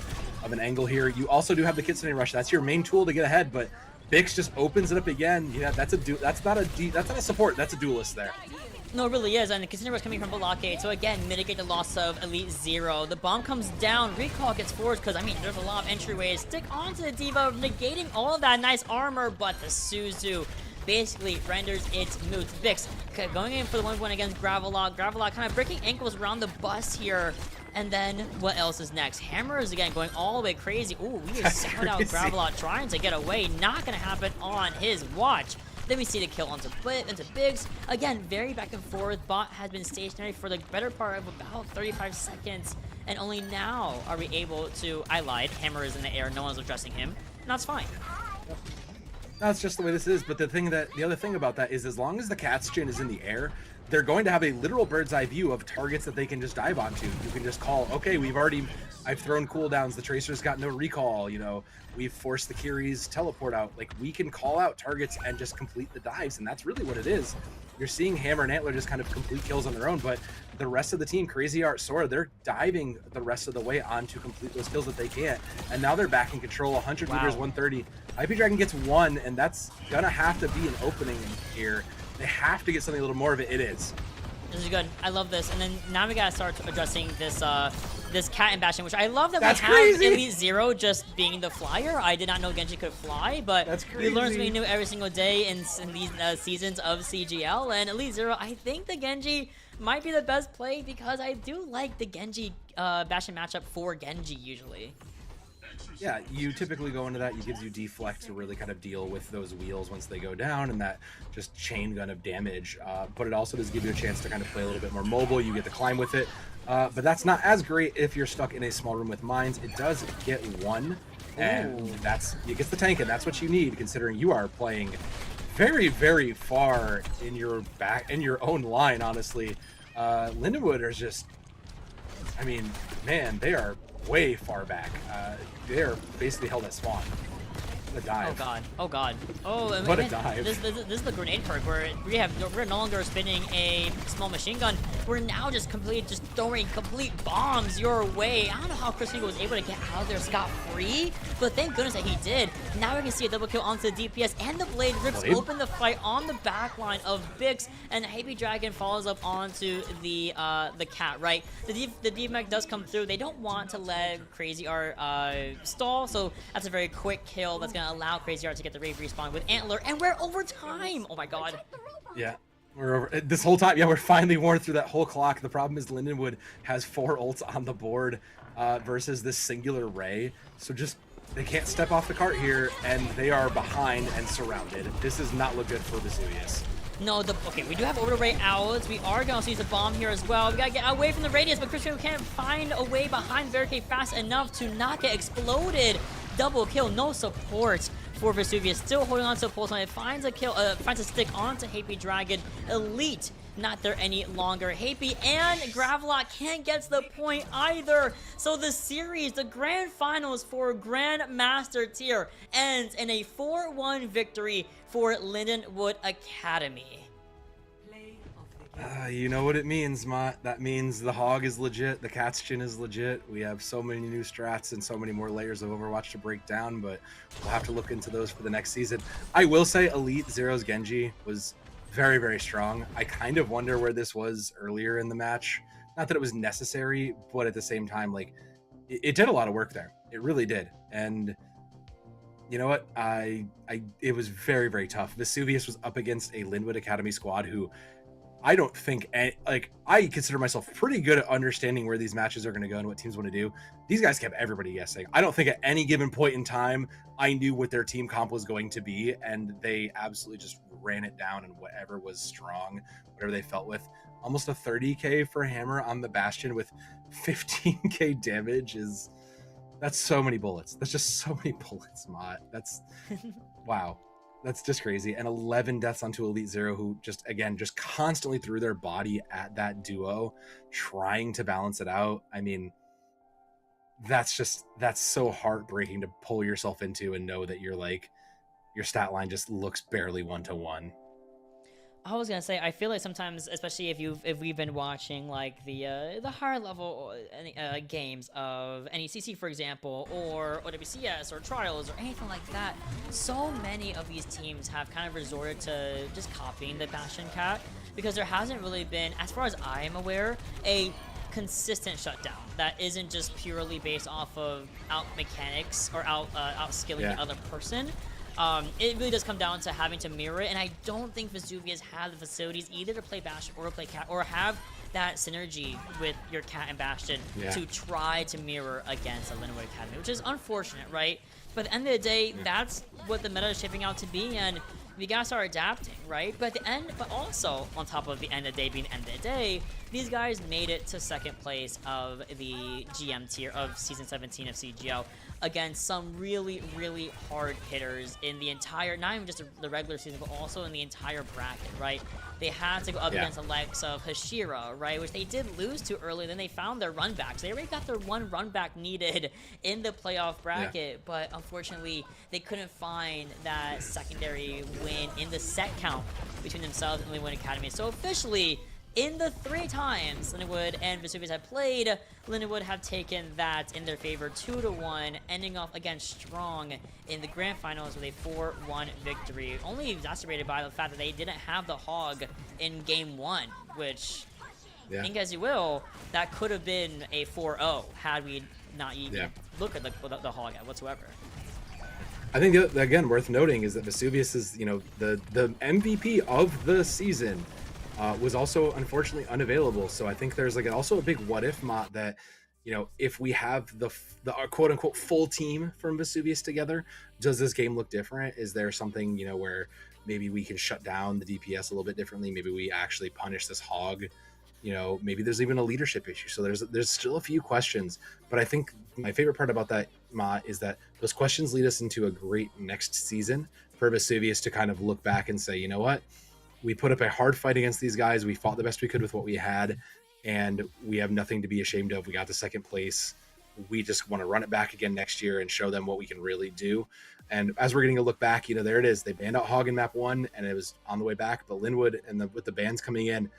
of an angle here. You also do have the Kitsune Rush. That's your main tool to get ahead, but Bix just opens it up again. Yeah, that's not a support. That's a duelist there. No, it really is, and the Kitsune Rush coming from Balake to again mitigate the loss of Elite Zero. The bomb comes down, recall gets forced because I mean there's a lot of entryways. Stick onto the Diva, negating all of that nice armor, but the Suzu basically renders its moot. Bix going in for the 1v1 against Gravelot. Gravelot kind of breaking ankles around the bus here. And then what else is next? Hammer is again going all the way crazy. Ooh, we just sound out Gravelot trying to get away. Not gonna happen on his watch. Then we see the kill onto Biggs. Again, very back and forth. Bot has been stationary for the better part of about 35 seconds. And only now are we able to... I lied. Hammer is in the air. No one's addressing him. And that's fine. That's just the way this is. But the other thing about that is as long as the Catsian is in the air, they're going to have a literal bird's eye view of targets that they can just dive onto. You can just call, okay, I've thrown cooldowns, the Tracer's got no recall, we've forced the Kiri's teleport out. Like, we can call out targets and just complete the dives, and that's really what it is. You're seeing Hammer and Antler just kind of complete kills on their own, but the rest of the team, Crazy Art, Sora, they're diving the rest of the way on to complete those kills that they can't. And now they're back in control, 100 meters, 130. IP Dragon gets 1, and that's gonna have to be an opening here. They have to get something a little more of it. It is. This is good. I love this. And then now we gotta start addressing this this cat and Bastion, which I love that we have Elite Zero just being the flyer. I did not know Genji could fly, but we learn something new every single day in these seasons of CGL. And Elite Zero, I think the Genji might be the best play because I do like the Genji Bastion matchup for Genji usually. Yeah, you typically go into that, it gives you deflect to really kind of deal with those wheels once they go down and that just chain gun of damage. But it also does give you a chance to kind of play a little bit more mobile. You get to climb with it. But that's not as great if you're stuck in a small room with mines. It does get 1, and it gets the tank, and that's what you need considering you are playing very, very far in your own line, honestly. Lindenwood are just, I mean, man, they are way far back. They're basically held at spawn. The dive. Oh god. Oh god. Oh, and What a and dive. This is the grenade perk where we're no longer spinning a small machine gun. We're now just throwing complete bombs your way. I don't know how Chris Fingal was able to get out of there scot-free, but thank goodness that he did. Now we can see a double kill onto the DPS, and the Blade rips open the fight on the back line of Bix, and Happy Dragon follows up onto the cat, right? The DMAC does come through. They don't want to let Crazy Art stall, so that's a very quick kill that's gonna allow Crazy Art to get the raid respawn with Antler, and we're over time. Oh my god. Yeah, we're over this whole time. Yeah, we're finally worn through that whole clock. The problem is Lindenwood has 4 ults on the board versus this singular Ray, so just they can't step off the cart here, and they are behind and surrounded. This does not look good for Vesuvius. No, okay, we do have orbital ray out. We are going to use a bomb here as well. We gotta get away from the radius, but Christian can't find a way behind barricade fast enough to not get exploded. Double kill, no support for Vesuvius. Still holding on to a pulse line. It finds a kill, finds a stick onto Happy Dragon. Elite not there any longer. Happy and Gravelot can't get to the point either. So the series, the grand finals for Grandmaster tier, ends in a 4-1 victory for Lindenwood Academy. You know what it means, Mott. That means the hog is legit, the cat's chin is legit. We have so many new strats and so many more layers of Overwatch to break down, but we'll have to look into those for the next season. I will say Elite Zero's Genji was very, very strong. I kind of wonder where this was earlier in the match. Not that it was necessary, but at the same time, like, it did a lot of work there. It really did. And you know what? It was very, very tough. Vesuvius was up against a Lindenwood Academy squad who I don't think, like, I consider myself pretty good at understanding where these matches are going to go and what teams want to do. These guys kept everybody guessing. I don't think at any given point in time I knew what their team comp was going to be, and they absolutely just ran it down, and whatever was strong, whatever they felt with. Almost a 30k for Hammer on the Bastion with 15k damage that's so many bullets. That's just so many bullets, Mott. That's wow. That's just crazy. And 11 deaths onto Elite Zero, who just constantly threw their body at that duo, trying to balance it out. I mean, that's so heartbreaking to pull yourself into and know that your stat line just looks barely 1-to-1. I was gonna say, I feel like sometimes, especially if we've been watching like the higher level games of NECC, for example, or OWCS or Trials or anything like that, so many of these teams have kind of resorted to just copying the Bastion cat, because there hasn't really been, as far as I am aware, a consistent shutdown that isn't just purely based off of out mechanics or out skilling the other person. It really does come down to having to mirror it, and I don't think Vesuvius have the facilities either to play Bastion or play Cat, or have that synergy with your Cat and Bastion to try to mirror against a Lindenwood Academy, which is unfortunate, right? But at the end of the day, that's what the meta is shaping out to be, and we gotta start adapting, right? But at the end, but also on top of the end of the day being the end of the day, these guys made it to second place of the GM tier of Season 17 of CGL against some really, really hard hitters in the entire, not even just the regular season, but also in the entire bracket, right? They had to go up against the likes of Hashira, right? Which they did lose to early, then they found their run back. So they already got their one run back needed in the playoff bracket, but unfortunately, they couldn't find that secondary win in the set count between themselves and Lindenwood Academy. So officially, in the 3 times Lindenwood and Vesuvius have played, Lindenwood have taken that in their favor 2-1, ending off again strong in the grand finals with a 4-1 victory. Only exacerbated by the fact that they didn't have the hog in game 1, which, think as you will, that could have been a 4-0 had we not even look at the hog at whatsoever. I think, again, worth noting is that Vesuvius is, the MVP of the season. Was also unfortunately unavailable, so I think there's also a big what if, Mott, that if we have the quote unquote full team from Vesuvius together, does this game look different? Is there something where maybe we can shut down the DPS a little bit differently? Maybe we actually punish this hog. Maybe there's even a leadership issue. So there's still a few questions, but I think my favorite part about that, Mott, is that those questions lead us into a great next season for Vesuvius to kind of look back and say, you know what? We put up a hard fight against these guys. We fought the best we could with what we had, and we have nothing to be ashamed of. We got to second place. we just want to run it back again next year and show them what we can really do. And as we're getting a look back, there it is. They banned out Hog in map 1 and it was on the way back, but Lindenwood and with the bans coming in,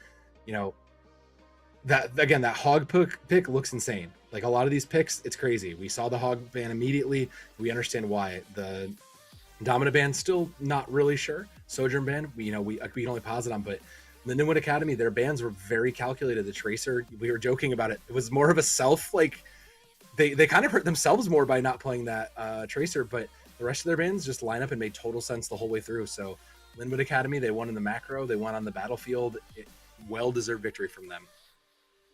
that again, that Hog pick looks insane. Like a lot of these picks, it's crazy. We saw the Hog ban immediately. We understand why. The Dominant ban, still not really sure. Sojourn ban, we can only posit on, but Lindenwood Academy, their bans were very calculated. The Tracer, we were joking about it. It was more of a self, like they kind of hurt themselves more by not playing that Tracer, but the rest of their bans just line up and made total sense the whole way through. So Lindenwood Academy, they won in the macro, they won on the battlefield. Well-deserved victory from them.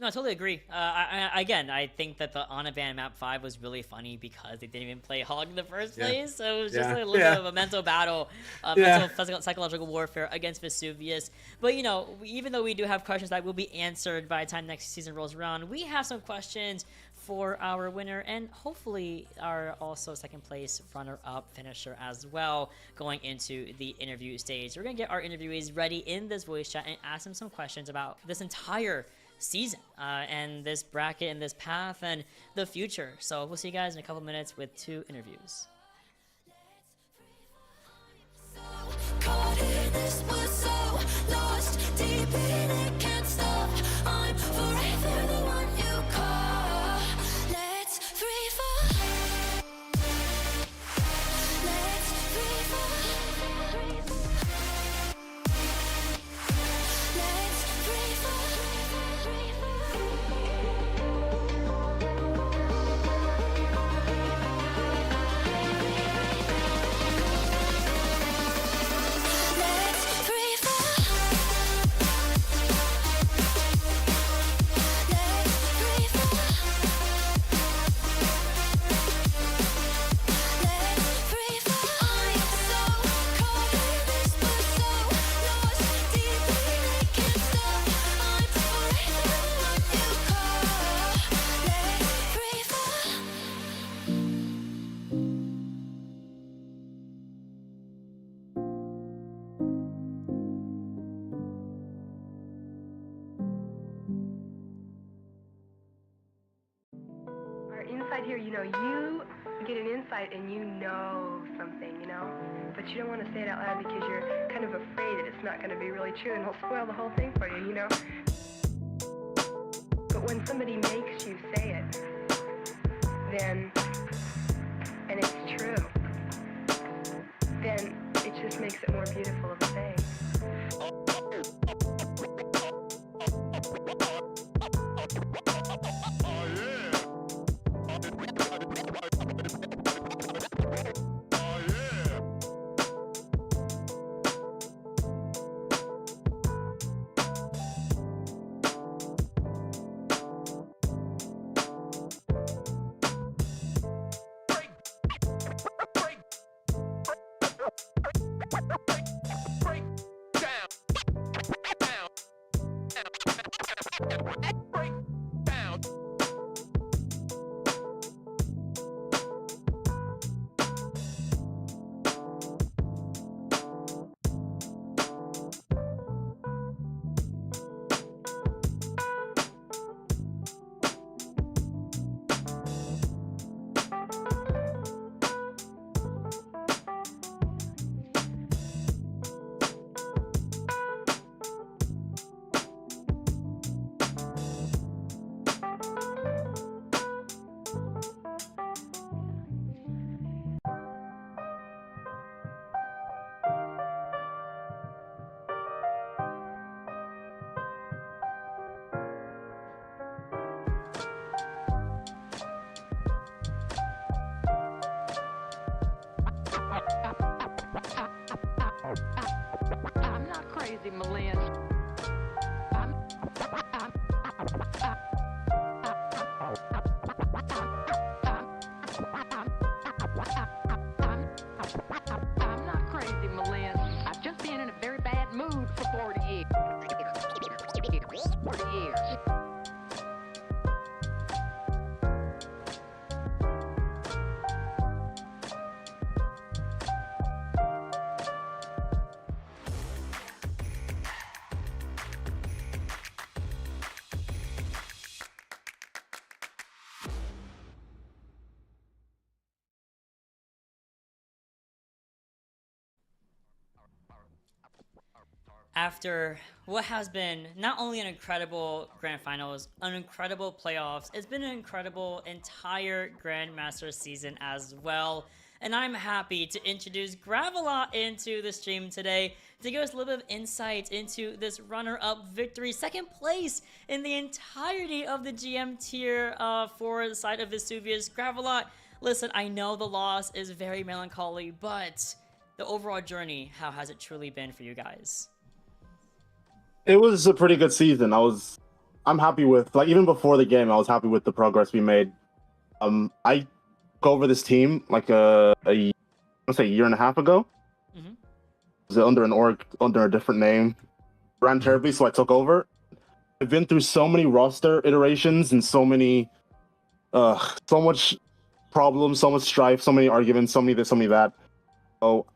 No, I totally agree. I think that the Anaban map 5 was really funny because they didn't even play Hog in the first place. So it was just a little bit of a mental battle, mental, physical, psychological warfare against Vesuvius. But, even though we do have questions that will be answered by the time next season rolls around, we have some questions for our winner and hopefully our also second place runner-up finisher as well going into the interview stage. We're going to get our interviewees ready in this voice chat and ask them some questions about this entire season and this bracket and this path and the future. So we'll see you guys in a couple minutes with 2 interviews. Caught in this, we're so lost, deep in it, can't stop. I'm forever the one you call. Let's free fall. Let's free fall. Let's free fall. Inside here, you get an insight and you know something, but you don't want to say it out loud because you're kind of afraid that it's not going to be really true and it'll spoil the whole thing for you, But when somebody makes you say it, then, and it's true, then it just makes it more beautiful of a thing. I'm not crazy, Malin. I'm not crazy, Malin. I've just been in a very bad mood for 40 years. 40 years. after what has been not only an incredible grand finals, an incredible playoffs, it's been an incredible entire Grandmaster season as well. And I'm happy to introduce Gravelot into the stream today to give us a little bit of insight into this runner-up victory, second place in the entirety of the GM tier for the side of Vesuvius. Gravelot, listen, I know the loss is very melancholy, but the overall journey, how has it truly been for you guys? It was a pretty good season. I'm happy with, like, even before the game, I was happy with the progress we made. I go over this team like let's say a year and a half ago. Mhm. Was under an org under a different name. Ran terribly, so I took over. I've been through so many roster iterations and so many, so much problems, so much strife, so many arguments, so many this, so many that. So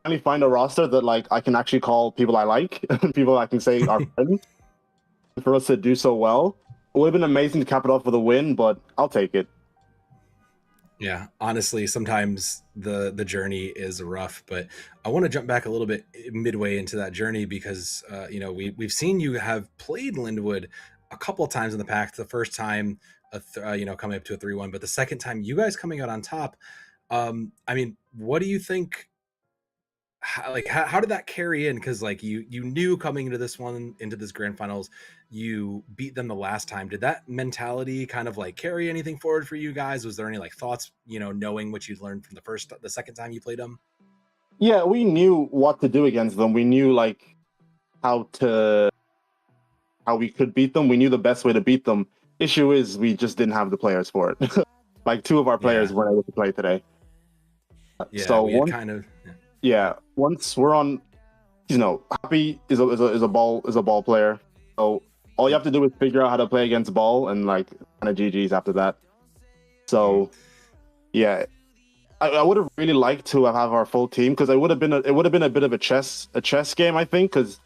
I finally find a roster that like I can actually call people I like, people I can say are friends. For us to do so well, it would have been amazing to cap it off with a win, but I'll take it. Yeah, honestly, sometimes the journey is rough, but I want to jump back a little bit midway into that journey because you know, we've seen you have played Lindenwood a couple of times in the past. The first time, you know, coming up to a 3-1, but the second time, you guys coming out on top. I mean, what do you think? How did that carry in? Because like you knew coming into this one, into this grand finals, you beat them the last time. Did that mentality kind of like carry anything forward for you guys? Was there any like thoughts, you know, knowing what you'd learned from the second time you played them? Yeah, we knew what to do against them. We knew like how we could beat them. We knew the best way to beat them. Issue is we just didn't have the players for it. Like 2 of our players weren't able to play today. Yeah, so we had kind of. Yeah, once we're on, you know, Happy is a ball player. So all you have to do is figure out how to play against ball, and like kind of GG's after that. So yeah, I would have really liked to have our full team because it would have been a bit of a chess game, I think, because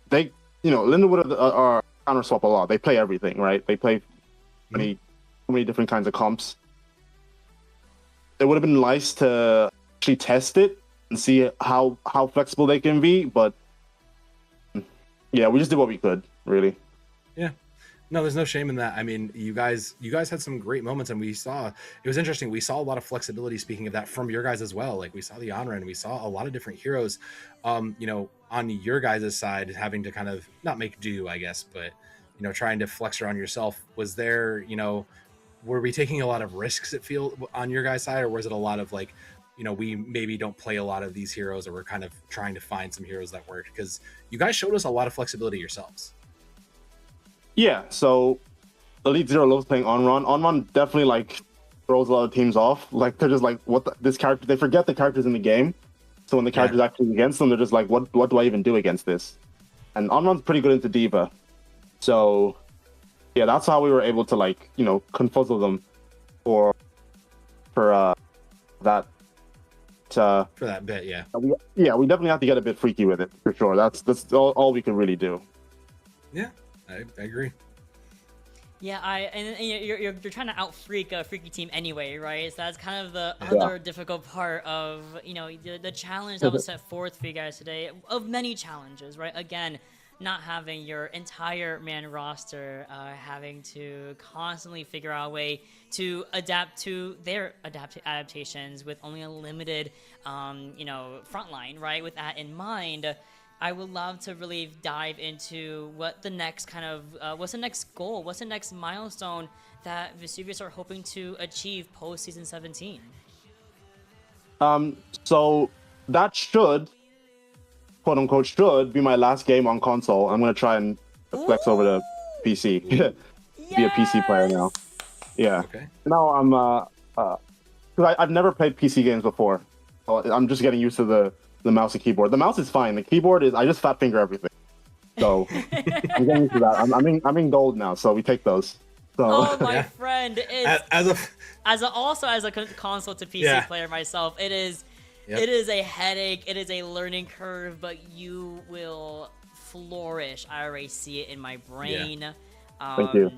they, you know, Lindenwood are counter swap a lot. They play everything, right? They play so many different kinds of comps. It would have been nice to actually test it and see how flexible they can be, but yeah, we just did what we could, really. Yeah, no, there's no shame in that. I mean, you guys had some great moments, and it was interesting. We saw a lot of flexibility, speaking of that, from your guys as well. Like we saw the on-run, we saw a lot of different heroes, you know, on your guys' side, having to kind of not make do, I guess, but you know, trying to flex around yourself. Was there, you know, were we taking a lot of risks, it feel, on your guys' side, or was it a lot of like, you know, we maybe don't play a lot of these heroes, or we're kind of trying to find some heroes that work? Because you guys showed us a lot of flexibility yourselves. Yeah, so Elite Zero loves playing on-run. On-run definitely like throws a lot of teams off. Like they're just like, this character, they forget the characters in the game. So when the character's actually against them, they're just like, what do I even do against this? And on-run's pretty good into Diva. So yeah, that's how we were able to like, you know, confuzzle them for that. For that bit, yeah. We definitely have to get a bit freaky with it for sure. That's all we can really do. Yeah, I agree. Yeah, and you're trying to out freak a freaky team anyway, right? So that's kind of the other difficult part of, you know, the challenge that was set forth for you guys today, of many challenges, right? Again, not having your entire man roster, having to constantly figure out a way to adapt to their adaptations with only a limited, you know, frontline, right? With that in mind, I would love to really dive into what the next kind of, what's the next goal, what's the next milestone that Vesuvius are hoping to achieve post season 17. So that should, quote unquote, should be my last game on console. I'm gonna try and flex over to PC. Be a PC player now. Yeah. Okay. Now I'm because I've never played PC games before. So I'm just getting used to the mouse and keyboard. The mouse is fine. The keyboard is, I just fat finger everything. So I'm getting used to that. I'm in gold now, so we take those. So, oh my friend, as a console to PC player myself, it is. Yep. It is a headache. It is a learning curve, but you will flourish. I already see it in my brain. Yeah. Thank you.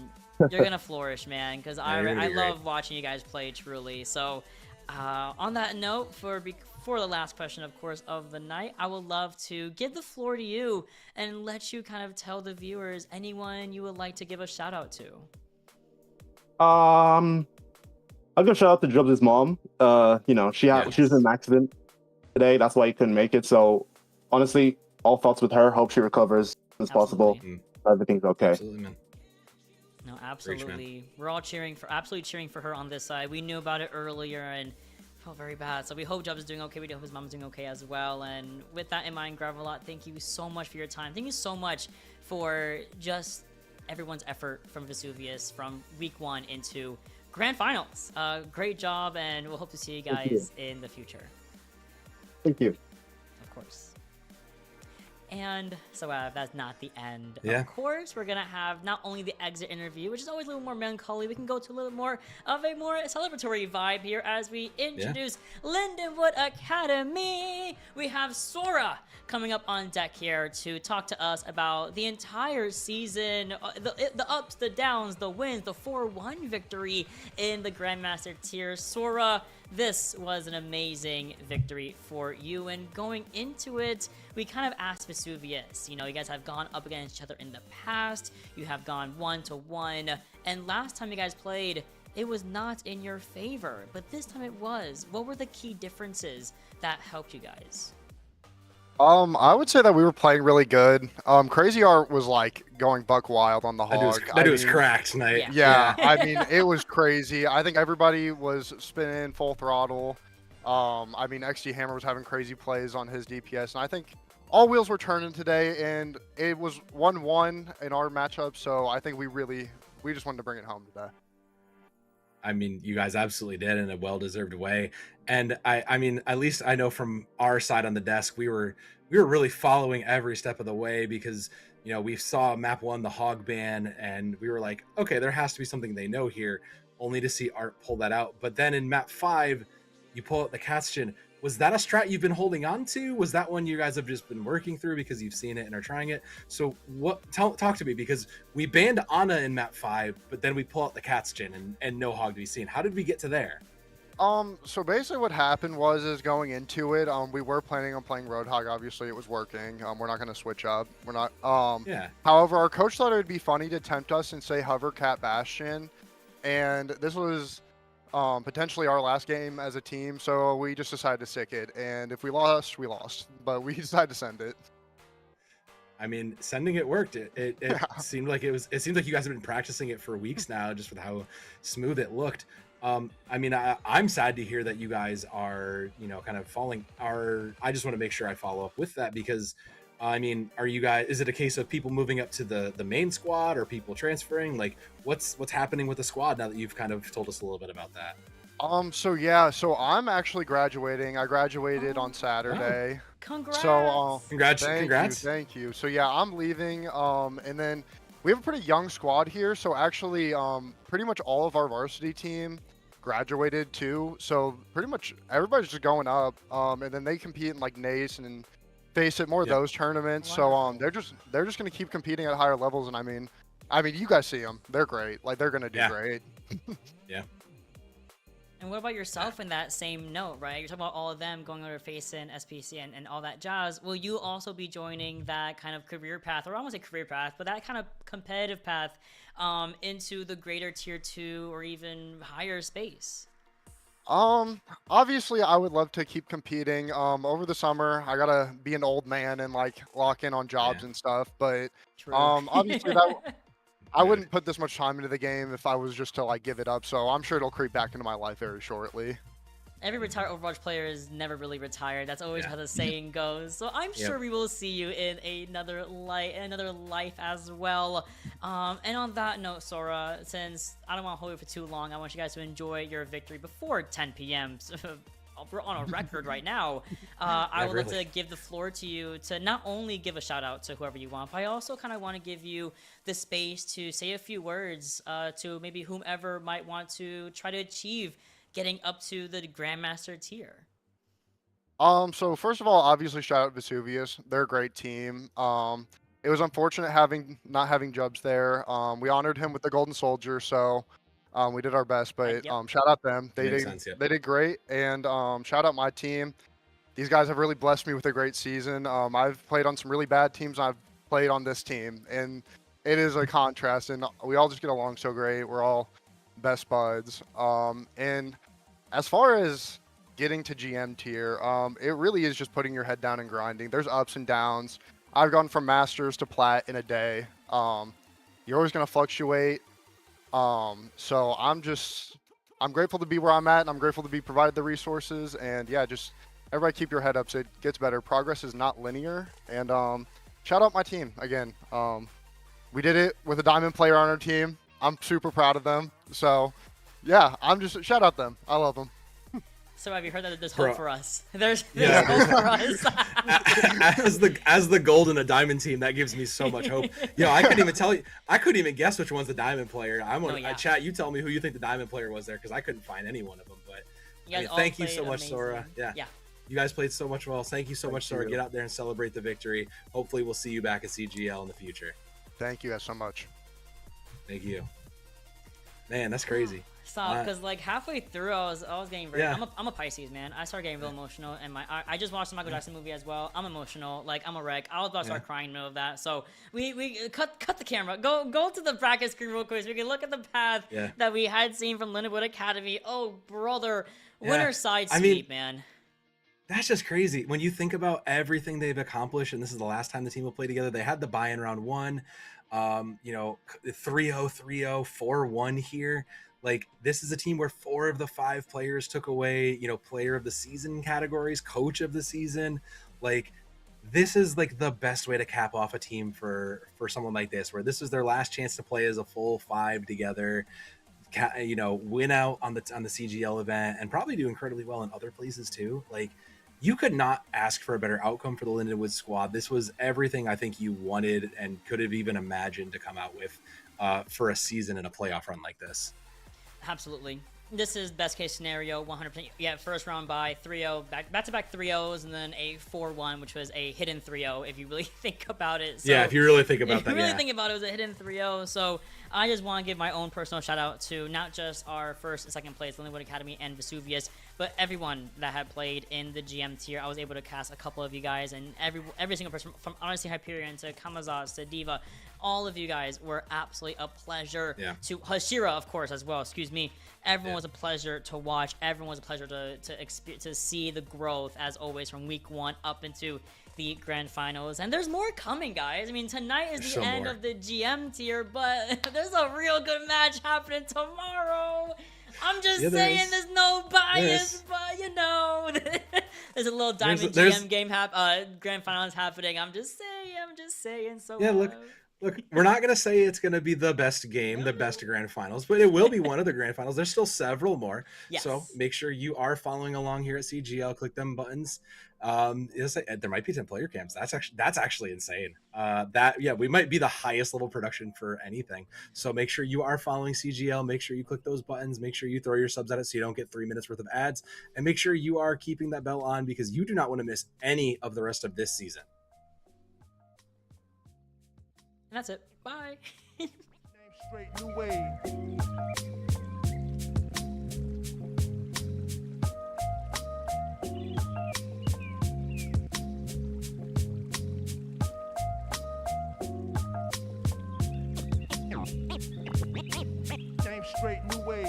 You're gonna flourish, man, because I love watching you guys play, truly. So On that note, for the last question, of course, of the night, I would love to give the floor to you and let you kind of tell the viewers anyone you would like to give a shout out to. I'll give a shout out to Jubs' mom. She was in an accident today. That's why he couldn't make it. So honestly, all thoughts with her. Hope she recovers as soon as possible. Everything's okay. Absolutely, man. No, absolutely. We're all absolutely cheering for her on this side. We knew about it earlier and felt very bad. So we hope Jubs is doing okay. We hope his mom's doing okay as well. And with that in mind, Gravelot, thank you so much for your time. Thank you so much for just everyone's effort from Vesuvius from week 1 into grand finals. Great job, and we'll hope to see you guys in the future. Thank you. Of course. And so that's not the end. Yeah. Of course, we're going to have not only the exit interview, which is always a little more melancholy. We can go to a little more of a more celebratory vibe here as we introduce Lindenwood Academy. We have Sora coming up on deck here to talk to us about the entire season, the ups, the downs, the wins, the 4-1 victory in the Grandmaster tier. Sora, this was an amazing victory for you, and going into it, we kind of asked Vesuvius, you guys have gone up against each other in the past, you have gone 1-1, and last time you guys played, it was not in your favor, but this time it was. What were the key differences that helped you guys? I would say that we were playing really good. Crazy Art was like going buck wild on the hog. That was cracked tonight. Yeah, I mean, it was crazy. I think everybody was spinning full throttle. XG Hammer was having crazy plays on his DPS, and I think all wheels were turning today, and it was 1-1 in our matchup, so I think we just wanted to bring it home today. I mean, you guys absolutely did in a well-deserved way. And I mean, at least I know from our side on the desk, we were really following every step of the way because, we saw map 1, the hog ban, and we were like, okay, there has to be something they know here, only to see Art pull that out. But then in map 5, you pull out the Catschen. Was that a strat you've been holding on to? Was that one you guys have just been working through because you've seen it and are trying it? So talk to me, because we banned Ana in map 5, but then we pull out the Catschen and no hog to be seen. How did we get to there? So basically what happened is going into it, we were planning on playing Roadhog. Obviously it was working. We're not going to switch up. We're not, yeah. However, our coach thought it would be funny to tempt us and say Hover Cat Bastion. And this was potentially our last game as a team. So we just decided to sick it. And if we lost, we lost, but we decided to send it. I mean, sending it worked. It seemed like it seemed like you guys have been practicing it for weeks now, just with how smooth it looked. I mean, I'm sad to hear that you guys are, kind of falling. I just want to make sure I follow up with that because, I mean, is it a case of people moving up to the main squad or people transferring? Like, what's happening with the squad now that you've kind of told us a little bit about that? So I'm actually graduating. I graduated on Saturday. Congrats. So, congrats. Thank you. So yeah, I'm leaving. And then we have a pretty young squad here. So actually, pretty much all of our varsity team graduated too. So pretty much everybody's just going up. And then they compete in like NACE and Face It, more of those tournaments. Wow. So they're just gonna keep competing at higher levels. And I mean, you guys see them. They're great. Like they're gonna do great. Yeah. And what about yourself in that same note, right? You're talking about all of them going over to FACEIT, SPC, and all that jazz. Will you also be joining that kind of career path, or I don't want to say career path, but that kind of competitive path into the greater tier 2 or even higher space? Obviously I would love to keep competing. Over the summer, I gotta be an old man and like lock in on jobs and stuff. But obviously that I wouldn't put this much time into the game if I was just to like give it up. So I'm sure it'll creep back into my life very shortly. Every retired Overwatch player is never really retired. That's always how the saying goes. So I'm sure we will see you in another life as well. And on that note, Sora, since I don't want to hold you for too long, I want you guys to enjoy your victory before 10 p.m. So we're on a record right now. I would love to give the floor to you to not only give a shout out to whoever you want, but I also kind of want to give you the space to say a few words to maybe whomever might want to try to achieve getting up to the Grandmaster tier. So first of all, obviously shout out Vesuvius. They're a great team. It was unfortunate not having Jubs there. We honored him with the Golden Soldier, so We did our best, but Yep. shout out them. They Makes did sense, yeah. they did great, and shout out my team. These guys have really blessed me with a great season. I've played on some really bad teams. I've played on this team, and it is a contrast, and we all just get along so great. We're all best buds. And as far as getting to GM tier, it really is just putting your head down and grinding. There's ups and downs. I've gone from Masters to Plat in a day. You're always going to fluctuate. So I'm grateful to be where I'm at, and I'm grateful to be provided the resources. And yeah, just everybody keep your head up so it gets better. Progress is not linear. And shout out my team again. We did it with a diamond player on our team. I'm super proud of them. So yeah, shout out them. I love them. So have you heard that there's hope for us? There's Yeah. hope for us. as the gold in a diamond team, that gives me so much hope. I couldn't even tell you. I couldn't even guess which one's the diamond player. Chat. You tell me who you think the diamond player was there, because I couldn't find any one of them. But thank you so much, Sora. Yeah. You guys played so much well. Thank you so much, Sora. Get out there and celebrate the victory. Hopefully, we'll see you back at CGL in the future. Thank you guys so much. Thank you. Man, that's crazy. Stop, because like halfway through, I was getting very. Yeah. I'm a Pisces, man. I started getting real emotional, and I just watched the Michael Jackson movie as well. I'm emotional, like I'm a wreck. I was about to start crying in the middle of that. So we cut the camera. Go to the bracket screen real quick so we can look at the path that we had seen from Lindenwood Academy. Oh brother, winner side sweep, man. That's just crazy. When you think about everything they've accomplished, and this is the last time the team will play together, they had the bye in round 1, 3-0, 3-0, 4-1 here. Like, this is a team where 4 of the 5 players took away, player of the season categories, coach of the season. Like, this is like the best way to cap off a team for someone like this, where this is their last chance to play as a full 5 together. Win out on the CGL event and probably do incredibly well in other places too. Like, you could not ask for a better outcome for the Lindenwood squad. This was everything I think you wanted and could have even imagined to come out with for a season in a playoff run like this. Absolutely. This is best case scenario, 100%. Yeah, first round by 3-0, back-to-back 3-0s, and then a 4-1, which was a hidden 3-0, if you really think about it. So, yeah, if you really think about that, If you really think about it, it was a hidden 3-0. So I just want to give my own personal shout-out to not just our first and second place, Lindenwood Academy and Vesuvius, but everyone that had played in the GM tier. I was able to cast a couple of you guys, and every single person, from honestly Hyperion to Kamazaz to Diva, all of you guys were absolutely a pleasure. To Hashira, of course, as well. Excuse me. Everyone was a pleasure to watch. Everyone was a pleasure to see the growth, as always, from week 1 up into the grand finals. And there's more coming, guys. I mean, tonight is the end of the GM tier, but there's a real good match happening tomorrow. I'm just saying, there's no bias, but there's a little Diamond GM game grand finals happening. I'm just saying. So Look, we're not going to say it's going to be the best game, the best grand finals, but it will be one of the grand finals. There's still several more. Yes. So make sure you are following along here at CGL. Click them buttons. There might be 10 player camps. That's actually insane. We might be the highest level production for anything. So make sure you are following CGL. Make sure you click those buttons. Make sure you throw your subs at it so you don't get 3 minutes worth of ads. And make sure you are keeping that bell on, because you do not want to miss any of the rest of this season. And that's it. Bye. Straight new wave. Game straight new wave.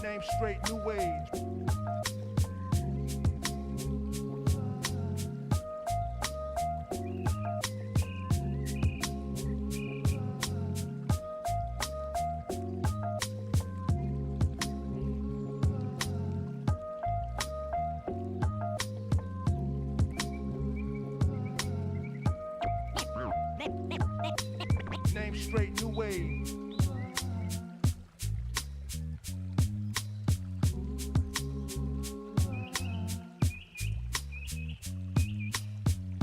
Name straight new wave. Name straight new wave.